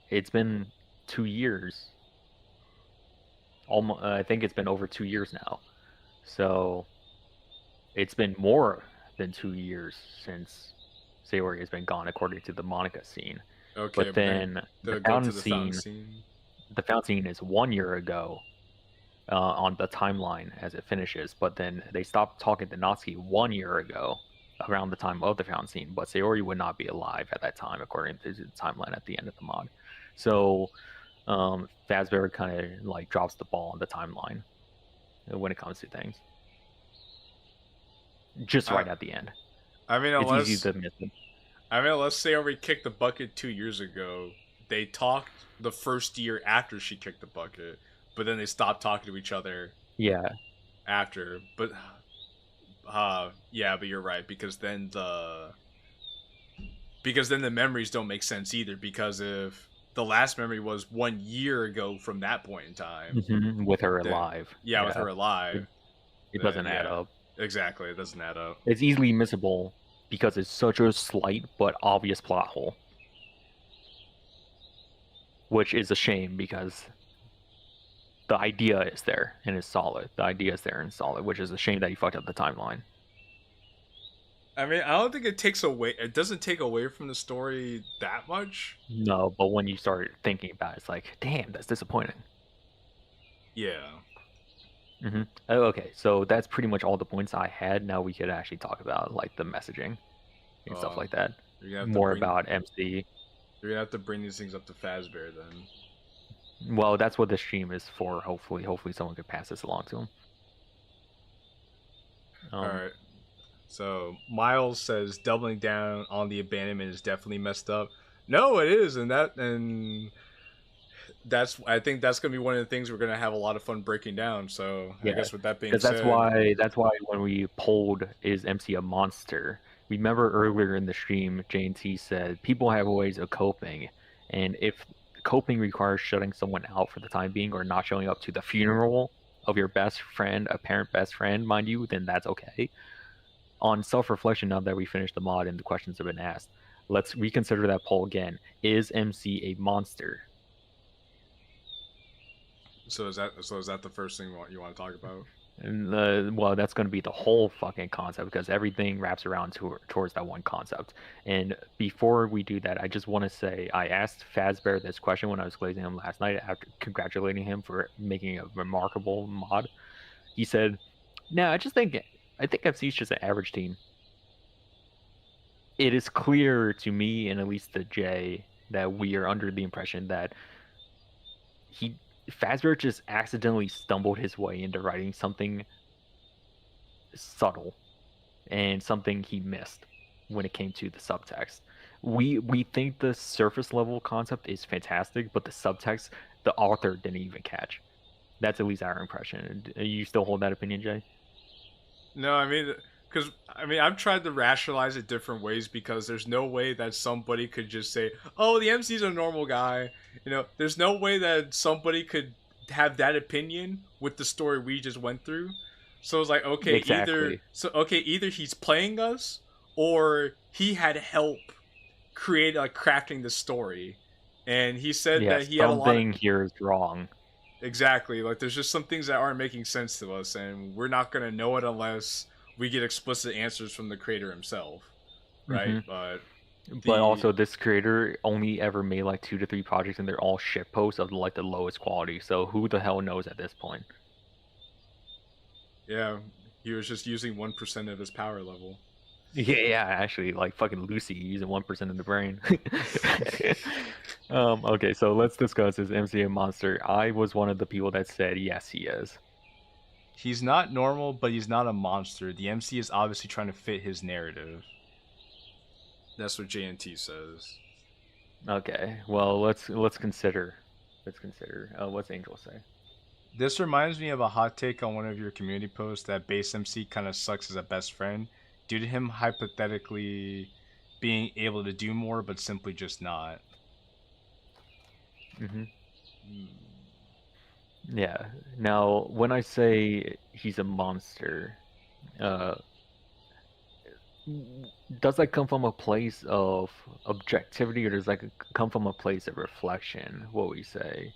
It's been 2 years. Almost, I think it's been over 2 years now. So it's been more than 2 years since Sayori has been gone, according to the Monica scene. Okay, but then the fountain scene is 1 year ago on the timeline as it finishes. But then they stopped talking to Natsuki 1 year ago, around the time of the fountain scene. But Sayori would not be alive at that time, according to the timeline at the end of the mod. So Fazbear kind of like drops the ball on the timeline when it comes to things. Just right at the end. I mean, it's easy to miss it. I mean, let's say we kicked the bucket 2 years ago. They talked the first year after she kicked the bucket, but then they stopped talking to each other. Yeah. After, but yeah, but you're right, because then the memories don't make sense either, because if the last memory was 1 year ago from that point in time, with her alive. Yeah, with her alive, it doesn't add up. Exactly, it doesn't add up. It's easily missable because it's such a slight but obvious plot hole, which is a shame because the idea is there and is solid. The idea is there and solid, which is a shame that you fucked up the timeline. I mean, I don't think it takes away. It doesn't take away from the story that much. No, but when you start thinking about it, it's like, damn, that's disappointing. Yeah. Okay, so that's pretty much all the points I had. Now we could actually talk about like the messaging and stuff like that. More about MC. You're gonna have to bring these things up to Fazbear then. Well, that's what the stream is for. Hopefully someone could pass this along to him. All right. So Miles says doubling down on the abandonment is definitely messed up. No, it is, and that's I think that's gonna be one of the things we're gonna have a lot of fun breaking down. So yeah, I guess with that being said, that's why when we polled is MC a monster, remember earlier in the stream, J&T said people have ways of coping, and if coping requires shutting someone out for the time being or not showing up to the funeral of your best friend, apparent best friend, mind you, then that's okay. On self-reflection, now that we finished the mod and the questions have been asked, let's reconsider that poll again. Is MC a monster? So is that the first thing you want to talk about? And, well, that's going to be the whole fucking concept because everything wraps around towards that one concept. And before we do that, I just want to say I asked Fazbear this question when I was glazing him last night after congratulating him for making a remarkable mod. He said, "No, I think MC is just an average teen." It is clear to me and at least to Jay that we are under the impression that Fazbear just accidentally stumbled his way into writing something subtle and something he missed when it came to the subtext. We think the surface level concept is fantastic, but the subtext the author didn't even catch. That's at least our impression. You still hold that opinion, Jay? No, I mean, because I've tried to rationalize it different ways because there's no way that somebody could just say, "Oh, the MC's a normal guy." You know, there's no way that somebody could have that opinion with the story we just went through. So it's like, okay, exactly. either he's playing us or he had help crafting the story, and he said that he had a lot. Something here is wrong. Exactly. Like, there's just some things that aren't making sense to us, and we're not going to know it unless we get explicit answers from the creator himself, right? But also, this creator only ever made like 2 to 3 projects, and they're all shitposts of like the lowest quality. So who the hell knows at this point? Yeah, he was just using 1% of his power level. Yeah, actually, like fucking Lucy using 1% of the brain. Okay, so let's discuss is MC a monster. I was one of the people that said yes, he is. He's not normal, but he's not a monster. The MC is obviously trying to fit his narrative. That's what JNT says. Okay, well let's consider. What's Angel say? This reminds me of a hot take on one of your community posts that base MC kind of sucks as a best friend due to him hypothetically being able to do more, but simply just not. Yeah. Now, when I say he's a monster, does that come from a place of objectivity, or does that come from a place of reflection? What we say.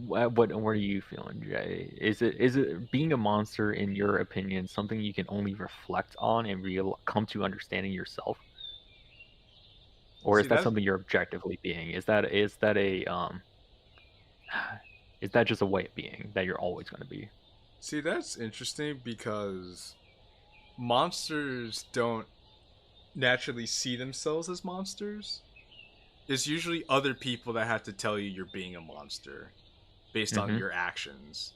What are you feeling, Jay? Is it being a monster, in your opinion, something you can only reflect on and come to understanding yourself, or is that something you're objectively being? Is that is that just a way of being that you're always going to be? See, that's interesting because monsters don't naturally see themselves as monsters. It's usually other people that have to tell you you're being a monster based on your actions.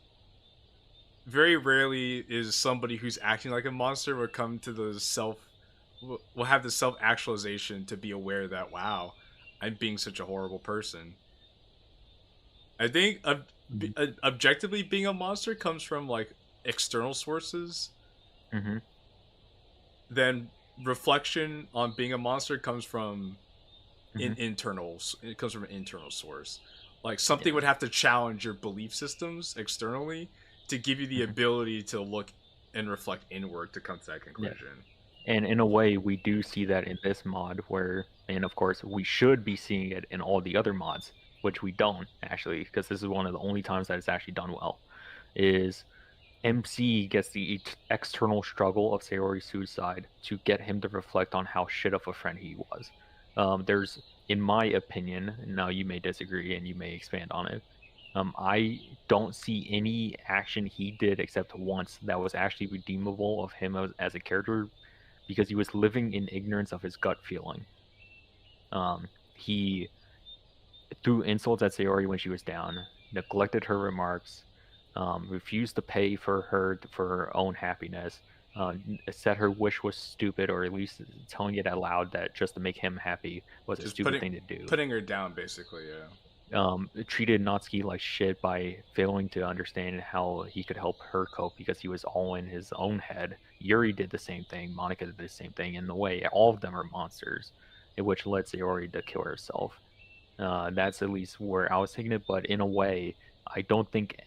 Very rarely is somebody who's acting like a monster will come to will have the self-actualization to be aware that, wow, I'm being such a horrible person. I think objectively being a monster comes from like external sources. Then reflection on being a monster comes from internals. It comes from an internal source. Like something would have to challenge your belief systems externally to give you the ability to look and reflect inward to come to that conclusion. And in a way, we do see that in this mod, and of course, we should be seeing it in all the other mods, which we don't actually, because this is one of the only times that it's actually done well. Is MC gets the external struggle of Sayori's suicide to get him to reflect on how shit of a friend he was. There's, in my opinion, now you may disagree and you may expand on it, I don't see any action he did except once that was actually redeemable of him as a character, because he was living in ignorance of his gut feeling. He threw insults at Sayori when she was down, neglected her remarks, refused to pay for her own happiness, said her wish was stupid, or at least telling it out loud that just to make him happy was just a stupid thing to do. Putting her down, basically, yeah. Treated Natsuki like shit by failing to understand how he could help her cope because he was all in his own head. Yuri did the same thing. Monica did the same thing. In the way, all of them are monsters, which led Sayori to kill herself. That's at least where I was taking it. But in a way, I think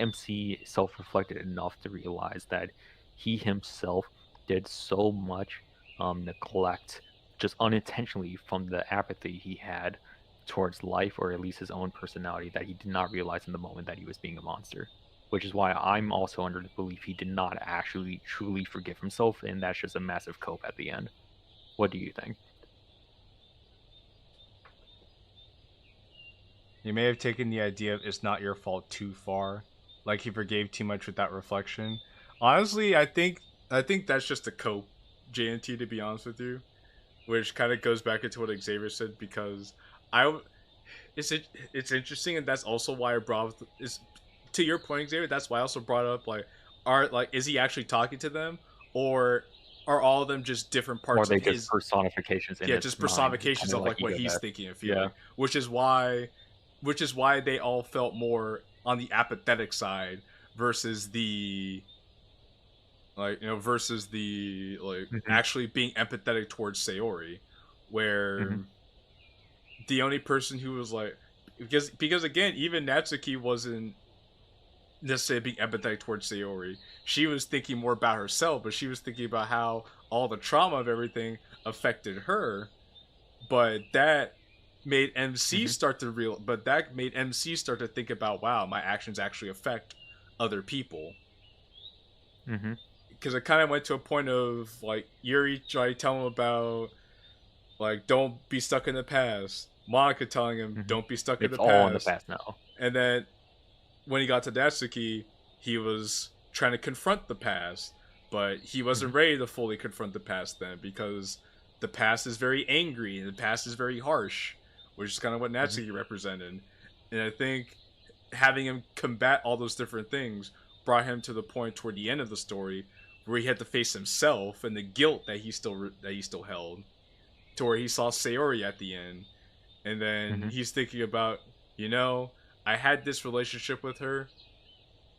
MC self-reflected enough to realize that he himself did so much neglect, just unintentionally, from the apathy he had towards life, or at least his own personality, that he did not realize in the moment that he was being a monster. Which is why I'm also under the belief he did not actually truly forgive himself, and that's just a massive cope at the end. What do you think? You may have taken the idea of it's not your fault too far. Like he forgave too much without reflection. Honestly, I think that's just a cope, JNT, to be honest with you. Which kind of goes back into what Xavier said, because it's interesting, and that's also why I brought up, to your point, Xavier, that's why I also brought up, is he actually talking to them, or are all of them just different parts of his... just personifications in just personifications of like what he's thinking and feeling. Which is why they all felt more on the apathetic side versus the actually being empathetic towards Sayori, where the only person who was like, because again, even Natsuki wasn't necessarily being empathetic towards Sayori. She was thinking more about herself, but she was thinking about how all the trauma of everything affected her. But that made MC start to think about, wow, my actions actually affect other people. Because it kind of went to a point of like Yuri trying to tell him about like, don't be stuck in the past. Monica telling him, don't be stuck in the past. It's all in the past now. And then when he got to Natsuki, he was trying to confront the past, but he wasn't ready to fully confront the past then, because the past is very angry and the past is very harsh, which is kind of what Natsuki represented. And I think having him combat all those different things brought him to the point toward the end of the story where he had to face himself and the guilt that he still held, to where he saw Sayori at the end, and then he's thinking about, I had this relationship with her,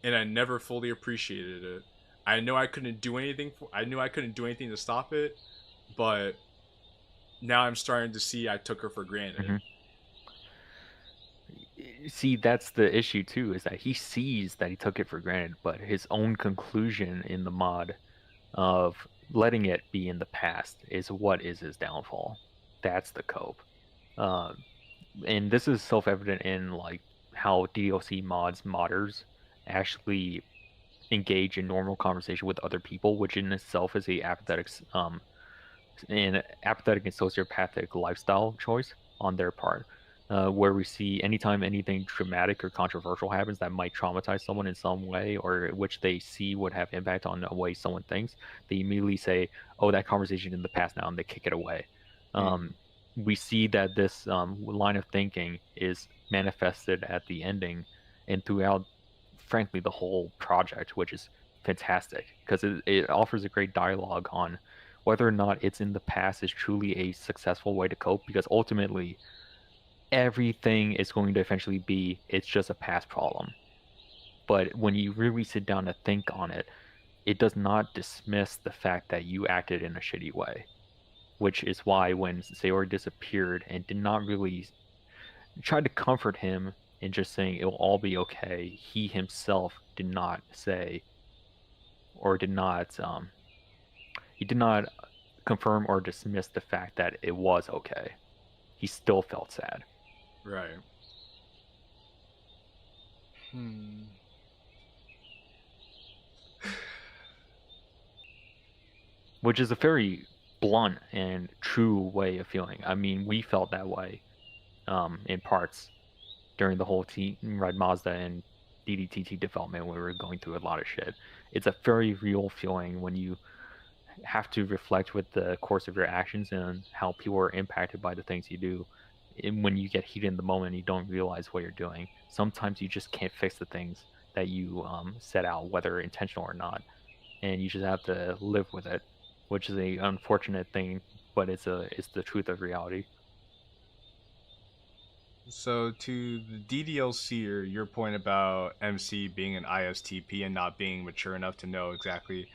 and I never fully appreciated it. I knew I couldn't do anything to stop it, but now I'm starting to see I took her for granted. See, that's the issue too, is that he sees that he took it for granted, but his own conclusion in the mod of letting it be in the past is what is his downfall. That's the cope. And this is self-evident in like how Ddlc modders actually engage in normal conversation with other people, which in itself is a apathetic and sociopathic lifestyle choice on their part. Where we see anytime anything dramatic or controversial happens that might traumatize someone in some way, or which they see would have impact on the way someone thinks, they immediately say, oh, that conversation in the past now, and they kick it away. We see that this line of thinking is manifested at the ending and throughout, frankly, the whole project, which is fantastic because it offers a great dialogue on whether or not it's in the past is truly a successful way to cope, because ultimately everything is going to eventually be, it's just a past problem. But when you really sit down to think on it, it does not dismiss the fact that you acted in a shitty way, which is why when Sayori disappeared and did not really try to comfort him and just saying it'll all be okay, he himself did not say, or did not he did not confirm or dismiss the fact that it was okay. He still felt sad. Right. Which is a very blunt and true way of feeling. I mean, we felt that way in parts during the whole Team Red Mazda and DDTT development when we were going through a lot of shit. It's a very real feeling when you have to reflect with the course of your actions and how people are impacted by the things you do. And when you get heated in the moment, you don't realize what you're doing. Sometimes you just can't fix the things that you set out, whether intentional or not, and you just have to live with it, which is a unfortunate thing, but it's the truth of reality. So to the DDLC, or your point about MC being an ISTP and not being mature enough to know exactly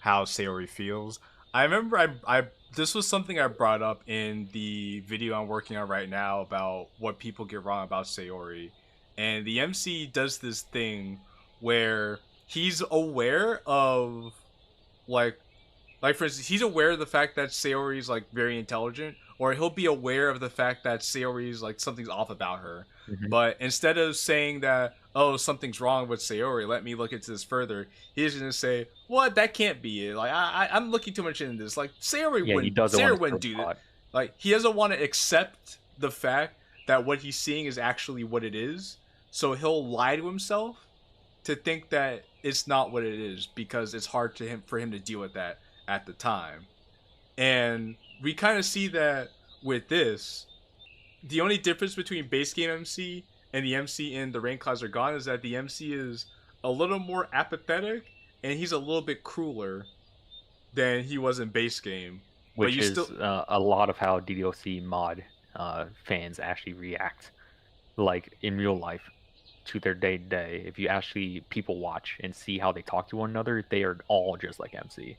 how Sayori feels, I remember I this was something I brought up in the video I'm working on right now about what people get wrong about Sayori. And the MC does this thing where he's aware of like for instance, he's aware of the fact that Sayori is like very intelligent, or he'll be aware of the fact that Sayori is like something's off about her. But instead of saying that, oh, something's wrong with Sayori, let me look into this further, he's gonna say, what, that can't be it. Like I'm looking too much into this. Like Sayori wouldn't do that. Like he doesn't want to accept the fact that what he's seeing is actually what it is. So he'll lie to himself to think that it's not what it is, because it's hard for him to deal with that at the time. And we kind of see that with this. The only difference between base game MC and the MC in the Rainclouds Are Gone is that the MC is a little more apathetic and he's a little bit crueler than he was in base game. Which is a lot of how DDLC mod fans actually react, like in real life, to their day-to-day. If you actually people watch and see how they talk to one another, they are all just like MC.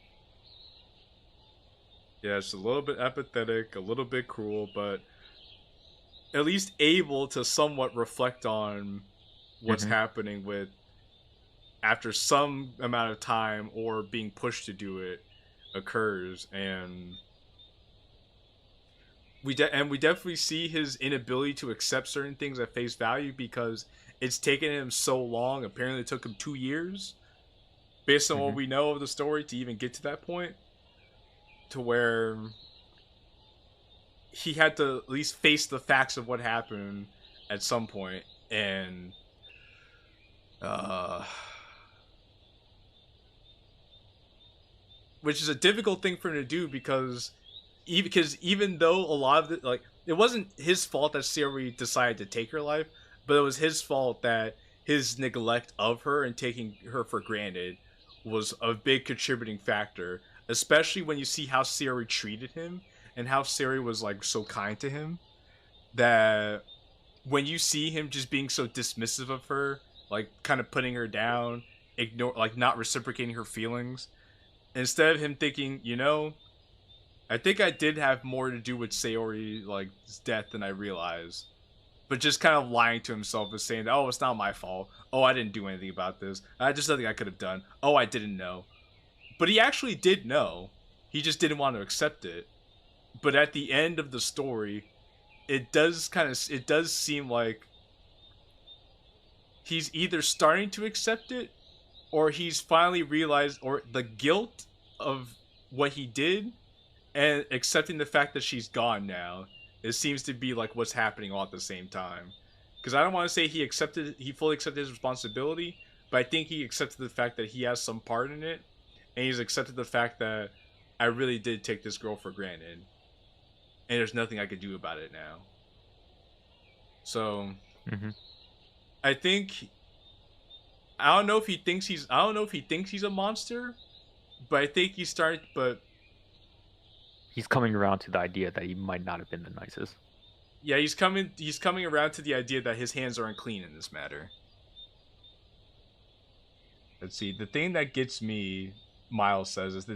Yeah, it's a little bit apathetic, a little bit cruel, but at least able to somewhat reflect on what's happening with after some amount of time or being pushed to do it occurs. And we definitely see his inability to accept certain things at face value, because it's taken him so long. Apparently it took him 2 years, based on what we know of the story, to even get to that point, to where he had to at least face the facts of what happened at some point. And which is a difficult thing for him to do, because even though a lot of it wasn't his fault that Sayori decided to take her life, but it was his fault that his neglect of her and taking her for granted was a big contributing factor, especially when you see how Sayori treated him and how Sayori was like so kind to him, that when you see him just being so dismissive of her, like kind of putting her down, like not reciprocating her feelings, instead of him thinking, I think I did have more to do with Sayori's like death than I realized, but just kind of lying to himself and saying, "Oh, it's not my fault. Oh, I didn't do anything about this. I just nothing I could have done. Oh, I didn't know." But he actually did know. He just didn't want to accept it. But at the end of the story, it does seem like he's either starting to accept it, or he's finally realized, or the guilt of what he did and accepting the fact that she's gone now. It seems to be like what's happening all at the same time. Because I don't want to say he fully accepted his responsibility, but I think he accepted the fact that he has some part in it, and he's accepted the fact that I really did take this girl for granted, and there's nothing I could do about it now. So, I think I don't know if he thinks he's a monster, but I think he's coming around to the idea that he might not have been the nicest. Yeah, he's coming around to the idea that his hands are unclean in this matter. Let's see. The thing that gets me, Miles says, is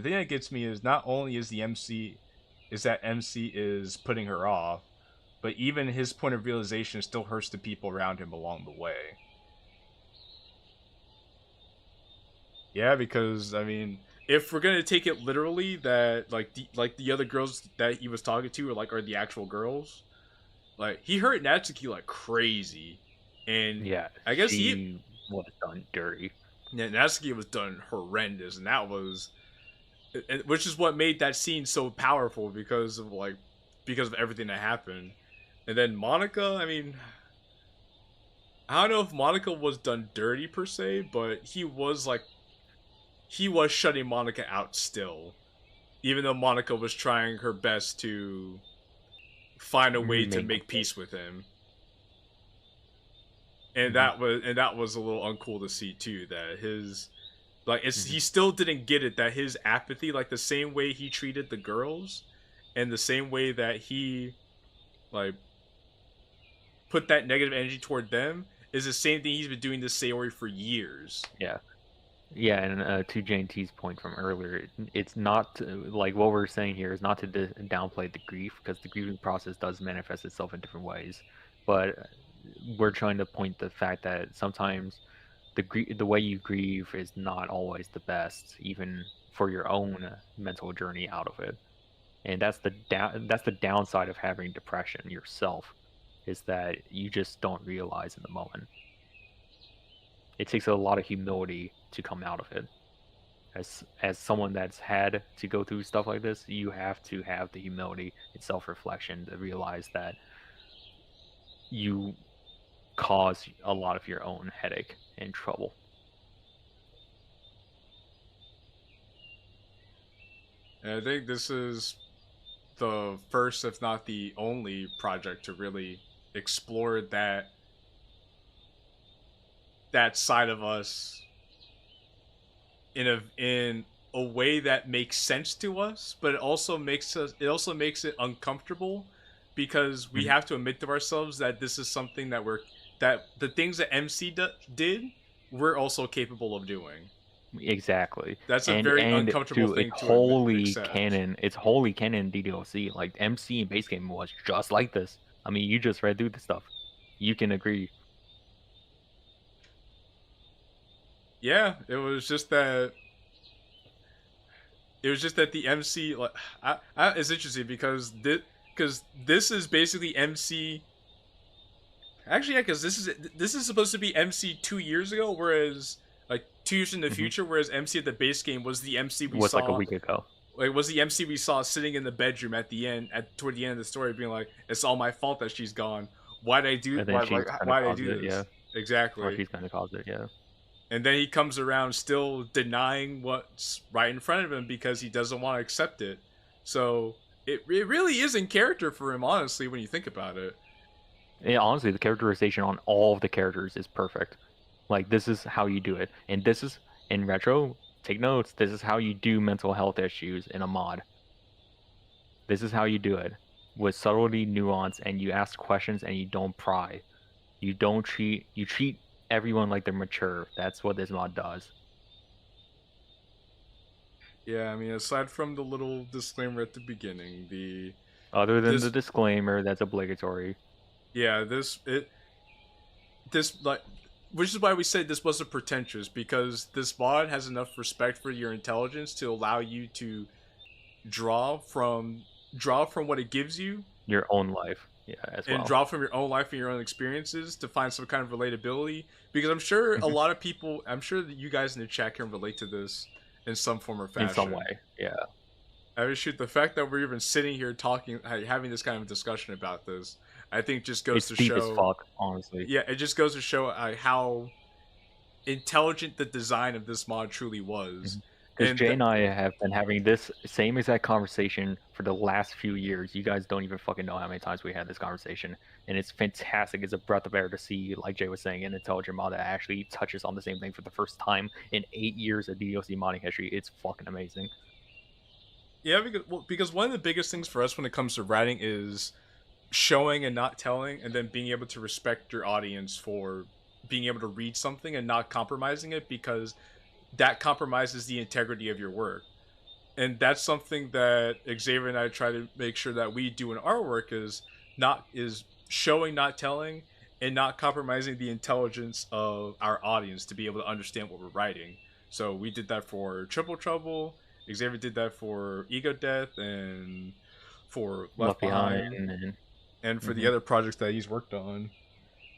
not only is that MC is putting her off, but even his point of realization still hurts the people around him along the way. Yeah, because I mean, if we're gonna take it literally, that like the other girls that he was talking to are the actual girls, like he hurt Natsuki like crazy, and yeah, I guess he was done dirty. Yeah, Natsuki was done horrendous, and which is what made that scene so powerful because of everything that happened. And then Monica, I mean, I don't know if Monica was done dirty per se, but he was shutting Monica out still, even though Monica was trying her best to find a way to make peace with him. And that was a little uncool to see too, that he still didn't get it, that his apathy, like the same way he treated the girls and the same way that he like put that negative energy toward them, is the same thing he's been doing to Sayori for years. Yeah, and to Jane T's point from earlier, it's not like what we're saying here is not to downplay the grief, because the grieving process does manifest itself in different ways, but we're trying to point the fact that sometimes the way you grieve is not always the best, even for your own mental journey out of it. And that's the downside of having depression yourself, is that you just don't realize in the moment. It takes a lot of humility to come out of it. As someone that's had to go through stuff like this, you have to have the humility and self-reflection to realize that you cause a lot of your own headache and trouble. And I think this is the first, if not the only, project to really explore that side of us in a way that makes sense to us, but it also makes it uncomfortable, because we have to admit to ourselves that this is something that the things that MC did, we're also capable of doing. Exactly. That's a very uncomfortable thing to accept. It's wholly canon Ddlc. Like MC in base game was just like this. I mean, you just read through the stuff. You can agree. Yeah, it was just that the MC, like, it's interesting because this is basically MC. Actually, yeah, because this is supposed to be MC 2 years ago, whereas like 2 years in the future, whereas MC at the base game was the MC we saw like a week ago. Like, was the MC we saw sitting in the bedroom toward the end of the story, being like, "It's all my fault that she's gone. Why did I do? Why did I do this?" Yeah, exactly. Or she's gonna cause it. Yeah. And then he comes around still denying what's right in front of him because he doesn't want to accept it. So it really is in character for him, honestly, when you think about it. Yeah, honestly, the characterization on all of the characters is perfect. Like, this is how you do it. And this is, in retro, take notes, this is how you do mental health issues in a mod. This is how you do it. With subtlety, nuance, and you ask questions and you don't pry. You don't treat, you treat everyone like they're mature. That's what this mod does. Yeah, I mean, aside from the little disclaimer at the beginning, Other than this- the disclaimer that's obligatory. yeah, which is why we said this wasn't pretentious, because this mod has enough respect for your intelligence to allow you to draw from what it gives you, Your own life. Yeah, as well. and draw from your own life and your own experiences to find some kind of relatability. Because I'm sure a lot of people, I'm sure that you guys in the chat can relate to this in some form or fashion. In some way, yeah. I mean, shoot, the fact that we're even sitting here talking, having this kind of discussion about this, I think just goes It's to deep show. as fuck, honestly. Yeah, it just goes to show how intelligent the design of this mod truly was. Because Jay and I have been having this same exact conversation for the last few years. You guys don't even fucking know how many times we had this conversation. And it's fantastic. It's a breath of air to see, like Jay was saying, an intelligent mod that actually touches on the same thing for the first time in 8 years of Ddlc modding history. It's fucking amazing. Yeah, because one of the biggest things for us when it comes to writing is showing and not telling, and then being able to respect your audience for being able to read something and not compromising it, because that compromises the integrity of your work. And that's something that Xavier and I try to make sure that we do in our work, is showing, not telling, and not compromising the intelligence of our audience to be able to understand what we're writing. So we did that for Triple Trouble, Xavier did that for Ego Death, and for Left Behind, and for the other projects that he's worked on.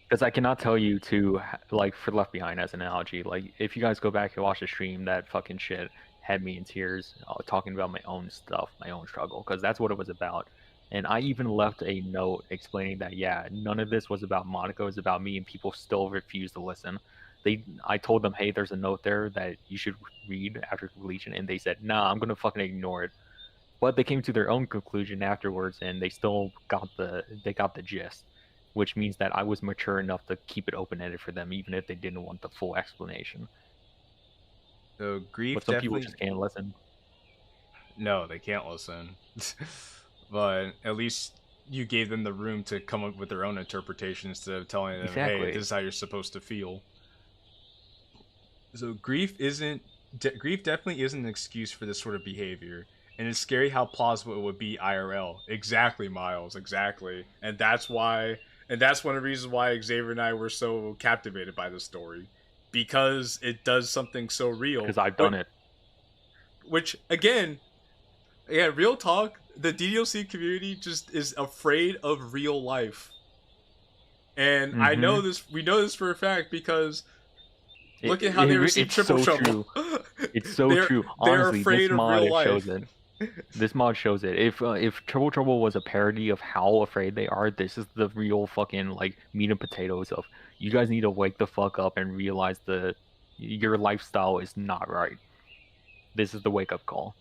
Because I cannot tell you to, like, for Left Behind as an analogy, like, if you guys go back and watch the stream, that fucking shit had me in tears, talking about my own stuff, my own struggle, because that's what it was about. And I even left a note explaining that, yeah, none of this was about Monaco, it was about me, and people still refused to listen. I told them, hey, there's a note there that you should read after completion, and they said, nah, I'm gonna fucking ignore it. But they came to their own conclusion afterwards, and they still got the gist, which means that I was mature enough to keep it open-ended for them, even if they didn't want the full explanation. So grief, but some people just can't listen. No, they can't listen. But at least you gave them the room to come up with their own interpretation instead of telling them, Exactly. hey, this is how you're supposed to feel. So grief definitely isn't an excuse for this sort of behavior. And it's scary how plausible it would be IRL. Exactly, Miles, exactly. And that's one of the reasons why Xavier and I were so captivated by this story. Because it does something so real. Because I've done it. Which, again, real talk, the Ddlc community just is afraid of real life. And we know this for a fact, because look at how they received Triple Trouble. It's so true. Honestly, they're afraid this mod of real life. shows it. This mod shows it. If Triple Trouble was a parody of how afraid they are, this is the real fucking, like, meat and potatoes of, you guys need to wake the fuck up and realize your lifestyle is not right. This is the wake up call.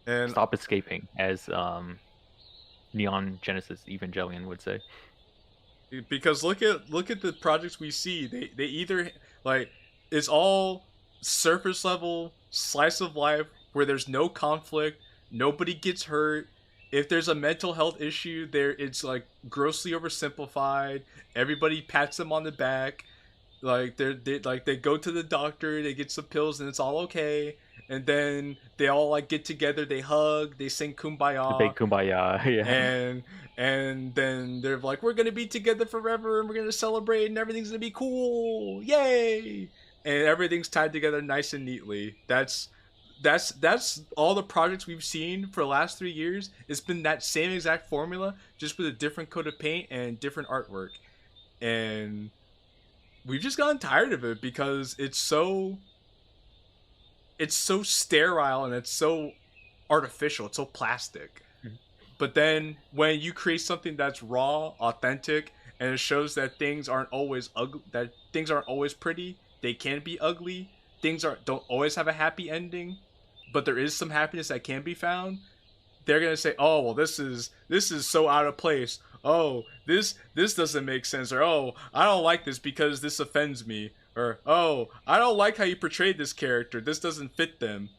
And stop escaping, as Neon Genesis Evangelion would say. Because look at the projects we see. They either, like, it's all surface level slice of life where there's no conflict, nobody gets hurt. If there's a mental health issue, it's like grossly oversimplified. Everybody pats them on the back, like they go to the doctor, they get some pills, and it's all okay. And then they all, like, get together, they hug, they sing Kumbaya. The big Kumbaya, yeah. And then they're like, we're gonna be together forever, and we're gonna celebrate, and everything's gonna be cool, yay! And everything's tied together nice and neatly. That's all the projects we've seen for the last 3 years. It's been that same exact formula, just with a different coat of paint and different artwork. And we've just gotten tired of it because it's so sterile and it's so artificial. It's so plastic. But then when you create something that's raw, authentic, and it shows that things aren't always ugly, that things aren't always pretty, they can be ugly, things don't always have a happy ending, but there is some happiness that can be found, they're gonna say, oh, well, this is so out of place. oh, this doesn't make sense, or oh, I don't like this because this offends me, or oh, I don't like how you portrayed this character, this doesn't fit them.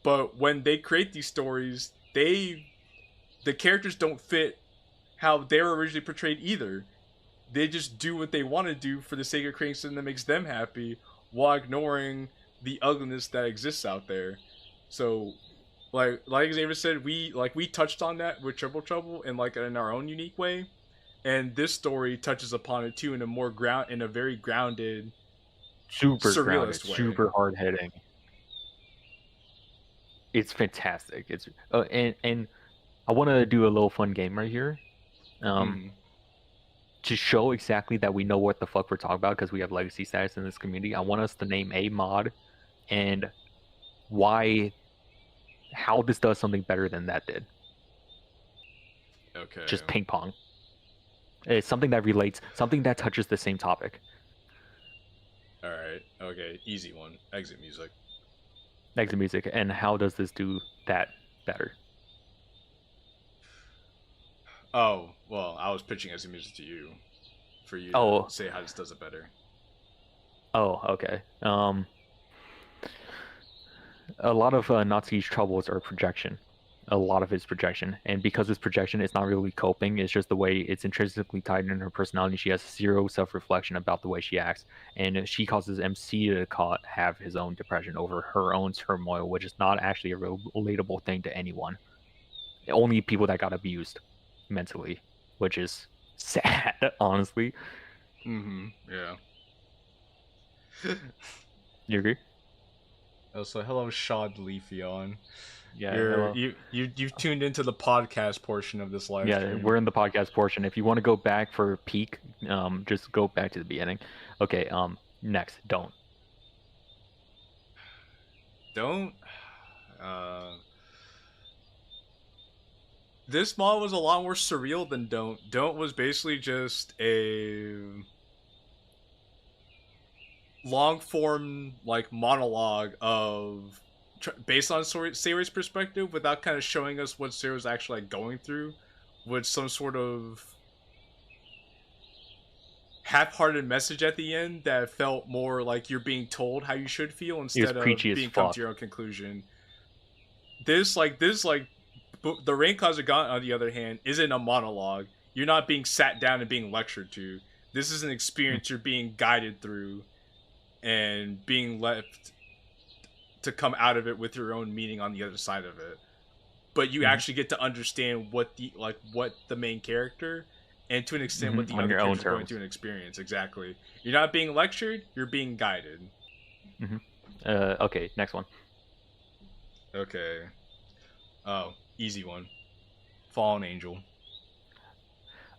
But when they create these stories, the characters don't fit how they were originally portrayed either. They just do what they want to do for the sake of creating something that makes them happy, while ignoring the ugliness that exists out there. So, like Xavier said, we touched on that with Triple Trouble in our own unique way, and this story touches upon it too in a very grounded, super surrealist grounded, way. super hard hitting. It's fantastic. It's and I want to do a little fun game right here, to show exactly that we know what the fuck we're talking about because we have legacy status in this community. I want us to name a mod and how this does something better than that did. Okay. Just ping pong. It's something that relates, something that touches the same topic. All right. Okay. Easy one. Exit music. Exit music. And how does this do that better? Oh, well, I was pitching exit music to you, for you to say how this does it better. Oh, okay. A lot of Natsuki's troubles are projection. A lot of it's projection, and because it's projection, it's not really coping. It's just the way it's intrinsically tied in her personality. She has zero self-reflection about the way she acts, and she causes MC to have his own depression over her own turmoil, which is not actually a relatable thing to anyone. Only people that got abused mentally, which is sad, honestly. Yeah. You agree? Also, hello, Shad Leafeon. Yeah, you've tuned into the podcast portion of this live stream. We're in the podcast portion. If you want to go back for a peek, just go back to the beginning. Okay, next, don't. This mod was a lot more surreal than Don't. Don't was basically just a long form monologue of based on Sayori's perspective, without kind of showing us what Sayori's actually going through, with some sort of half-hearted message at the end that felt more like you're being told how you should feel instead of being come to your own conclusion. The Rainclouds are gone, on the other hand, isn't a monologue. You're not being sat down and being lectured to. This is an experience you're being guided through and being left to come out of it with your own meaning on the other side of it. But you actually get to understand what the main character, and to an extent what the other characters are going through an experience. Exactly. You're not being lectured, you're being guided. Okay, next one. Okay. Oh, easy one. Fallen Angel.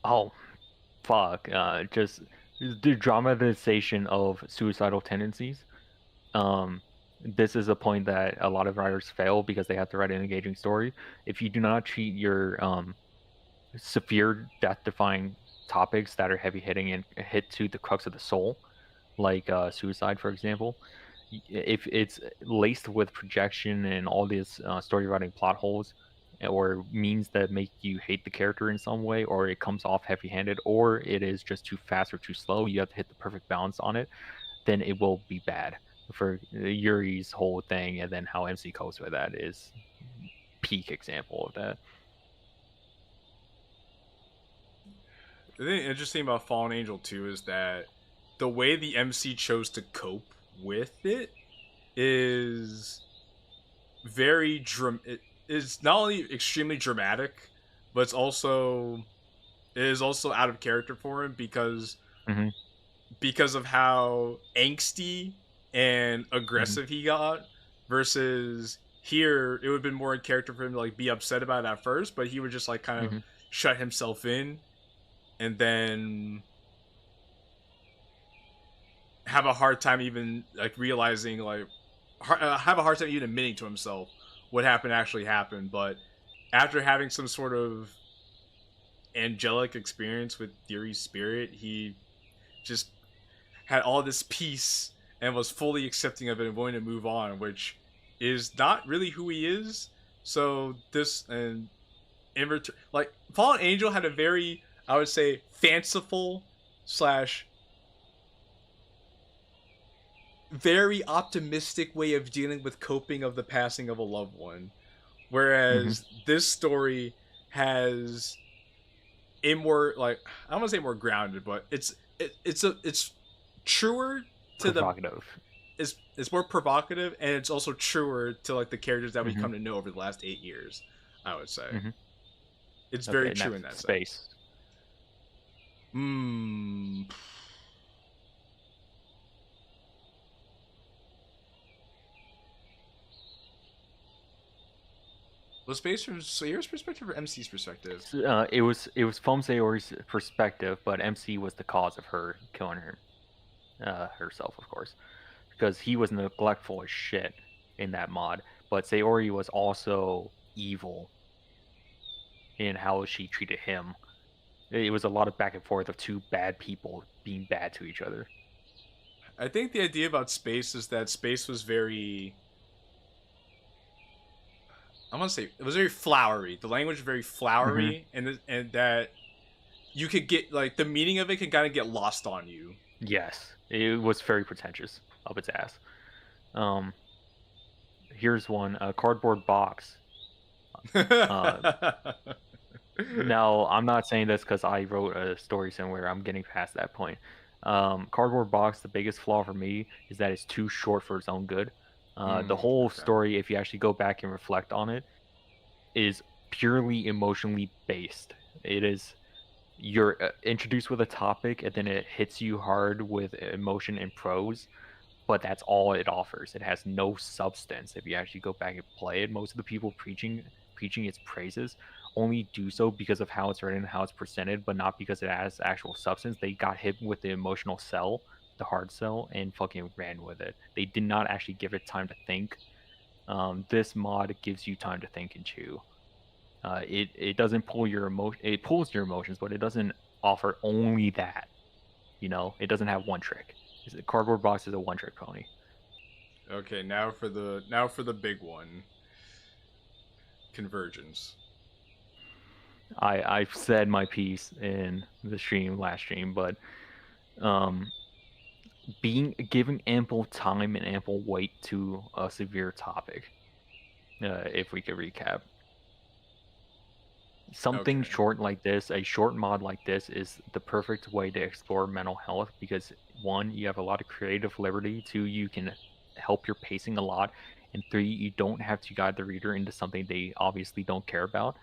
Oh, fuck. Just the dramatization of suicidal tendencies. This is a point that a lot of writers fail because they have to write an engaging story. If you do not treat your severe death-defying topics that are heavy-hitting and hit to the crux of the soul, like suicide, for example, if it's laced with projection and all these story writing plot holes, or means that make you hate the character in some way, or it comes off heavy-handed, or it is just too fast or too slow, you have to hit the perfect balance on it, then it will be bad. For Yuri's whole thing, and then how MC copes with that is peak example of that. The thing interesting about Fallen Angel 2 is that the way the MC chose to cope with it is it is not only extremely dramatic, but it is also out of character for him because of how angsty and aggressive he got, versus here it would have been more in character for him to be upset about it at first, but he would just kind of shut himself in and then have a hard time even realizing have a hard time even admitting to himself what actually happened. But after having some sort of angelic experience with Yuri's spirit, he just had all this peace and was fully accepting of it and willing to move on, which is not really who he is. So this, and in return, Fallen Angel had a very I would say, fanciful slash very optimistic way of dealing with coping of the passing of a loved one. Whereas this story has a more, like, I don't want to say more grounded, but it's truer to Provocative. It's more provocative, and it's also truer to like the characters that we Mhm. come to know over the last 8 years. I would say Mhm. it's Okay, very and true that's in that sense. space. Was space from Sayori's perspective or MC's perspective? It was from Sayori's perspective, but MC was the cause of her killing herself, of course, because he was neglectful as shit in that mod. But Sayori was also evil in how she treated him. It was a lot of back and forth of two bad people being bad to each other. I think the idea about space is that space was very, I want to say, it was very flowery. The language was very flowery, and that you could get, like, the meaning of it can kind of get lost on you. Yes, it was very pretentious up its ass. Here's one, a cardboard box. Now, I'm not saying this because I wrote a story somewhere. I'm getting past that point. Cardboard box, the biggest flaw for me is that it's too short for its own good. The whole Okay. story, if you actually go back and reflect on it, is purely emotionally based. It is, you're introduced with a topic and then it hits you hard with emotion and prose, but that's all it offers. It has no substance. If you actually go back and play it, most of the people preaching its praises only do so because of how it's written and how it's presented, but not because it has actual substance. They got hit with the emotional sell, the hard sell, and fucking ran with it. They did not actually give it time to think. This mod gives you time to think and chew. It doesn't pull your emotion. It pulls your emotions, but it doesn't offer only that. You know, it doesn't have one trick. The cardboard box is a one-trick pony. Okay, now for the big one. Convergence. I've said my piece in the last stream, but giving ample time and ample weight to a severe topic. If we could recap. Something Okay. short like this, a short mod like this, is the perfect way to explore mental health because, one, you have a lot of creative liberty, two, you can help your pacing a lot, and three, you don't have to guide the reader into something they obviously don't care about.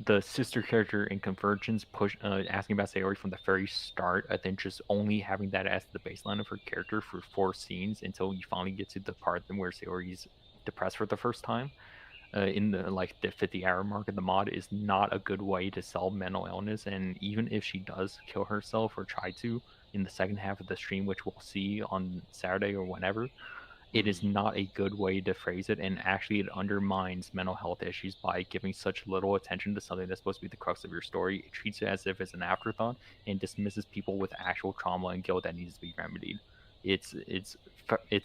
The sister character in Convergence asking about Sayori from the very start, and then just only having that as the baseline of her character for 4 scenes until you finally get to the part where Sayori's depressed for the first time. In the 50-hour mark of the mod is not a good way to sell mental illness, and even if she does kill herself or try to in the second half of the stream, which we'll see on Saturday or whenever, it is not a good way to phrase it, and actually it undermines mental health issues by giving such little attention to something that's supposed to be the crux of your story. It treats it as if it's an afterthought and dismisses people with actual trauma and guilt that needs to be remedied. It's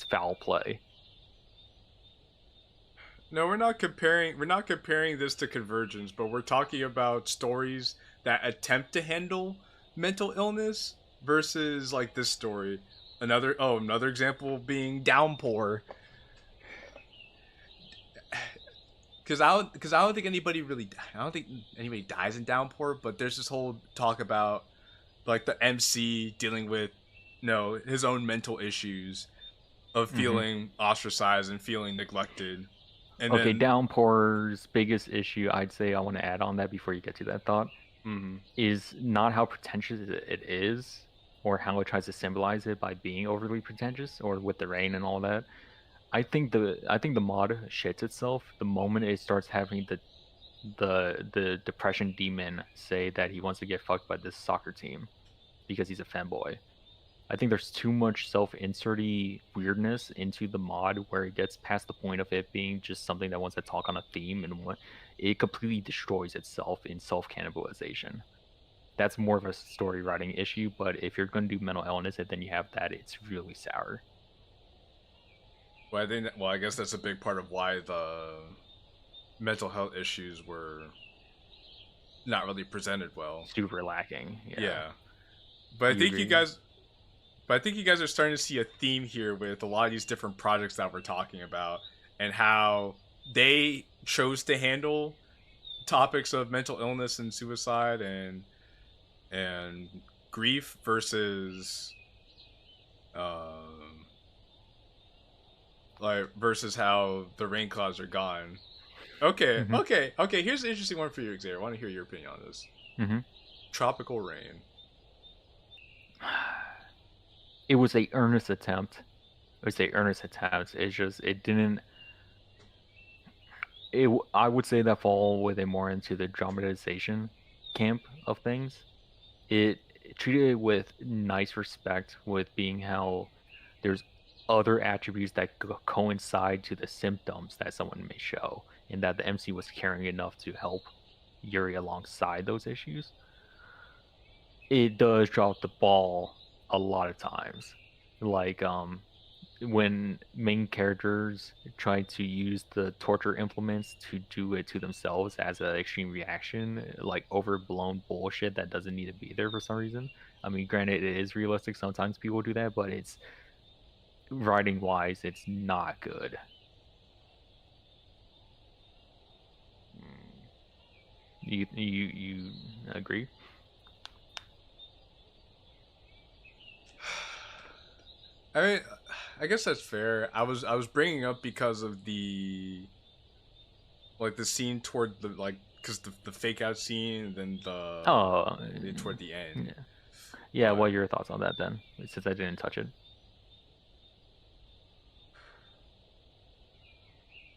foul play. No, we're not comparing this to Convergence, but we're talking about stories that attempt to handle mental illness versus like this story. Another example being Downpour. Because I don't think anybody dies in Downpour, but there's this whole talk about like the MC dealing with his own mental issues of feeling ostracized and feeling neglected. And Okay, then Downpour's biggest issue, I'd say, I want to add on that before you get to that thought, is not how pretentious it is, or how it tries to symbolize it by being overly pretentious, or with the rain and all that. I think the mod shits itself the moment it starts having the depression demon say that he wants to get fucked by this soccer team because he's a fanboy. I think there's too much self-inserty weirdness into the mod where it gets past the point of it being just something that wants to talk on a theme, and it completely destroys itself in self-cannibalization. That's more of a story writing issue, but if you're going to do mental illness and then you have that, it's really sour. I guess that's a big part of why the mental health issues were not really presented well. super lacking. Yeah. But I think you guys are starting to see a theme here with a lot of these different projects that we're talking about and how they chose to handle topics of mental illness and suicide and grief versus versus how the Rainclouds are gone. Okay, okay. Here's an interesting one for you, Xavier. I want to hear your opinion on this. Tropical rain. It was a earnest attempt. It's just it didn't. I would say that fall within more into the dramatization camp of things. It treated it with nice respect, with being how there's other attributes that coincide to the symptoms that someone may show, and that the MC was caring enough to help Yuri alongside those issues. It does drop the ball a lot of times, like when main characters try to use the torture implements to do it to themselves as an extreme reaction, like overblown bullshit that doesn't need to be there for some reason. I mean, granted, it is realistic. Sometimes people do that, but it's writing wise, it's not good. You agree? I mean, I guess that's fair. I was bringing up because of the scene toward the because the fake out scene and then toward the end. Yeah. What are your thoughts on that then? Since I didn't touch it.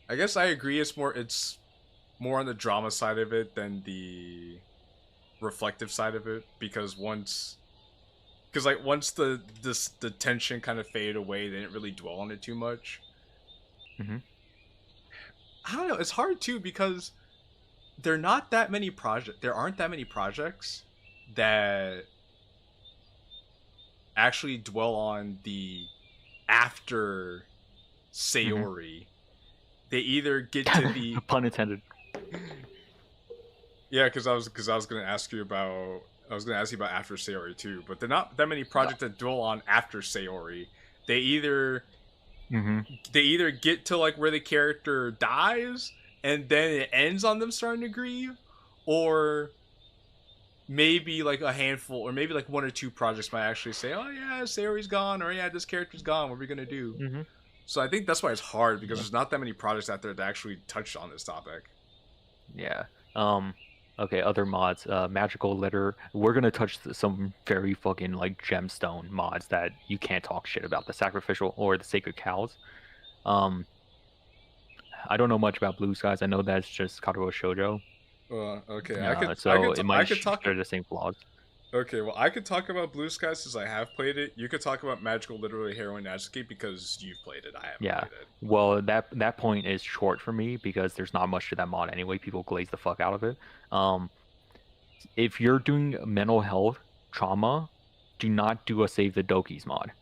I guess I agree. It's more on the drama side of it than the reflective side of it, because once the tension kind of faded away, they didn't really dwell on it too much. I don't know. It's hard too because there aren't that many projects that actually dwell on the after Sayori. They either get to the pun intended. Yeah, because I was gonna ask you about after Sayori too, but there are not that many projects that dwell on after Sayori. They either get to like where the character dies and then it ends on them starting to grieve, or maybe like a handful, or maybe like one or two projects might actually say, "Oh yeah, Sayori's gone," or "Yeah, this character's gone. What are we gonna do?" So I think that's why it's hard, because there's not that many projects out there that actually touch on this topic. Yeah. Okay, other mods. Magical litter. We're gonna touch some very fucking like gemstone mods that you can't talk shit about. The sacrificial or the sacred cows. I don't know much about Blue Skies. I know that's just Karuo Shoujo. Okay. It might share the same flaws. Okay, well, I could talk about Blue Skies since I have played it. You could talk about Magical Literary Heroine Escape because you've played it. I haven't played it. Well, that point is short for me because there's not much to that mod anyway. People glaze the fuck out of it. If you're doing mental health trauma, do not do a Save the Dokis mod.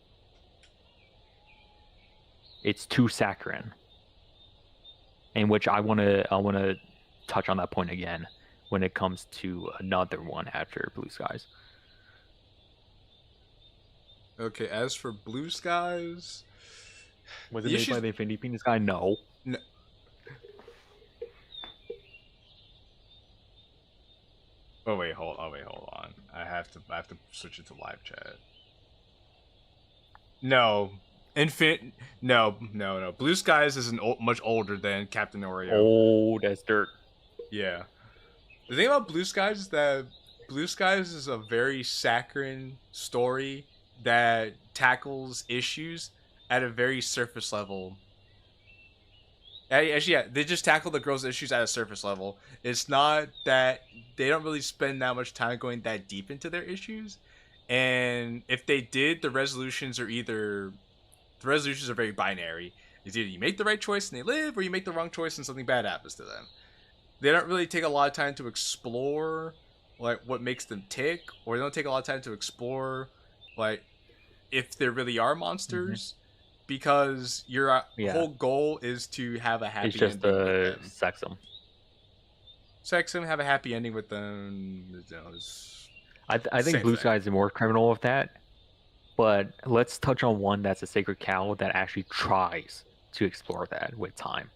It's too saccharine. In which I wanna touch on that point again when it comes to another one after Blue Skies. Okay, as for Blue Skies, was it made by the Infinity Penis guy? No. Oh wait, hold on. I have to switch it to live chat. No. No. Blue Skies is much older than Captain Oreo. Oh, that's dirt. Yeah. The thing about Blue Skies is that Blue Skies is a very saccharine story that tackles issues at a very surface level. Actually, yeah, they just tackle the girls' issues at a surface level. It's not that they don't really spend that much time going that deep into their issues. And if they did, the resolutions are very binary. It's either you make the right choice and they live, or you make the wrong choice and something bad happens to them. They don't really take a lot of time to explore like what makes them tick, or they don't take a lot of time to explore like if there really are monsters, because your whole goal is to have a happy ending. It's just sex them. sex them, have a happy ending with them. You know, I think same Blue thing. Sky is more criminal of that. But let's touch on one that's a sacred cow that actually tries to explore that with time.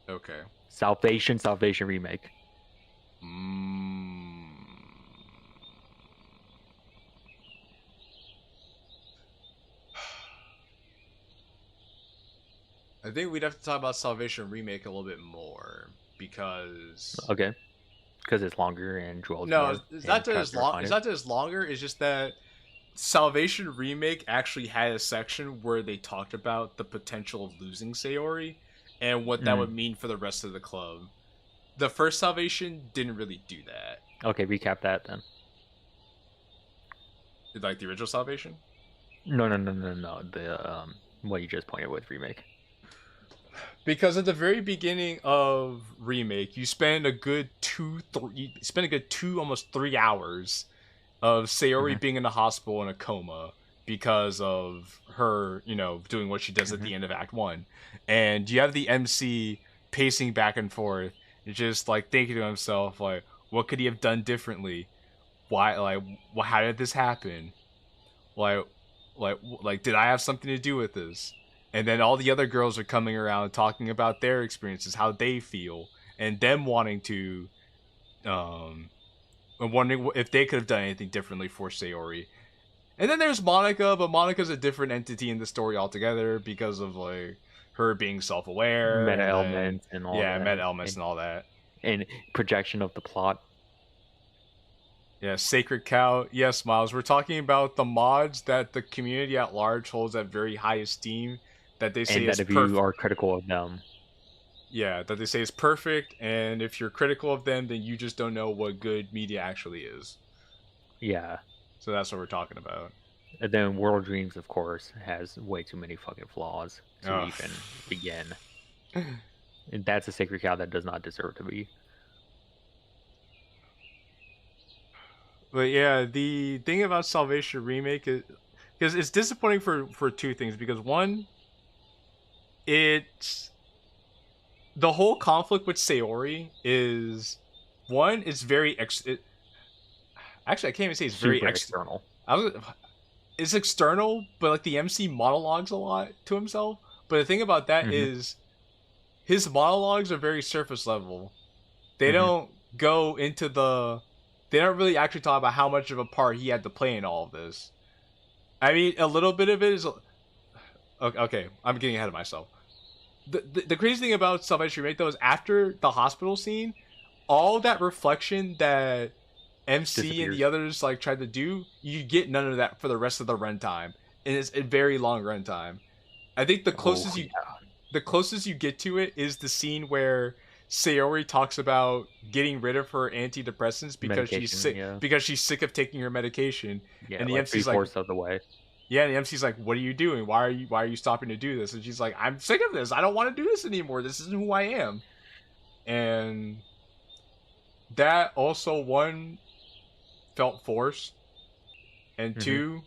Okay. Salvation remake. I think we'd have to talk about Salvation Remake a little bit more because Okay. Because it's longer and dwells no, more. it's not and that tries it's to long. refine It's it. not that it's longer. It's just that Salvation Remake actually had a section where they talked about the potential of losing Sayori and what that would mean for the rest of the club. The first Salvation didn't really do that. Okay, recap that then. Like the original Salvation? No. The what you just pointed with remake. Because at the very beginning of Remake, you spend a good almost 3 hours of Sayori being in the hospital in a coma because of her, you know, doing what she does at the end of Act 1. And you have the MC pacing back and forth, just like thinking to himself, like, what could he have done differently? Why, like, how did this happen? Like, did I have something to do with this? And then all the other girls are coming around talking about their experiences, how they feel, and them wanting to, and wondering if they could have done anything differently for Sayori. And then there's Monica, but Monica's a different entity in the story altogether because of like her being self-aware, Meta and elements and all that. meta elements and all that. And projection of the plot. Yeah, Sacred Cow. Yes, Miles. We're talking about the mods that the community at large holds at very high esteem. That they say And is that if perfect. you are critical of them. Yeah, that they say is perfect, and if you're critical of them, then you just don't know what good media actually is. Yeah. So that's what we're talking about. And then World Dreams, of course, has way too many fucking flaws to Ugh. even begin. And that's a sacred cow that does not deserve to be. But yeah, the thing about Salvation Remake is because it's disappointing for two things. Because one, it's the whole conflict with Sayori is one. It's very actually I can't even say it's very Super external. It's external, but like the MC monologues a lot to himself. But the thing about that is his monologues are very surface level. They don't go into they don't really actually talk about how much of a part he had to play in all of this. I mean, a little bit of it is okay, I'm getting ahead of myself. The crazy thing about Salvation Remake though is after the hospital scene, all that reflection that MC and the others like tried to do, you get none of that for the rest of the runtime, and it's a very long runtime. I think the closest you get to it is the scene where Sayori talks about getting rid of her antidepressants because she's sick because she's sick of taking her medication. Yeah, and the like MC's 3/4 of the way. Yeah, and the MC's like, "What are you doing? Why are you stopping to do this?" And she's like, "I'm sick of this. I don't want to do this anymore. This isn't who I am." And that also one felt forced, and two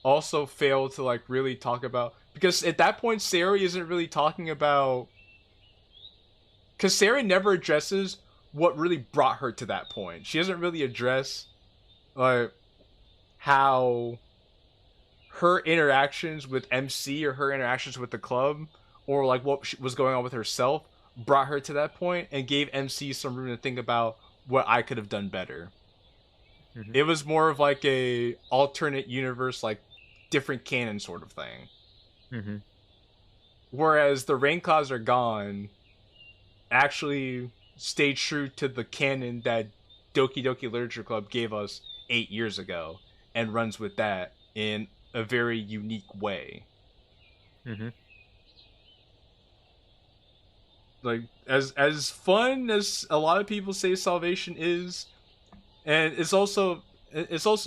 also failed to like really talk about, because at that point Sayori isn't really talking about, because Sayori never addresses what really brought her to that point. She doesn't really address like how her interactions with MC or her interactions with the club or like what was going on with herself brought her to that point and gave MC some room to think about what I could have done better. It was more of like a alternate universe, like different canon sort of thing. Whereas the Rainclouds Are Gone actually stayed true to the canon that Doki Doki Literature Club gave us 8 years ago and runs with that in a very unique way. Like as fun as a lot of people say Salvation is, and it's also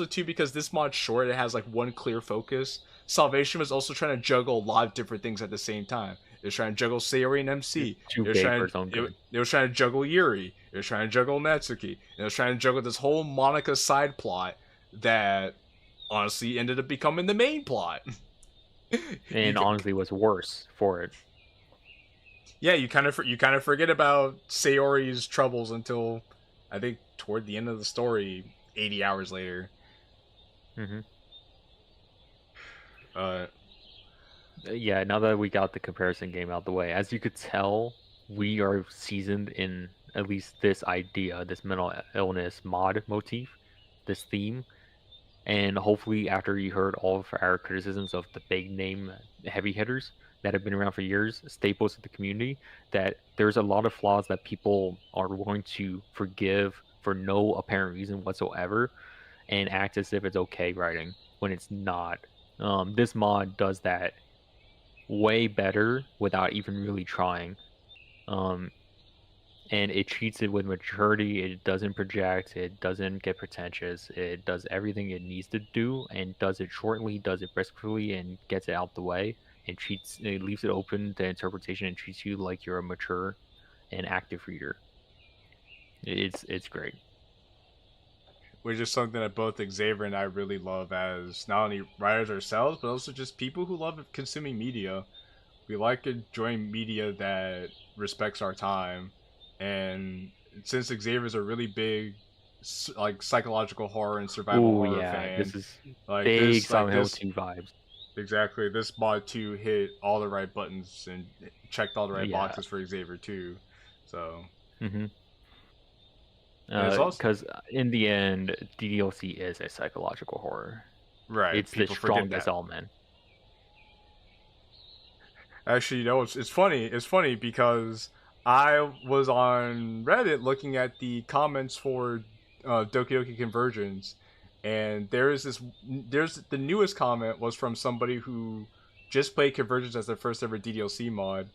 too because this mod's short, it has like one clear focus. Salvation was also trying to juggle a lot of different things at the same time. It was trying to juggle Sayori and MC. It was trying to juggle Yuri. It was trying to juggle Natsuki. It was trying to juggle this whole Monica side plot that honestly ended up becoming the main plot. And honestly was worse for it. Yeah, you kind of forget about Sayori's troubles until I think toward the end of the story, 80 hours later. Mm-hmm. Uh, Yeah, now that we got the comparison game out the way, as you could tell, we are seasoned in at least this idea, this mental illness mod motif, this theme. And hopefully, after you heard all of our criticisms of the big name heavy hitters that have been around for years, staples of the community, that there's a lot of flaws that people are willing to forgive for no apparent reason whatsoever and act as if it's okay writing when it's not. This mod does that way better without even really trying. And it treats it with maturity. It doesn't project. It doesn't get pretentious. It does everything it needs to do and does it shortly, does it briskly, and gets it out the way. It leaves it open to interpretation and treats you like you're a mature and active reader. It's great. which is something that both Xavier and I really love as not only writers ourselves, but also just people who love consuming media. We like enjoying media that respects our time, and since Xavier's a really big like psychological horror and survival horror fan, this is like big Silent Hill this 2 vibes. exactly, this mod 2 hit all the right buttons and checked all the right boxes for Xavier too. So Mm-hmm. it's also Because in the end, Ddlc is a psychological horror. right. It's the People forget strongest that. element. Actually, you know, it's funny. It's funny because I was on Reddit looking at the comments for Doki Doki Convergence, and there's the newest comment was from somebody who just played Convergence as their first ever DDLC mod,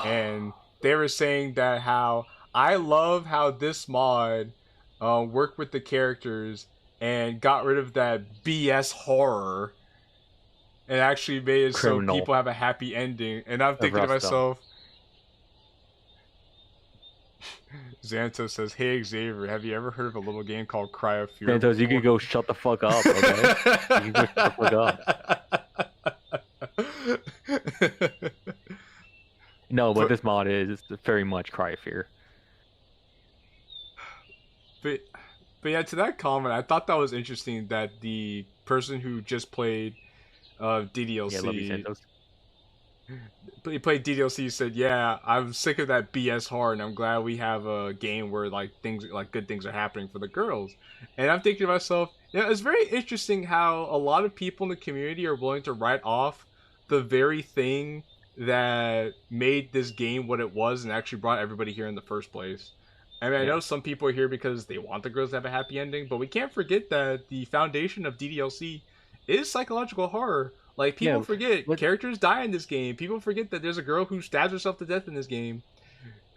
and they were saying that how I love how this mod worked with the characters and got rid of that BS horror and actually made it Criminal. so people have a happy ending. And I'm thinking to myself, Xantos says, "Hey Xavier, have you ever heard of a little game called Cry of Fear?" Santos, you can go shut the fuck up, okay? You can go shut the fuck up. No, but this mod is very much Cry of Fear. But yeah, to that comment, I thought that was interesting that the person who just played DDLC, Yeah, love you, Santos. but he played DDLC, said, "Yeah, I'm sick of that BS horror, and I'm glad we have a game where like good things are happening for the girls." And I'm thinking to myself, yeah, it's very interesting how a lot of people in the community are willing to write off the very thing that made this game what it was and actually brought everybody here in the first place. I mean, I know some people are here because they want the girls to have a happy ending, but we can't forget that the foundation of DDLC is psychological horror. Like, people forget characters die in this game. People forget that there's a girl who stabs herself to death in this game.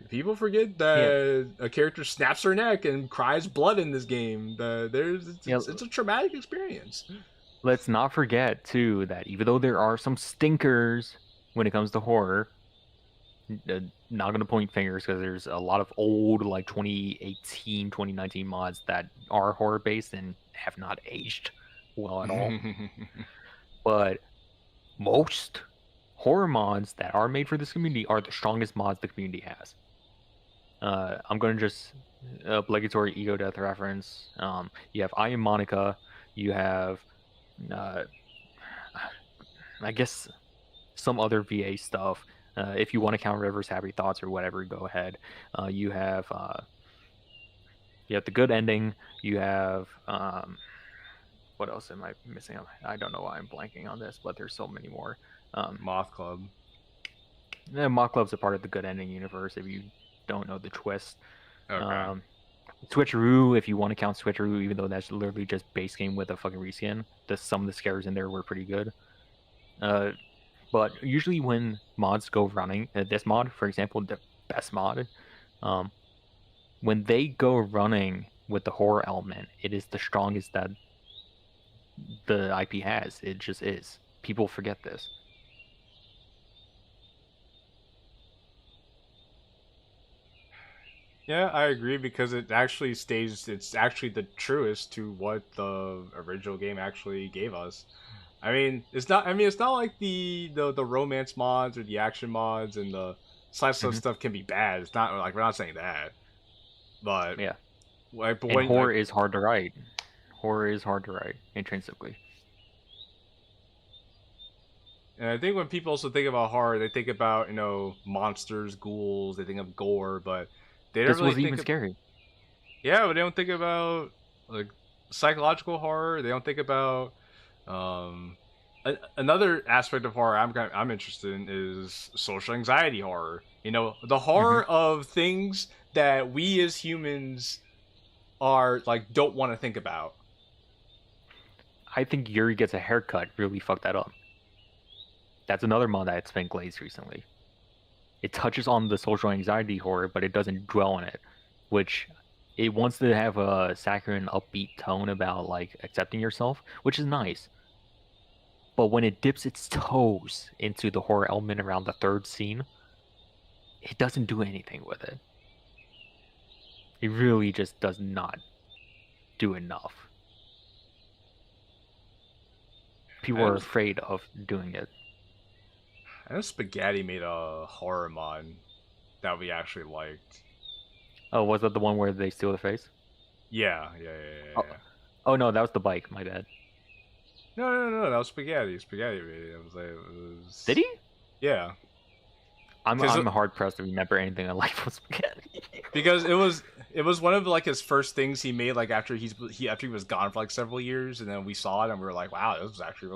People forget that a character snaps her neck and cries blood in this game. It's a traumatic experience. Let's not forget, too, that even though there are some stinkers when it comes to horror, not going to point fingers because there's a lot of old, like 2018, 2019 mods that are horror-based and have not aged well at all. But most horror mods that are made for this community are the strongest mods the community has. I'm going to just obligatory ego death reference. You have I Am Monica. You have, I guess, some other VA stuff. If you want to count River's Happy Thoughts or whatever, go ahead. You have the good ending. You have what else am I missing? I don't know why I'm blanking on this, but there's so many more. Moth Club. Yeah, Moth Club's a part of the good ending universe. If you don't know the twist, Switcheroo. If you want to count Switcheroo, even though that's literally just base game with a fucking reskin, some of the scares in there were pretty good. But usually when mods go running, this mod, for example, the best mod, when they go running with the horror element, it is the strongest that the IP has. It just is. People forget this. Yeah, I agree because it actually it's actually the truest to what the original game actually gave us. I mean, it's not like the romance mods or the action mods and the slice of stuff can be bad. It's not like we're not saying that. But yeah. Like, but And when horror is hard to write. Horror is hard to write intrinsically. and I think when people also think about horror, they think about monsters, ghouls, they think of gore, but they don't This really was even think. scary. Yeah, but they don't think about like psychological horror. They don't think about another aspect of horror I'm interested in is social anxiety horror. The horror of things that we as humans are like don't want to think about. I think Yuri Gets a Haircut really fucked that up. That's another mod that's been glazed recently. It touches on the social anxiety horror, but it doesn't dwell on it, which it wants to have a saccharine, upbeat tone about like accepting yourself, which is nice. But when it dips its toes into the horror element around the third scene, it doesn't do anything with it. It really just does not do enough. People are afraid of doing it. I know Spaghetti made a horror mod that we actually liked. Oh, was that the one where they steal the face? Yeah. Oh no, that was the bike. My bad. No, that was Spaghetti. Spaghetti made it. It was... Did he? Yeah. I'm hard pressed to remember anything I liked from Spaghetti. Because it was one of like his first things he made like after he was gone for like several years, and then we saw it and we were like, wow, this was actually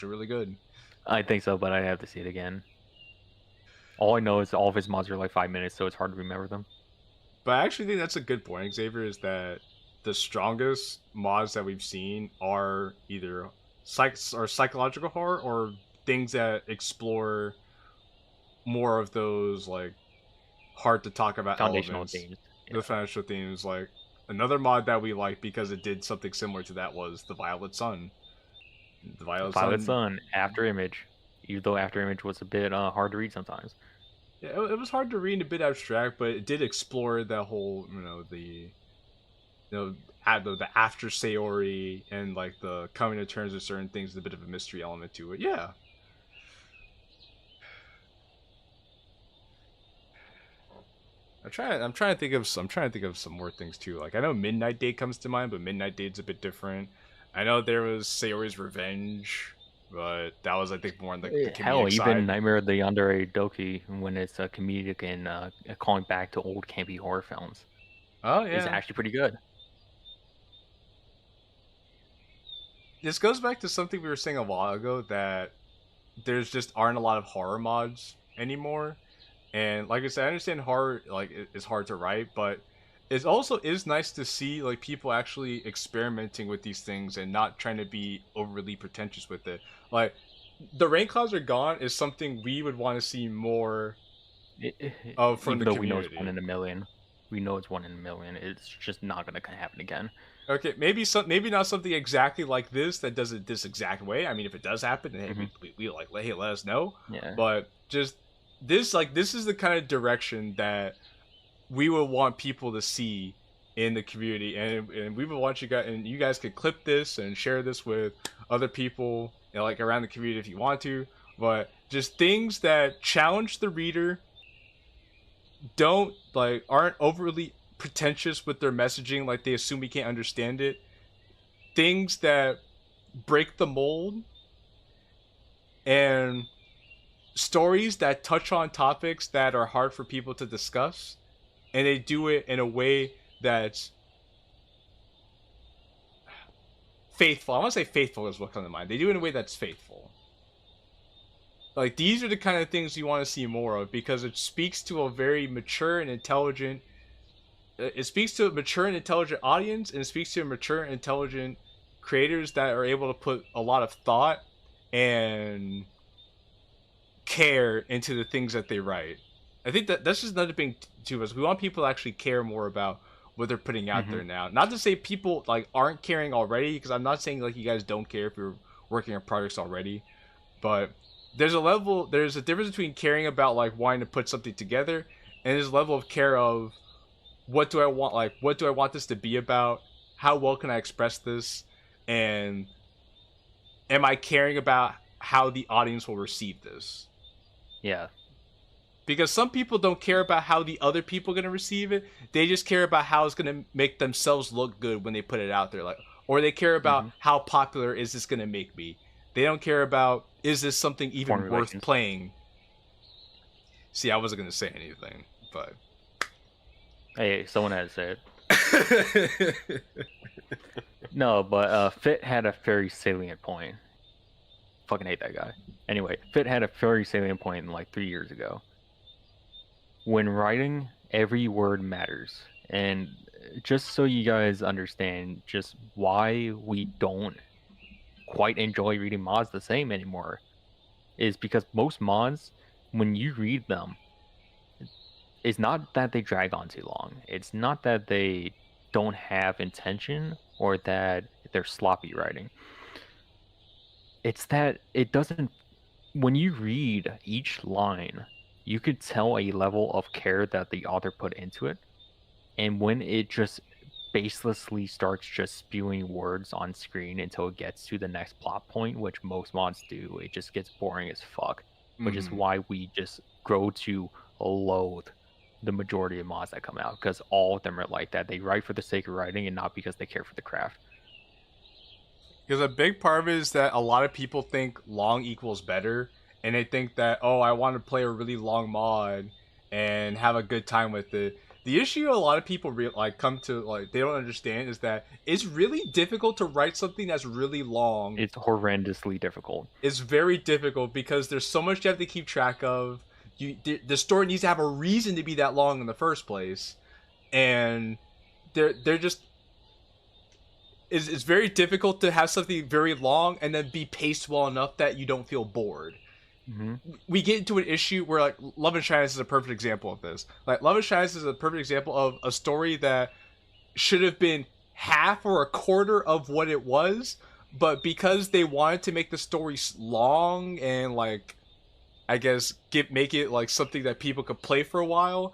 really good. I think so, but I have to see it again. All I know is all of his mods are like 5 minutes, so it's hard to remember them. But I actually think that's a good point, Xavier, is that the strongest mods that we've seen are either psychological horror or things that explore more of those like hard to talk about Foundational elements. themes. The foundational themes. Like another mod that we liked because it did something similar to that was the Violet Sun. The Violet Sun, After Image. Even though After Image was a bit hard to read sometimes. Yeah, it was hard to read and a bit abstract, but it did explore that whole, the after Sayori and like the coming to terms with certain things, a bit of a mystery element to it. Yeah. I'm trying to think of some more things too. Like I know Midnight Date comes to mind, but Midnight Date's a bit different. I know there was Sayori's Revenge, but that was I think more on the comedic side. Even Nightmare of the Yandere Doki, when it's a comedic and calling back to old campy horror films. Oh yeah, is actually pretty good. This goes back to something we were saying a while ago, that there's just aren't a lot of horror mods anymore. And like I said, I understand horror is hard to write, but it also is nice to see like people actually experimenting with these things and not trying to be overly pretentious with it. Like the Rainclouds Are Gone is something we would want to see more of from the community. We know it's 1 in a million. We know it's 1 in a million. It's just not going to happen again. Okay, maybe not something exactly like this that does it this exact way. I mean, if it does happen, then we let us know. Yeah. But just this is the kind of direction that we would want people to see in the community, and we would want you guys could clip this and share this with other people, like around the community if you want to. But just things that challenge the reader, aren't overly pretentious with their messaging, like they assume we can't understand it. Things that break the mold, and stories that touch on topics that are hard for people to discuss, and they do it in a way that's faithful. I want to say faithful is what comes to mind. They do it in a way that's faithful. Like, these are the kind of things you want to see more of, because it speaks to a very mature and intelligent audience, and it speaks to a mature and intelligent creators that are able to put a lot of thought and care into the things that they write. I think that's just another thing to us. We want people to actually care more about what they're putting out there now. Not to say people aren't caring already, because I'm not saying you guys don't care if you're working on projects already, but there's a difference between caring about wanting to put something together, and there's a level of care of what do I want this to be about? How well can I express this? And am I caring about how the audience will receive this? Yeah. because some people don't care about how the other people are going to receive it. They just care about how it's going to make themselves look good when they put it out there, like, or they care about how popular is this going to make me. They don't care about, is this something even worth playing. See, I wasn't going to say anything, but hey, someone had to say it. No, but Fit had a very salient point. Fucking hate that guy. Anyway, Fit had a very salient point like 3 years ago. When writing, every word matters. And just so you guys understand just why we don't quite enjoy reading mods the same anymore, is because most mods, when you read them, it's not that they drag on too long. It's not that they don't have intention or that they're sloppy writing. It's that it doesn't, when you read each line, you could tell a level of care that the author put into it. And when it just baselessly starts just spewing words on screen until it gets to the next plot point, which most mods do, it just gets boring as fuck. Which is why we just grow to loathe the majority of mods that come out, because all of them are like that. They write for the sake of writing and not because they care for the craft. Because a big part of it is that a lot of people think long equals better, and they think that, oh, I want to play a really long mod and have a good time with it. The issue a lot of people come to they don't understand is that it's really difficult to write something that's really long. It's horrendously difficult. It's very difficult because there's so much you have to keep track of. The story needs to have a reason to be that long in the first place, and they're just. It's very difficult to have something very long and then be paced well enough that you don't feel bored. We get into an issue where, like, Love and Shyness is a perfect example of this. Like, Love and Shyness is a perfect example of a story that should have been half or a quarter of what it was, but because they wanted to make the story long and, like, I guess make it like something that people could play for a while,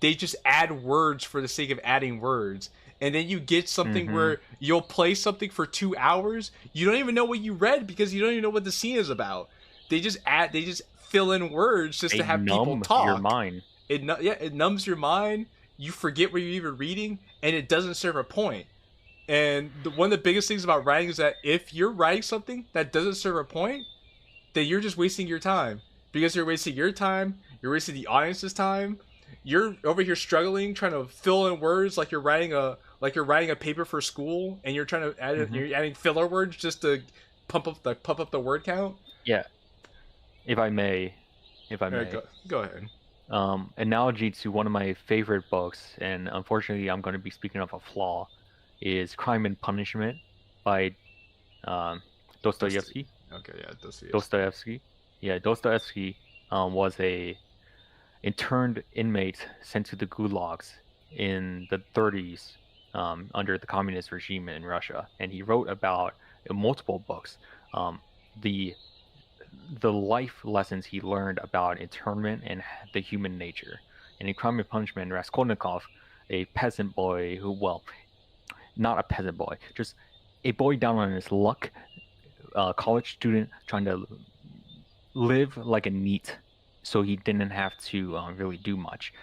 they just add words for the sake of adding words. And then you get something where you'll play something for 2 hours, you don't even know what you read because you don't even know what the scene is about. They just fill in words just to have people talk. Your mind. It numbs your mind. You forget what you're even reading, and it doesn't serve a point. And one of the biggest things about writing is that if you're writing something that doesn't serve a point, then you're just wasting your time. Because you're wasting your time, you're wasting the audience's time. You're over here struggling, trying to fill in words like you're writing a paper for school, and you're trying to add you're adding filler words just to pump up the word count. Yeah. If I may. Go ahead. Analogy to one of my favorite books, and unfortunately I'm going to be speaking of a flaw, is Crime and Punishment by Dostoevsky. Okay, yeah, Dostoevsky. Yeah, Dostoevsky was a interned inmate sent to the gulags in the 30s under the communist regime in Russia, and he wrote about in multiple books the life lessons he learned about internment and the human nature. And in Crime and Punishment, Raskolnikov, a peasant boy who, well, not a peasant boy, just a boy down on his luck, college student trying to live like a NEET, so he didn't have to really do much,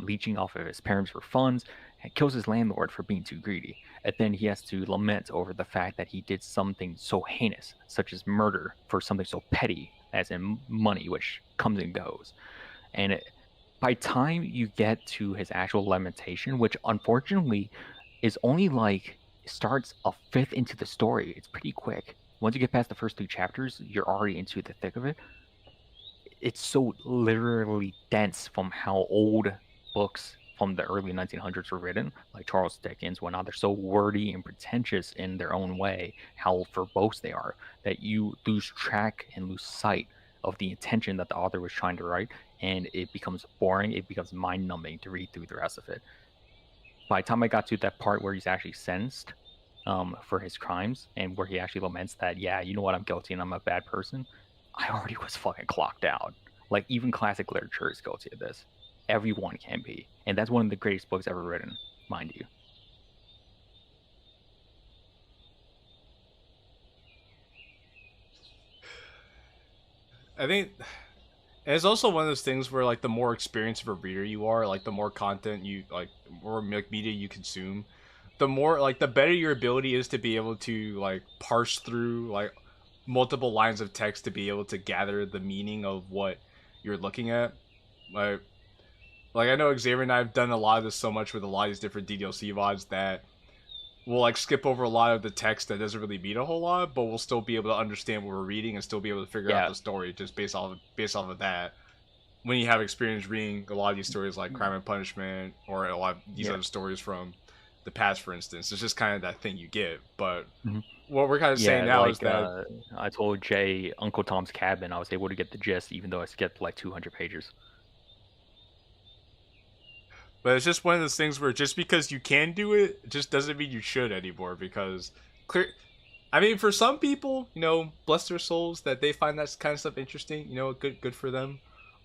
leeching off of his parents for funds, and kills his landlord for being too greedy. And then he has to lament over the fact that he did something so heinous, such as murder, for something so petty as in money, which comes and goes. And by time you get to his actual lamentation, which unfortunately is only starts a fifth into the story, it's pretty quick. Once you get past the first 2 chapters, you're already into the thick of it. It's so literally dense from how old books from the early 1900s were written, like Charles Dickens, whatnot. They're so wordy and pretentious in their own way, how verbose they are, that you lose track and lose sight of the intention that the author was trying to write, and it becomes boring, it becomes mind-numbing to read through the rest of it. By the time I got to that part where he's actually sentenced for his crimes, and where he actually laments that, yeah, you know what, I'm guilty and I'm a bad person, I already was fucking clocked out. Like, even classic literature is guilty of this. Everyone can be. And that's one of the greatest books ever written, mind you. I think And it's also one of those things where like the more experienced of a reader you are, like the more content you like, more like media you consume, the more like the better your ability is to be able to like parse through like multiple lines of text to be able to gather the meaning of what you're looking at. Like I know Xavier and I have done a lot of this so much with a lot of these different DDLC VODs that we'll like skip over a lot of the text that doesn't really mean a whole lot, but we'll still be able to understand what we're reading and still be able to figure out the story just based off of that. When you have experience reading a lot of these stories like Crime and Punishment or a lot of these other stories from the past, for instance, it's just kind of that thing you get. But what we're kind of saying now is that I told Jay Uncle Tom's Cabin I was able to get the gist even though I skipped like 200 pages. But it's just one of those things where just because you can do it, just doesn't mean you should anymore. Because I mean, for some people, you know, bless their souls that they find that kind of stuff interesting. You know, good for them.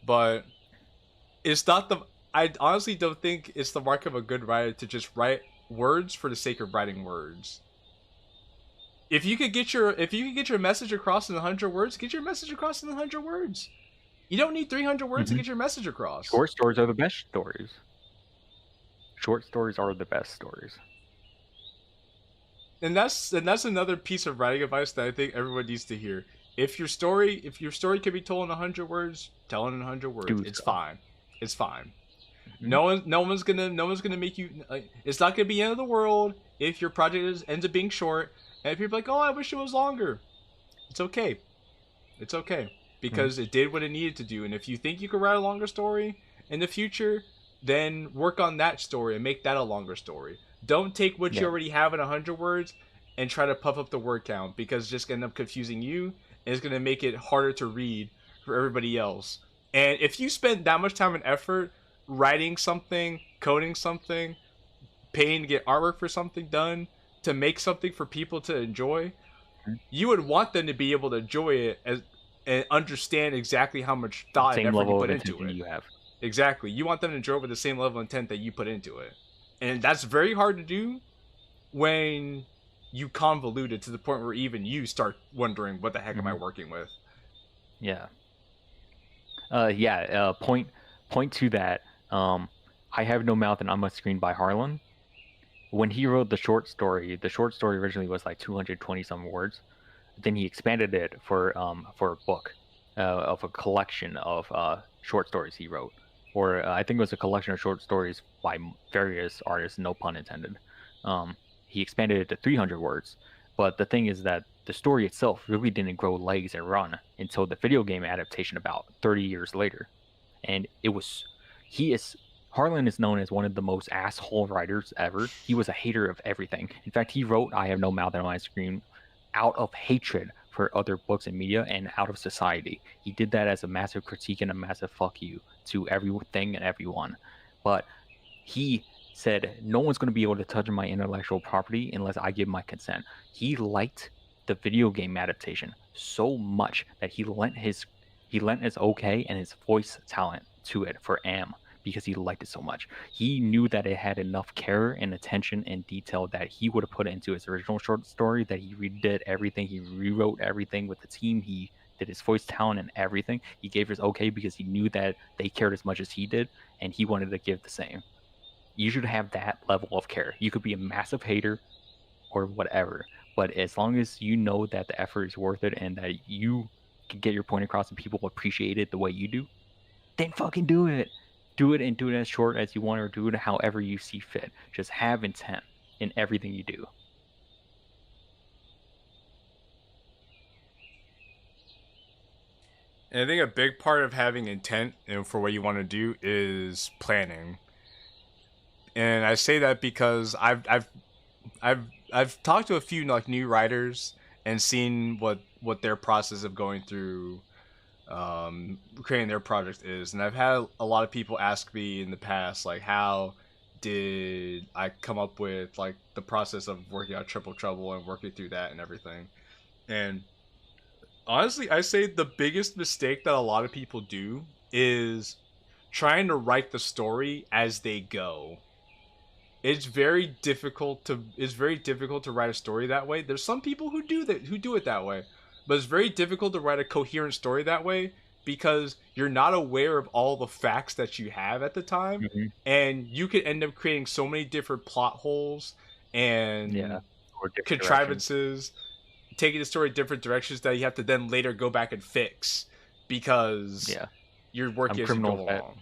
But it's not the. I honestly don't think it's the mark of a good writer to just write words for the sake of writing words. If you could get your message across in 100 words, get your message across in 100 words. You don't need 300 words to get your message across. Short stories are the best stories. Short stories are the best stories. And that's another piece of writing advice that I think everyone needs to hear. If your story can be told in 100 words, tell it in 100 words. It's fine. It's fine. No one's gonna make you. Like, it's not gonna be the end of the world if your project ends up being short. And if people are like, oh, I wish it was longer. It's okay. It's okay because it did what it needed to do. And if you think you could write a longer story in the future, then work on that story and make that a longer story. Don't take what you already have in 100 words and try to puff up the word count because it's just going to end up confusing you and it's going to make it harder to read for everybody else. And if you spend that much time and effort writing something, coding something, paying to get artwork for something done, to make something for people to enjoy, you would want them to be able to enjoy it and understand exactly how much thought and effort you put into it. You have. Exactly. You want them to enjoy it with the same level of intent that you put into it. And that's very hard to do when you convolute it to the point where even you start wondering, what the heck am I working with? Yeah. Point to that. I Have No Mouth and I'm a Screen by Harlan. When he wrote the short story originally was like 220 some words. Then he expanded it for a book of a collection of short stories he wrote. Or I think it was a collection of short stories by various artists, no pun intended. He expanded it to 300 words. But the thing is that the story itself really didn't grow legs and run until the video game adaptation about 30 years later. And Harlan is known as one of the most asshole writers ever. He was a hater of everything. In fact, he wrote I Have No Mouth and My Screen out of hatred for other books and media and out of society. He did that as a massive critique and a massive fuck you to everything and everyone. But he said, no one's going to be able to touch my intellectual property unless I give my consent. He liked the video game adaptation so much that he lent his okay and his voice talent to it for Am because he liked it so much. He knew that it had enough care and attention and detail that he would have put into his original short story, that he redid everything, he rewrote everything with the team, he did his voice talent and everything. He gave his okay because he knew that they cared as much as he did and he wanted to give the same. You should have that level of care. You could be a massive hater or whatever, but as long as you know that the effort is worth it and that you can get your point across and people appreciate it the way you do, then fucking do it. Do it and do it as short as you want or do it however you see fit. Just have intent in everything you do. And I think a big part of having intent and for what you want to do is planning. And I say that because I've talked to a few like new writers and seen what their process of going through creating their project is, and I've had a lot of people ask me in the past, like, how did I come up with like the process of working out Triple Trouble and working through that and everything. And honestly, I say the biggest mistake that a lot of people do is trying to write the story as they go. It's very difficult to write a story that way. There's some people who do it that way. But it's very difficult to write a coherent story that way because you're not aware of all the facts that you have at the time, and you could end up creating so many different plot holes and or different contrivances, taking the story different directions that you have to then later go back and fix because you're working as you go along.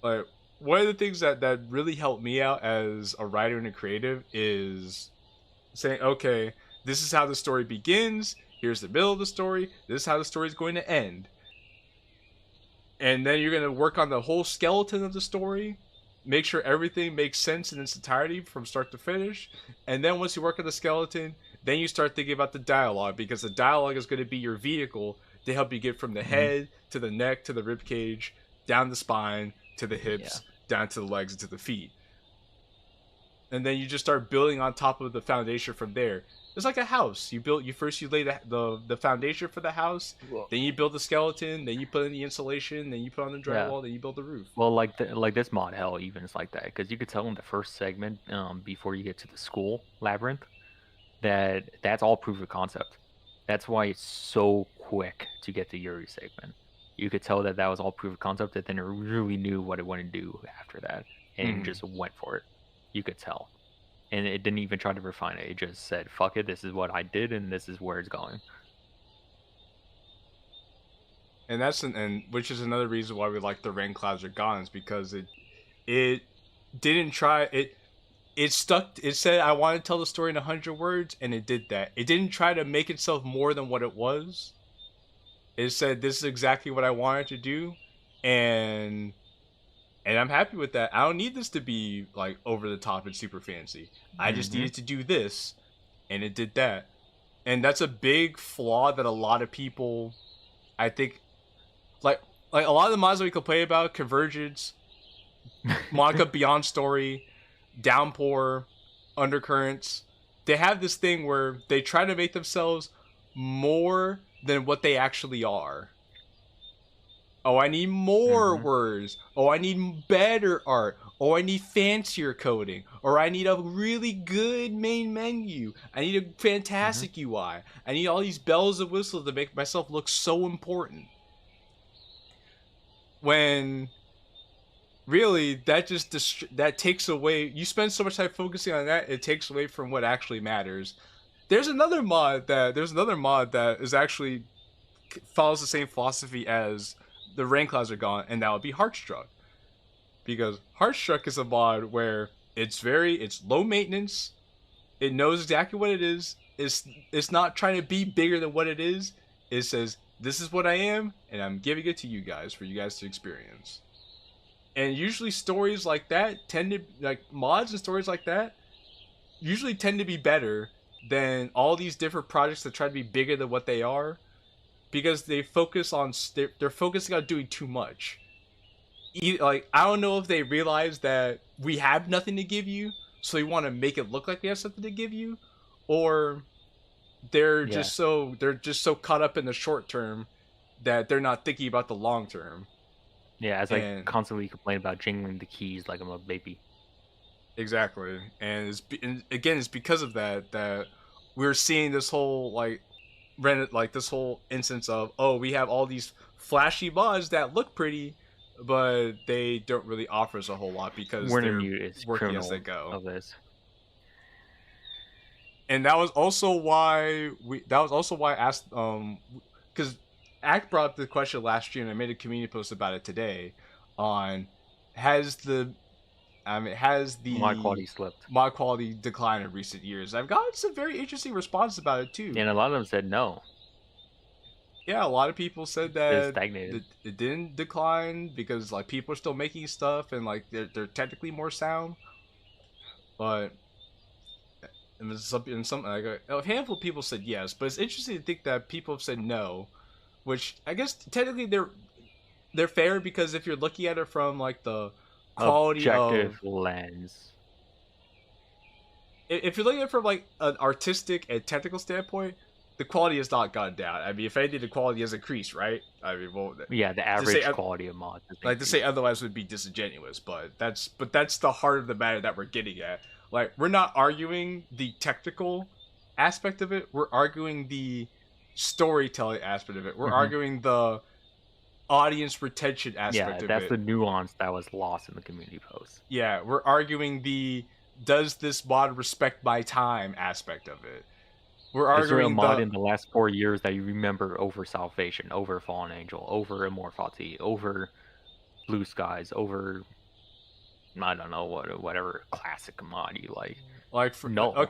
But one of the things that really helped me out as a writer and a creative is saying, okay, this is how the story begins, here's the middle of the story, this is how the story is going to end. And then you're going to work on the whole skeleton of the story, make sure everything makes sense in its entirety from start to finish. And then once you work on the skeleton, then you start thinking about the dialogue, because the dialogue is going to be your vehicle to help you get from the head to the neck to the rib cage, down the spine to the hips, down to the legs and to the feet. And then you just start building on top of the foundation from there. It's like a house. You lay the foundation for the house, then you build the skeleton, then you put in the insulation, then you put on the drywall, then you build the roof. Well, like this mod, hell, even is like that, because you could tell in the first segment, before you get to the school labyrinth, that's all proof of concept. That's why it's so quick to get to Yuri's segment. You could tell that was all proof of concept, that then it really knew what it wanted to do after that, and it just went for it. You could tell. And it didn't even try to refine it. It just said, fuck it, this is what I did, and this is where it's going. And which is another reason why we like the Rainclouds are gone, is because it didn't try it stuck. It said, I want to tell the story in 100 words, and it did that. It didn't try to make itself more than what it was. It said, this is exactly what I wanted to do, and I'm happy with that. I don't need this to be like over the top and super fancy. I just needed to do this, and it did that. And that's a big flaw that a lot of people, I think, like a lot of the mods that we complain about, Convergence, Monica Beyond Story, Downpour, Undercurrents, they have this thing where they try to make themselves more than what they actually are. Oh, I need more words. Oh, I need better art. Oh, I need fancier coding. Or I need a really good main menu. I need a fantastic UI. I need all these bells and whistles to make myself look so important. When really that takes away. You spend so much time focusing on that, it takes away from what actually matters. There's another mod that is actually follows the same philosophy as the Rainclouds are gone, and that would be Heartstruck. Because Heartstruck is a mod where it's low maintenance, it knows exactly what it is, it's not trying to be bigger than what it is. It says, this is what I am, and I'm giving it to you guys for you guys to experience. And usually stories like that mods and stories like that usually tend to be better than all these different projects that try to be bigger than what they are, because they're focusing on doing too much. Like, I don't know if they realize that we have nothing to give you, so they want to make it look like we have something to give you, or they're just so caught up in the short term that they're not thinking about the long term. Yeah, as I constantly complain about jingling the keys like I'm a baby. Exactly, and it's because of that we're seeing this whole this whole instance of, oh, we have all these flashy mods that look pretty, but they don't really offer us a whole lot because they're working as they go. Of this. And that was also why I asked, because Act brought up the question last year, and I made a community post about it today, on has the mod quality slipped? Mod quality declined in recent years. I've gotten some very interesting responses about it too. And a lot of them said no. Yeah, a lot of people said that it stagnated. It didn't decline because like people are still making stuff and like they're technically more sound. But some like a handful of people said yes, but it's interesting to think that people have said no, which I guess technically they're fair, because if you're looking at it from like the quality objective lens, if you're looking at it from like an artistic and technical standpoint, the quality has not gone down. I mean, if anything, the quality has increased, right? I mean, well, yeah, the average quality of mods. Like to say otherwise would be disingenuous, but that's the heart of the matter that we're getting at. Like, we're not arguing the technical aspect of it. We're arguing the storytelling aspect of it. We're Mhm. arguing the audience retention aspect of that's it. the nuance that was lost in the community post. Yeah, we're arguing the does this mod respect my time aspect of it. We're Is there a arguing mod the in the last 4 years that you remember over Salvation, over Fallen Angel, over Immortality, over Blue Skies, over I don't know whatever classic mod you like? for, No.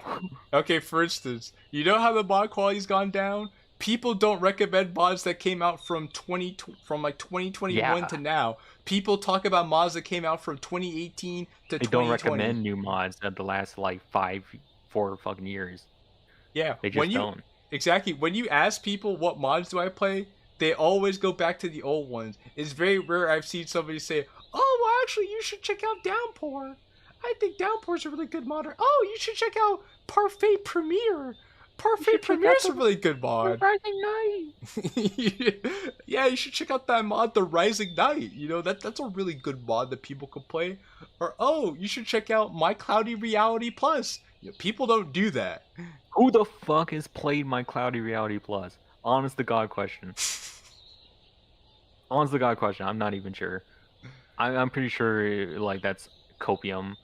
okay, for instance, you know how the mod quality's gone down? People don't recommend mods that came out from 2021 Yeah. to now. People talk about mods that came out from 2018 to They 2020. don't recommend new mods at the last like 4 fucking years. Yeah, They just don't. Exactly. When you ask people what mods do I play, they always go back to the old ones. It's very rare I've seen somebody say, "Oh, well, actually, you should check out Downpour. I think Downpour's a really good mod." Or, "Oh, you should check out Parfait Premiere. Parfait Premiere's a really good mod." Rising Knight. Yeah, you should check out that mod, The Rising Knight. You know, that's a really good mod that people could play. Or, "Oh, you should check out My Cloudy Reality Plus." You know, people don't do that. Who the fuck has played My Cloudy Reality Plus? Honest to God question. Honest to God question. I'm not even sure. I'm pretty sure like that's copium.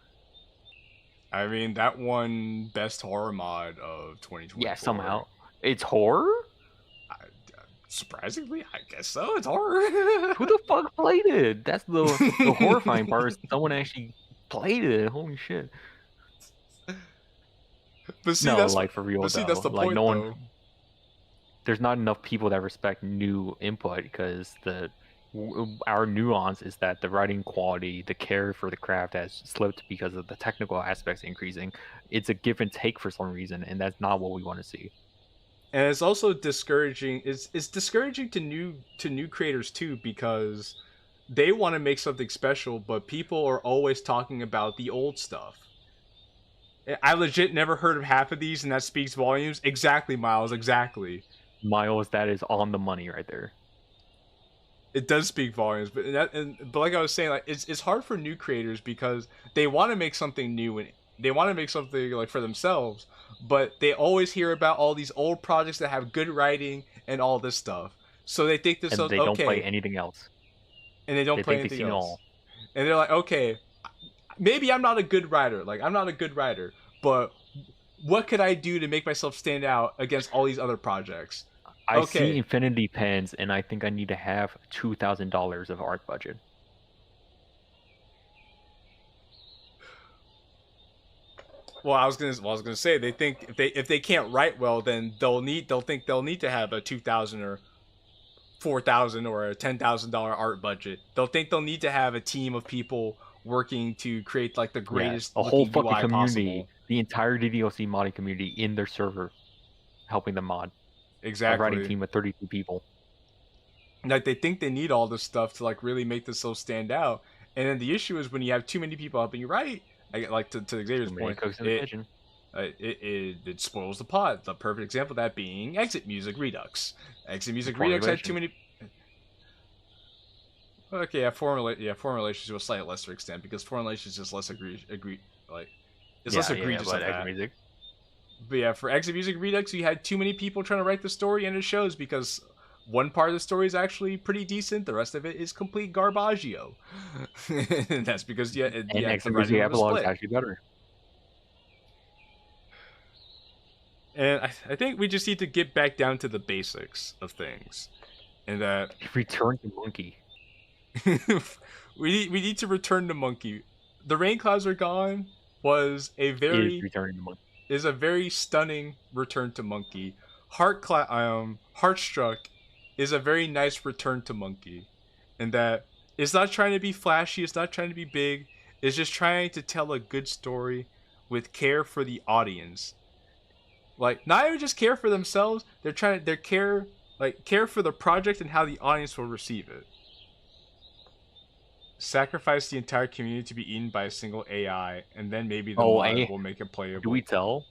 I mean, that won Best Horror Mod of 2024. Yeah, somehow. It's horror? Surprisingly, I guess so. It's horror. Who the fuck played it? That's the horrifying part is someone actually played it. Holy shit. But see, No, that's like for real but see, though. that's the Like point, no one though. there's not enough people that respect new input because our nuance is that the writing quality, the care for the craft has slipped because of the technical aspects increasing. It's a give and take for some reason, and that's not what we want to see. And it's also discouraging. It's discouraging to new creators too, because they want to make something special, but people are always talking about the old stuff. I legit never heard of half of these, and that speaks volumes. Exactly, Miles. Exactly. Miles, that is on the money right there. It does speak volumes, but but like I was saying, like it's hard for new creators because they want to make something new and they want to make something like for themselves, but they always hear about all these old projects that have good writing and all this stuff. So they think this And is they okay, don't play anything else. and they don't They play think they've anything seen it else. all. And they're like, okay, maybe I'm not a good writer. Like I'm not a good writer, but what could I do to make myself stand out against all these other projects? I see Infinity Pens, and I think I need to have $2,000 of art budget. Well, I was gonna say they think if they can't write well, then they'll think they'll need to have a $2,000 or $4,000 or a $10,000 art budget. They'll think they'll need to have a team of people working to create like the greatest a whole looking fucking UI community, possible. the entire Ddlc modding community in their server, helping them mod. Exactly. A writing team of 32 people. Like they think they need all this stuff to like really make this so stand out. And then the issue is when you have too many people helping you write. Like to Xavier's point, it spoils the plot. The perfect example of that being Exit Music Redux. Exit Music Redux had too many. Okay, foreign relations to a slightly lesser extent because foreign relations is just less less egregious than that. Music. But yeah, for Exit Music Redux, you had too many people trying to write the story, and it shows because one part of the story is actually pretty decent. The rest of it is complete garbaggio. And that's because Exit Music Epilogue is actually better. And I think we just need to get back down to the basics of things, and that Return to Monkey. we need to return to Monkey. The Rainclouds Are Gone was a very stunning return to Monkey. Heartstruck is a very nice return to Monkey, and that it's not trying to be flashy, it's not trying to be big, it's just trying to tell a good story with care for the audience. Like not even just care for themselves, they're care for the project and how the audience will receive it. Sacrifice the entire community to be eaten by a single AI, and then maybe the mod will make it playable. Do we tell?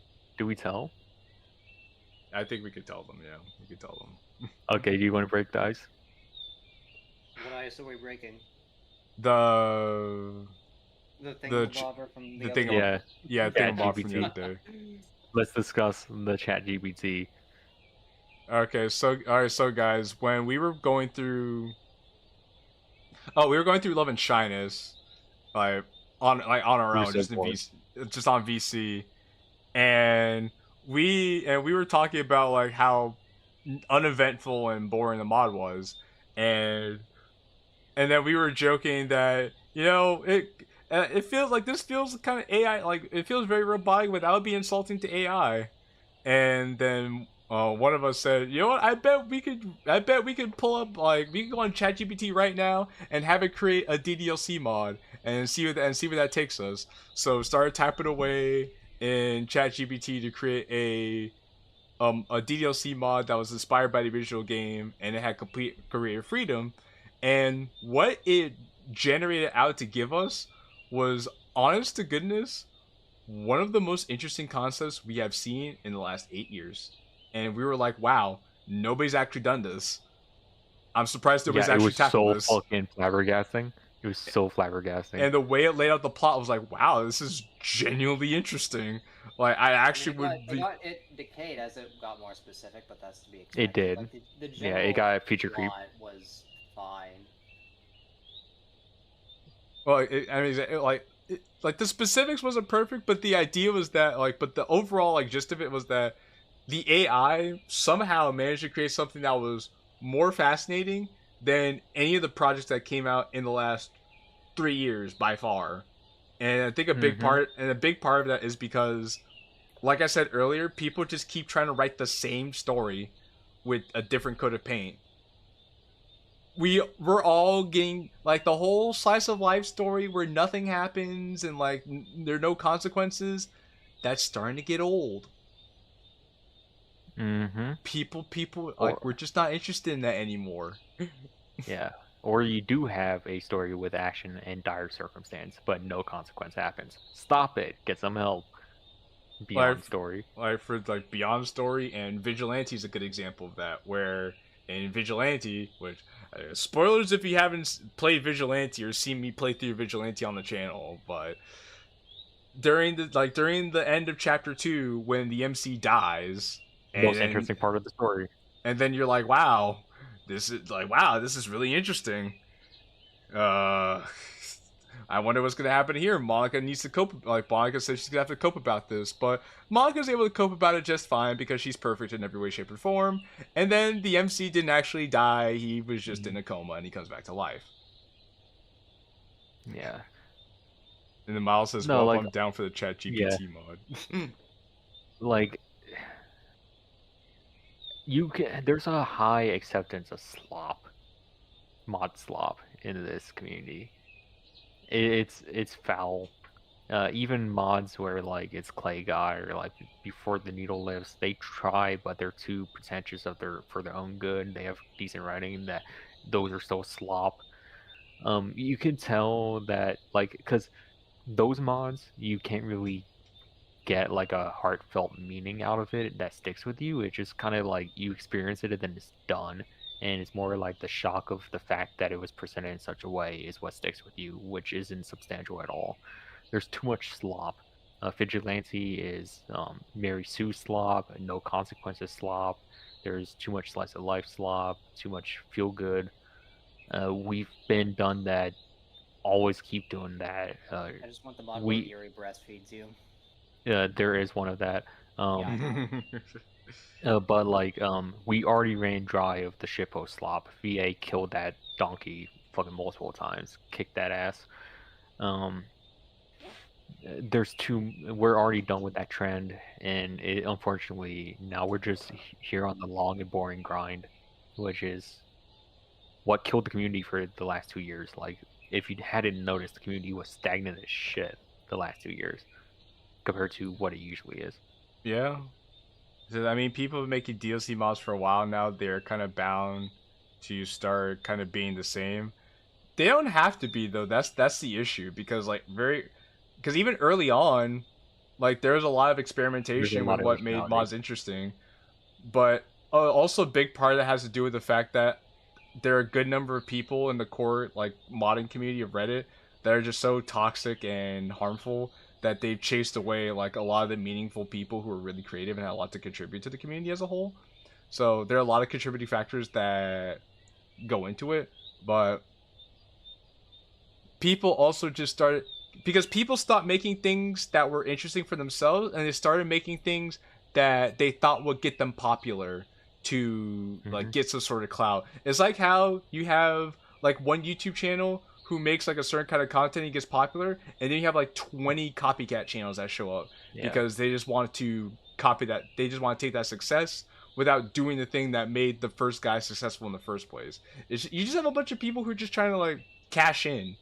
I think we could tell them, yeah. We could tell them. Okay, do you want to break the ice? What ice are we breaking? The thingamabobber from the other thing. Yeah, thingamabob from GPT. the other day. Let's discuss the chat GPT. Okay, so all right, so guys, when we were going through, we were going through Love and Shyness, like on our We were own, so just in bored. just on VC, and we were talking about like how uneventful and boring the mod was, and then we were joking that it feels like this feels kind of AI, like it feels very robotic without being insulting to AI. And then one of us said, "You know what? I bet we could pull up like we can go on ChatGPT right now and have it create a DDLC mod and see where that takes us." So started tapping away in ChatGPT to create a DDLC mod that was inspired by the original game and it had complete creative freedom. And what it generated out to give us was, honest to goodness, one of the most interesting concepts we have seen in the last 8 years. And we were like, wow, nobody's actually done this. I'm surprised nobody's Yeah, it actually was tackled so this. fucking flabbergasting. It was so flabbergasting. And the way it laid out the plot was like, wow, this is genuinely interesting. Like, I actually It decayed as it got more specific, but that's to be expected. It did. Like, the Yeah, it got feature creep. plot was fine. Well, like the specifics wasn't perfect, but the idea was that but the overall like gist of it was that the AI somehow managed to create something that was more fascinating than any of the projects that came out in the last 3 years by far. And I think a big part of that is because, like I said earlier, people just keep trying to write the same story with a different coat of paint. We're all getting like the whole slice of life story where nothing happens and like there are no consequences. That's starting to get old. People like we're just not interested in that anymore. Yeah. Or you do have a story with action and dire circumstance, but no consequence happens. Stop it. Get some help. Beyond story. Like for like Beyond Story and Vigilante is a good example of that. Where in Vigilante, which spoilers if you haven't played Vigilante or seen me play through Vigilante on the channel, but during the end of chapter 2 when the MC dies, Most interesting part of the story. And then you're like, wow, this is really interesting. I wonder what's gonna happen here. Monica needs to cope. Like Monica says, she's gonna have to cope about this, but Monica's able to cope about it just fine because she's perfect in every way, shape, or form. And then the MC didn't actually die; he was just in a coma, and he comes back to life. Yeah. And then Miles says, "Well, I'm down for the ChatGPT mod." Like, there's a high acceptance of mod slop in this community. It's foul. Even mods where like it's Clay Guy or like Before the Needle Lifts, they try, but they're too pretentious for their own good. They have decent writing that those are still slop. You can tell that like because those mods you can't really get like a heartfelt meaning out of it that sticks with you. It's just kind of like you experience it and then it's done. And it's more like the shock of the fact that it was presented in such a way is what sticks with you, which isn't substantial at all. There's too much slop. Vigilante is Mary Sue slop, no consequences slop. There's too much slice of life slop, too much feel good. We've been done that. Always keep doing that. I just want the mod where Yuri breastfeeds you. There is one of that. But like, we already ran dry of the shitpost slop. VA killed that donkey fucking multiple times, kicked that ass. We're already done with that trend, and unfortunately now we're just here on the long and boring grind, which is what killed the community for the last 2 years. Like, if you hadn't noticed, the community was stagnant as shit the last 2 years compared to what it usually is. Yeah. I mean, people have been making DLC mods for a while now. They're kind of bound to start kind of being the same. They don't have to be though. That's the issue because because even early on, like there was a lot of experimentation with what made mods interesting. But also a big part of that has to do with the fact that there are a good number of people in the core like modding community of Reddit that are just so toxic and harmful that they've chased away like a lot of the meaningful people who are really creative and had a lot to contribute to the community as a whole. So there are a lot of contributing factors that go into it, but people also just started because people stopped making things that were interesting for themselves, and they started making things that they thought would get them popular to like get some sort of clout. It's like how you have like one YouTube channel who makes like a certain kind of content and gets popular, and then you have like 20 copycat channels that show up because they just want to copy that. They just want to take that success without doing the thing that made the first guy successful in the first place. You just have a bunch of people who are just trying to like cash in.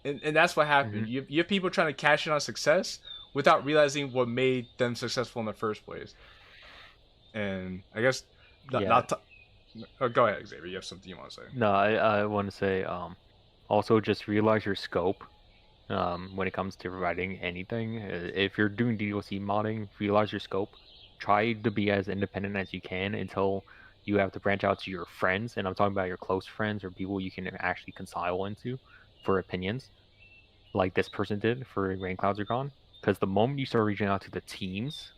And that's what happened. You have people trying to cash in on success without realizing what made them successful in the first place. And I guess go ahead, Xavier. You have something you want to say? No, I want to say also just realize your scope when it comes to providing anything. If you're doing DDoC modding, realize your scope. Try to be as independent as you can until you have to branch out to your friends, and I'm talking about your close friends or people you can actually consile into for opinions, like this person did for Rainclouds are gone. Because the moment you start reaching out to the teams,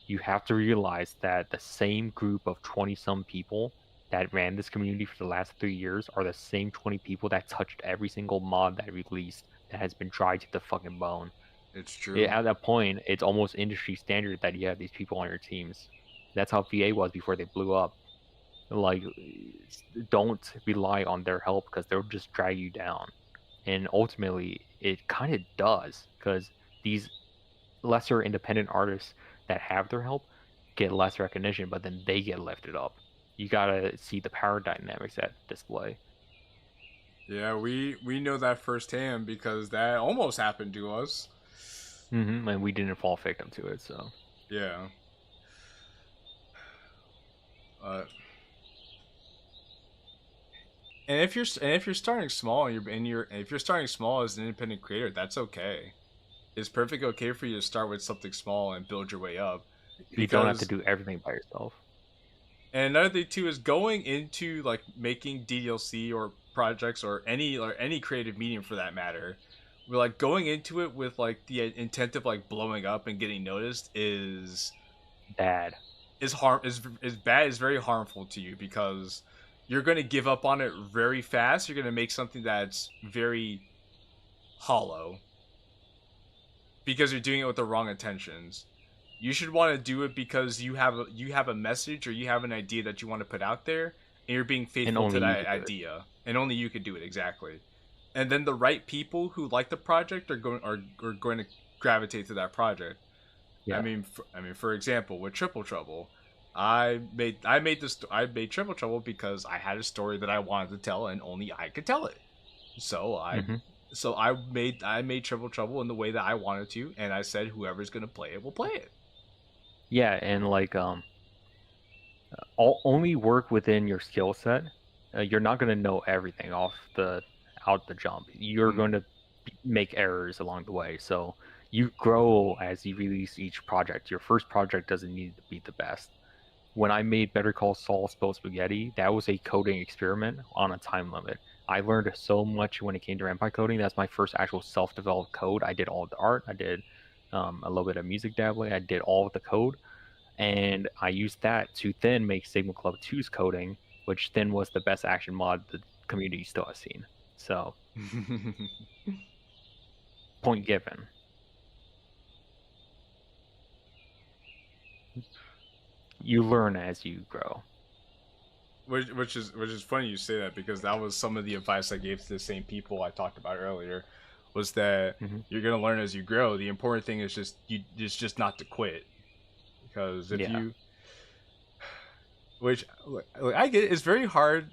you have to realize that the same group of 20-some people that ran this community for the last 3 years are the same 20 people that touched every single mod that released that has been dried to the fucking bone. It's true. At that point, it's almost industry standard that you have these people on your teams. That's how VA was before they blew up. Like, don't rely on their help because they'll just drag you down. And ultimately, it kind of does, because these lesser independent artists that have their help get less recognition, but then they get lifted up. You gotta see the power dynamics at display. Yeah, we know that firsthand because that almost happened to us. And we didn't fall victim to it, so. Yeah. And if you're starting small if you're starting small as an independent creator, that's okay. It's perfectly okay for you to start with something small and build your way up. You don't have to do everything by yourself. And another thing too is going into like making DDLC or projects or any creative medium for that matter. We're like going into it with like the intent of like blowing up and getting noticed is bad. Is bad. Is very harmful to you because you're going to give up on it very fast. You're going to make something that's very hollow because you're doing it with the wrong intentions. You should want to do it because you have a message or you have an idea that you want to put out there, and you're being faithful to that idea, and only you could do it exactly. And then the right people who like the project are going to gravitate to that project. Yeah. I mean, for example, with Triple Trouble, I made Triple Trouble because I had a story that I wanted to tell, and only I could tell it. So I made Triple Trouble in the way that I wanted to, and I said whoever's gonna play it will play it. Yeah, and like only work within your skill set. You're not gonna know everything out the jump. You're going to make errors along the way. So you grow as you release each project. Your first project doesn't need to be the best. When I made Better Call Saul Spilled Spaghetti, that was a coding experiment on a time limit. I learned so much when it came to RAMPANT coding. That's my first actual self-developed code. I did all of the art. I did a little bit of music dabbling. I did all of the code. And I used that to then make Sigma Club 2's coding, which then was the best action mod the community still has seen. So, point given. You learn as you grow. Which is funny you say that, because that was some of the advice I gave to the same people I talked about earlier, was that you're gonna learn as you grow. The important thing is just not to quit, because if you, which like I get, it's very hard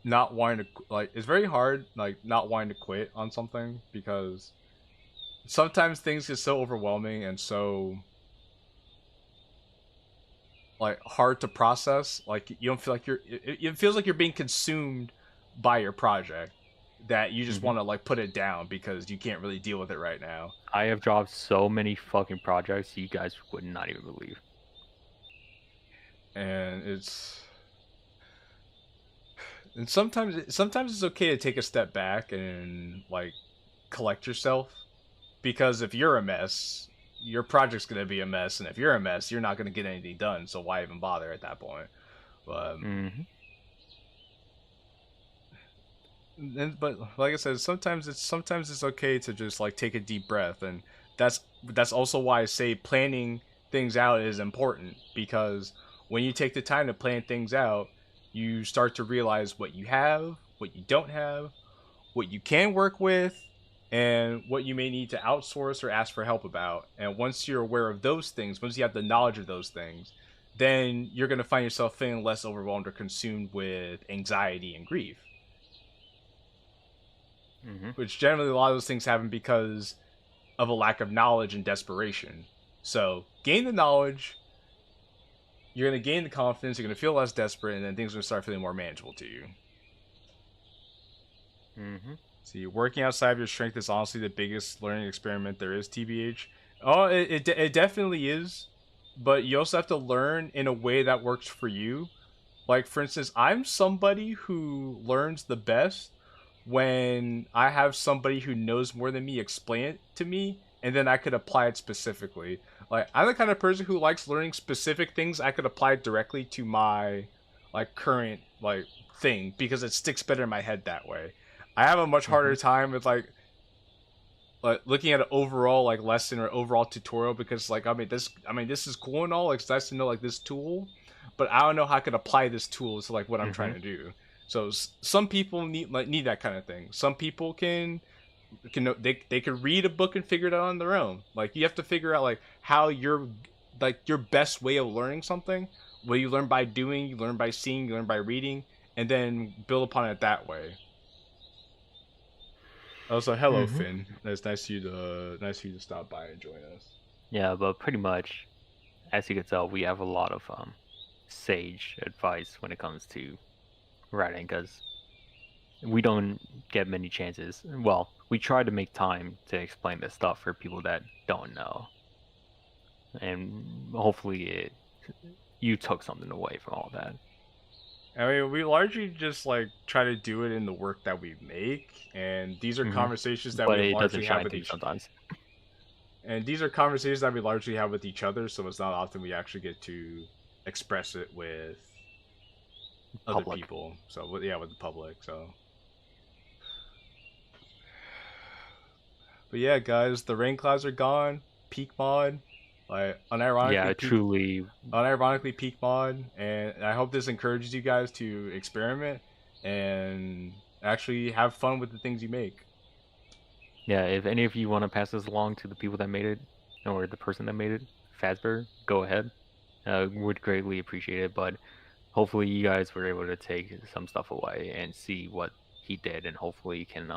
not wanting to quit on something, because sometimes things get so overwhelming and so hard to process. Like you don't feel like it feels like you're being consumed by your project, that you just want to put it down because you can't really deal with it right now. I have dropped so many fucking projects you guys would not even believe. And sometimes it's okay to take a step back and collect yourself, because if you're a mess, your project's going to be a mess, and if you're a mess, you're not going to get anything done, so why even bother at that point? But Mm-hmm. but like I said, sometimes it's okay to just like take a deep breath, and that's also why I say planning things out is important, because when you take the time to plan things out, you start to realize what you have, what you don't have, what you can work with, and what you may need to outsource or ask for help about. And once you're aware of those things, once you have the knowledge of those things, then you're going to find yourself feeling less overwhelmed or consumed with anxiety and grief. Mm-hmm. Which generally a lot of those things happen because of a lack of knowledge and desperation. So gain the knowledge, you're going to gain the confidence, you're going to feel less desperate, and then things are going to start feeling more manageable to you. Mm-hmm. See, working outside of your strength is honestly the biggest learning experiment there is, TBH. Oh, it definitely is, but you also have to learn in a way that works for you. Like, for instance, I'm somebody who learns the best when I have somebody who knows more than me explain it to me, and then I could apply it specifically. Like, I'm the kind of person who likes learning specific things I could apply directly to my, like, current, like, thing, because it sticks better in my head that way. I have a much harder time with, like looking at an overall, like, lesson or overall tutorial, because, like, this is cool and all, like, it's nice to know, like, this tool, but I don't know how I could apply this tool to, like, what I'm trying to do. So some people need that kind of thing. Some people can they can read a book and figure it out on their own. Like, you have to figure out, like, how your best way of learning something. What you learn by doing, you learn by seeing, you learn by reading, and then build upon it that way. Also, hello, Finn. It's nice of you to stop by and join us. Yeah, but pretty much, as you can tell, we have a lot of sage advice when it comes to writing, because we don't get many chances. Well, we try to make time to explain this stuff for people that don't know, and hopefully you took something away from all that. I mean, we largely just, like, try to do it in the work that we make, and these are conversations that we largely have with each other. Sometimes. And these are conversations that we largely have with each other, so it's not often we actually get to express it with other people. So, yeah, with the public, so. But yeah, guys, the Rainclouds are gone. Peak mod. Like, unironically peak mod, and I hope this encourages you guys to experiment and actually have fun with the things you make. Yeah, if any of you want to pass this along to the people that made it, or the person that made it, Fazbear, go ahead. Would greatly appreciate it, but hopefully you guys were able to take some stuff away and see what he did, and hopefully you can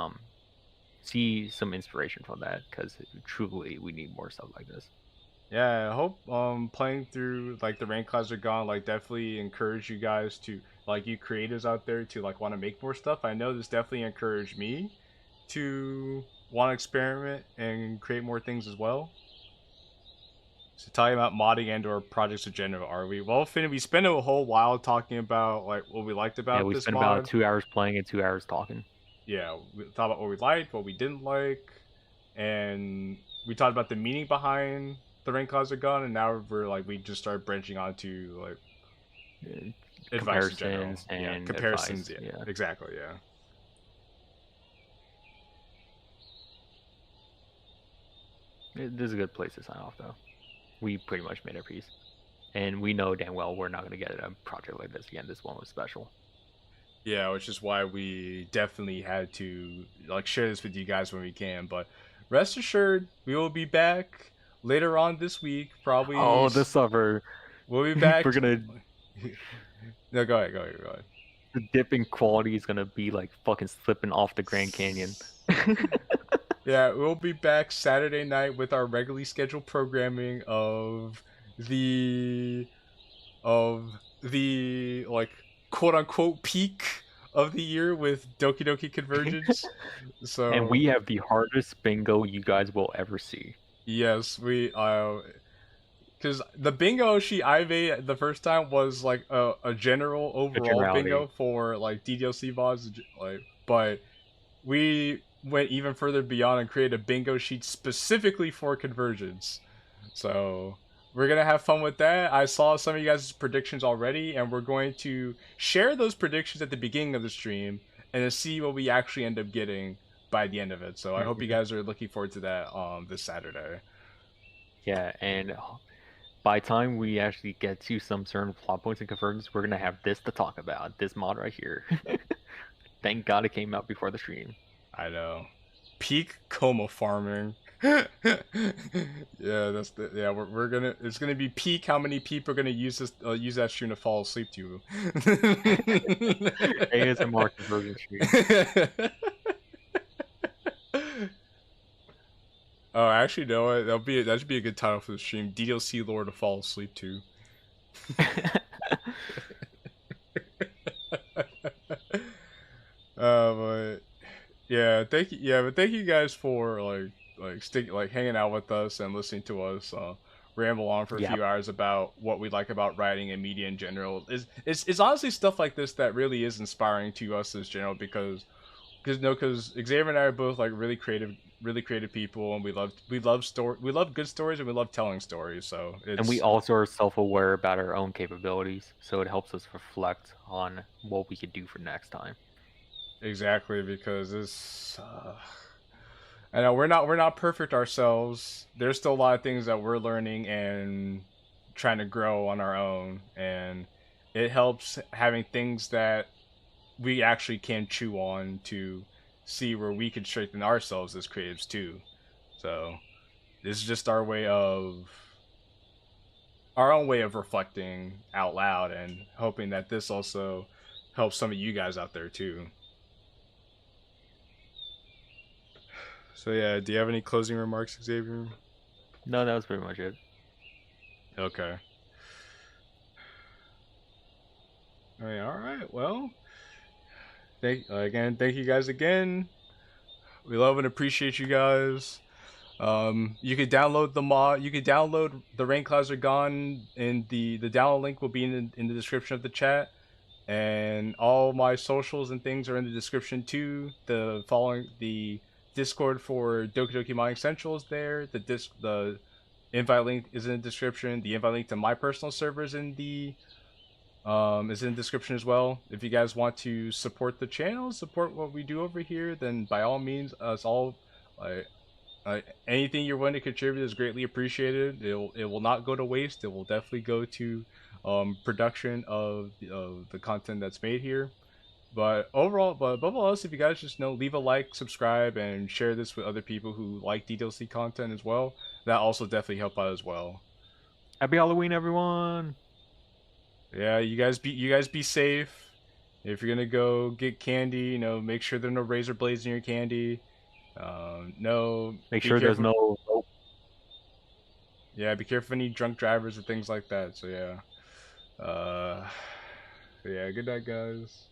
see some inspiration from that, because truly we need more stuff like this. Yeah, I hope playing through, like, the Rainclouds are gone, like, definitely encourage you guys to, like, you creators out there to, like, want to make more stuff. I know this definitely encouraged me to want to experiment and create more things as well. So talking about modding and or projects in general, are we? Well, Finn, we spent a whole while talking about, like, what we liked about this mod. Yeah, we spent about 2 hours playing and 2 hours talking. Yeah, we talked about what we liked, what we didn't like, and we talked about the meaning behind the Rainclouds are gone, and now we just started branching onto, like, advice in general. And comparisons. Advice, yeah, exactly. Yeah. This is a good place to sign off, though. We pretty much made our piece, and we know damn well we're not going to get a project like this again. This one was special. Yeah, which is why we definitely had to, like, share this with you guys when we can. But rest assured, we will be back later on this week, probably. Oh, this summer. We'll be back. We're gonna. No, go ahead. The dip in quality is gonna be like fucking slipping off the Grand Canyon. Yeah, we'll be back Saturday night with our regularly scheduled programming of the like, quote unquote peak of the year with Doki Doki Convergence. So, and we have the hardest bingo you guys will ever see. Yes, we because the bingo sheet I made the first time was, like, a general overall bingo for, like, Ddlc VODs, like, but we went even further beyond and created a bingo sheet specifically for Convergence. So we're gonna have fun with that. I saw some of you guys' predictions already, and we're going to share those predictions at the beginning of the stream and then see what we actually end up getting by the end of it. So I hope you guys are looking forward to that this Saturday. Yeah, and by the time we actually get to some certain plot points and convergence, we're gonna have this to talk about. This mod right here. Thank God it came out before the stream. I know. Peak coma farming. Yeah, we're gonna, it's gonna be peak how many people are gonna use this use that stream to fall asleep to. ASMR convergence stream. Oh, actually, no, that should be a good title for the stream. Ddlc lore to fall asleep to. But yeah, thank you. Yeah, but thank you guys for hanging out with us and listening to us ramble on for a few hours about what we like about writing and media in general. It's honestly stuff like this that really is inspiring to us as general because Xavier and I are both like really creative people, and we love good stories, and we love telling stories. So and we also are self-aware about our own capabilities, so it helps us reflect on what we could do for next time. Exactly, because it's I know we're not perfect ourselves. There's still a lot of things that we're learning and trying to grow on our own, and it helps having things that we actually can chew on to see where we can strengthen ourselves as creatives too. So this is just our own way of reflecting out loud and hoping that this also helps some of you guys out there too. So yeah, do you have any closing remarks, Xavier? No, that was pretty much it. Okay. All right. Well, thank you guys again. We love and appreciate you guys. You could download the mod. You could download the Rainclouds Are Gone, and the download link will be in the description of the chat. And all my socials and things are in the description too. The Discord for Doki Doki Mining Central is there. The invite link is in the description. The invite link to my personal server is in the description as well. If you guys want to support the channel, support what we do over here, then by all means, us all, anything you're willing to contribute is greatly appreciated. It will not go to waste. It will definitely go to production of the content that's made here. But above all else, if you guys just leave a like, subscribe, and share this with other people who like Ddlc content as well, that also definitely help out as well. Happy Halloween, everyone! Yeah, you guys be safe. If you're gonna go get candy, make sure there are no razor blades in your candy. Make sure there's no. Yeah, be careful of any drunk drivers or things like that. So yeah. Yeah, good night, guys.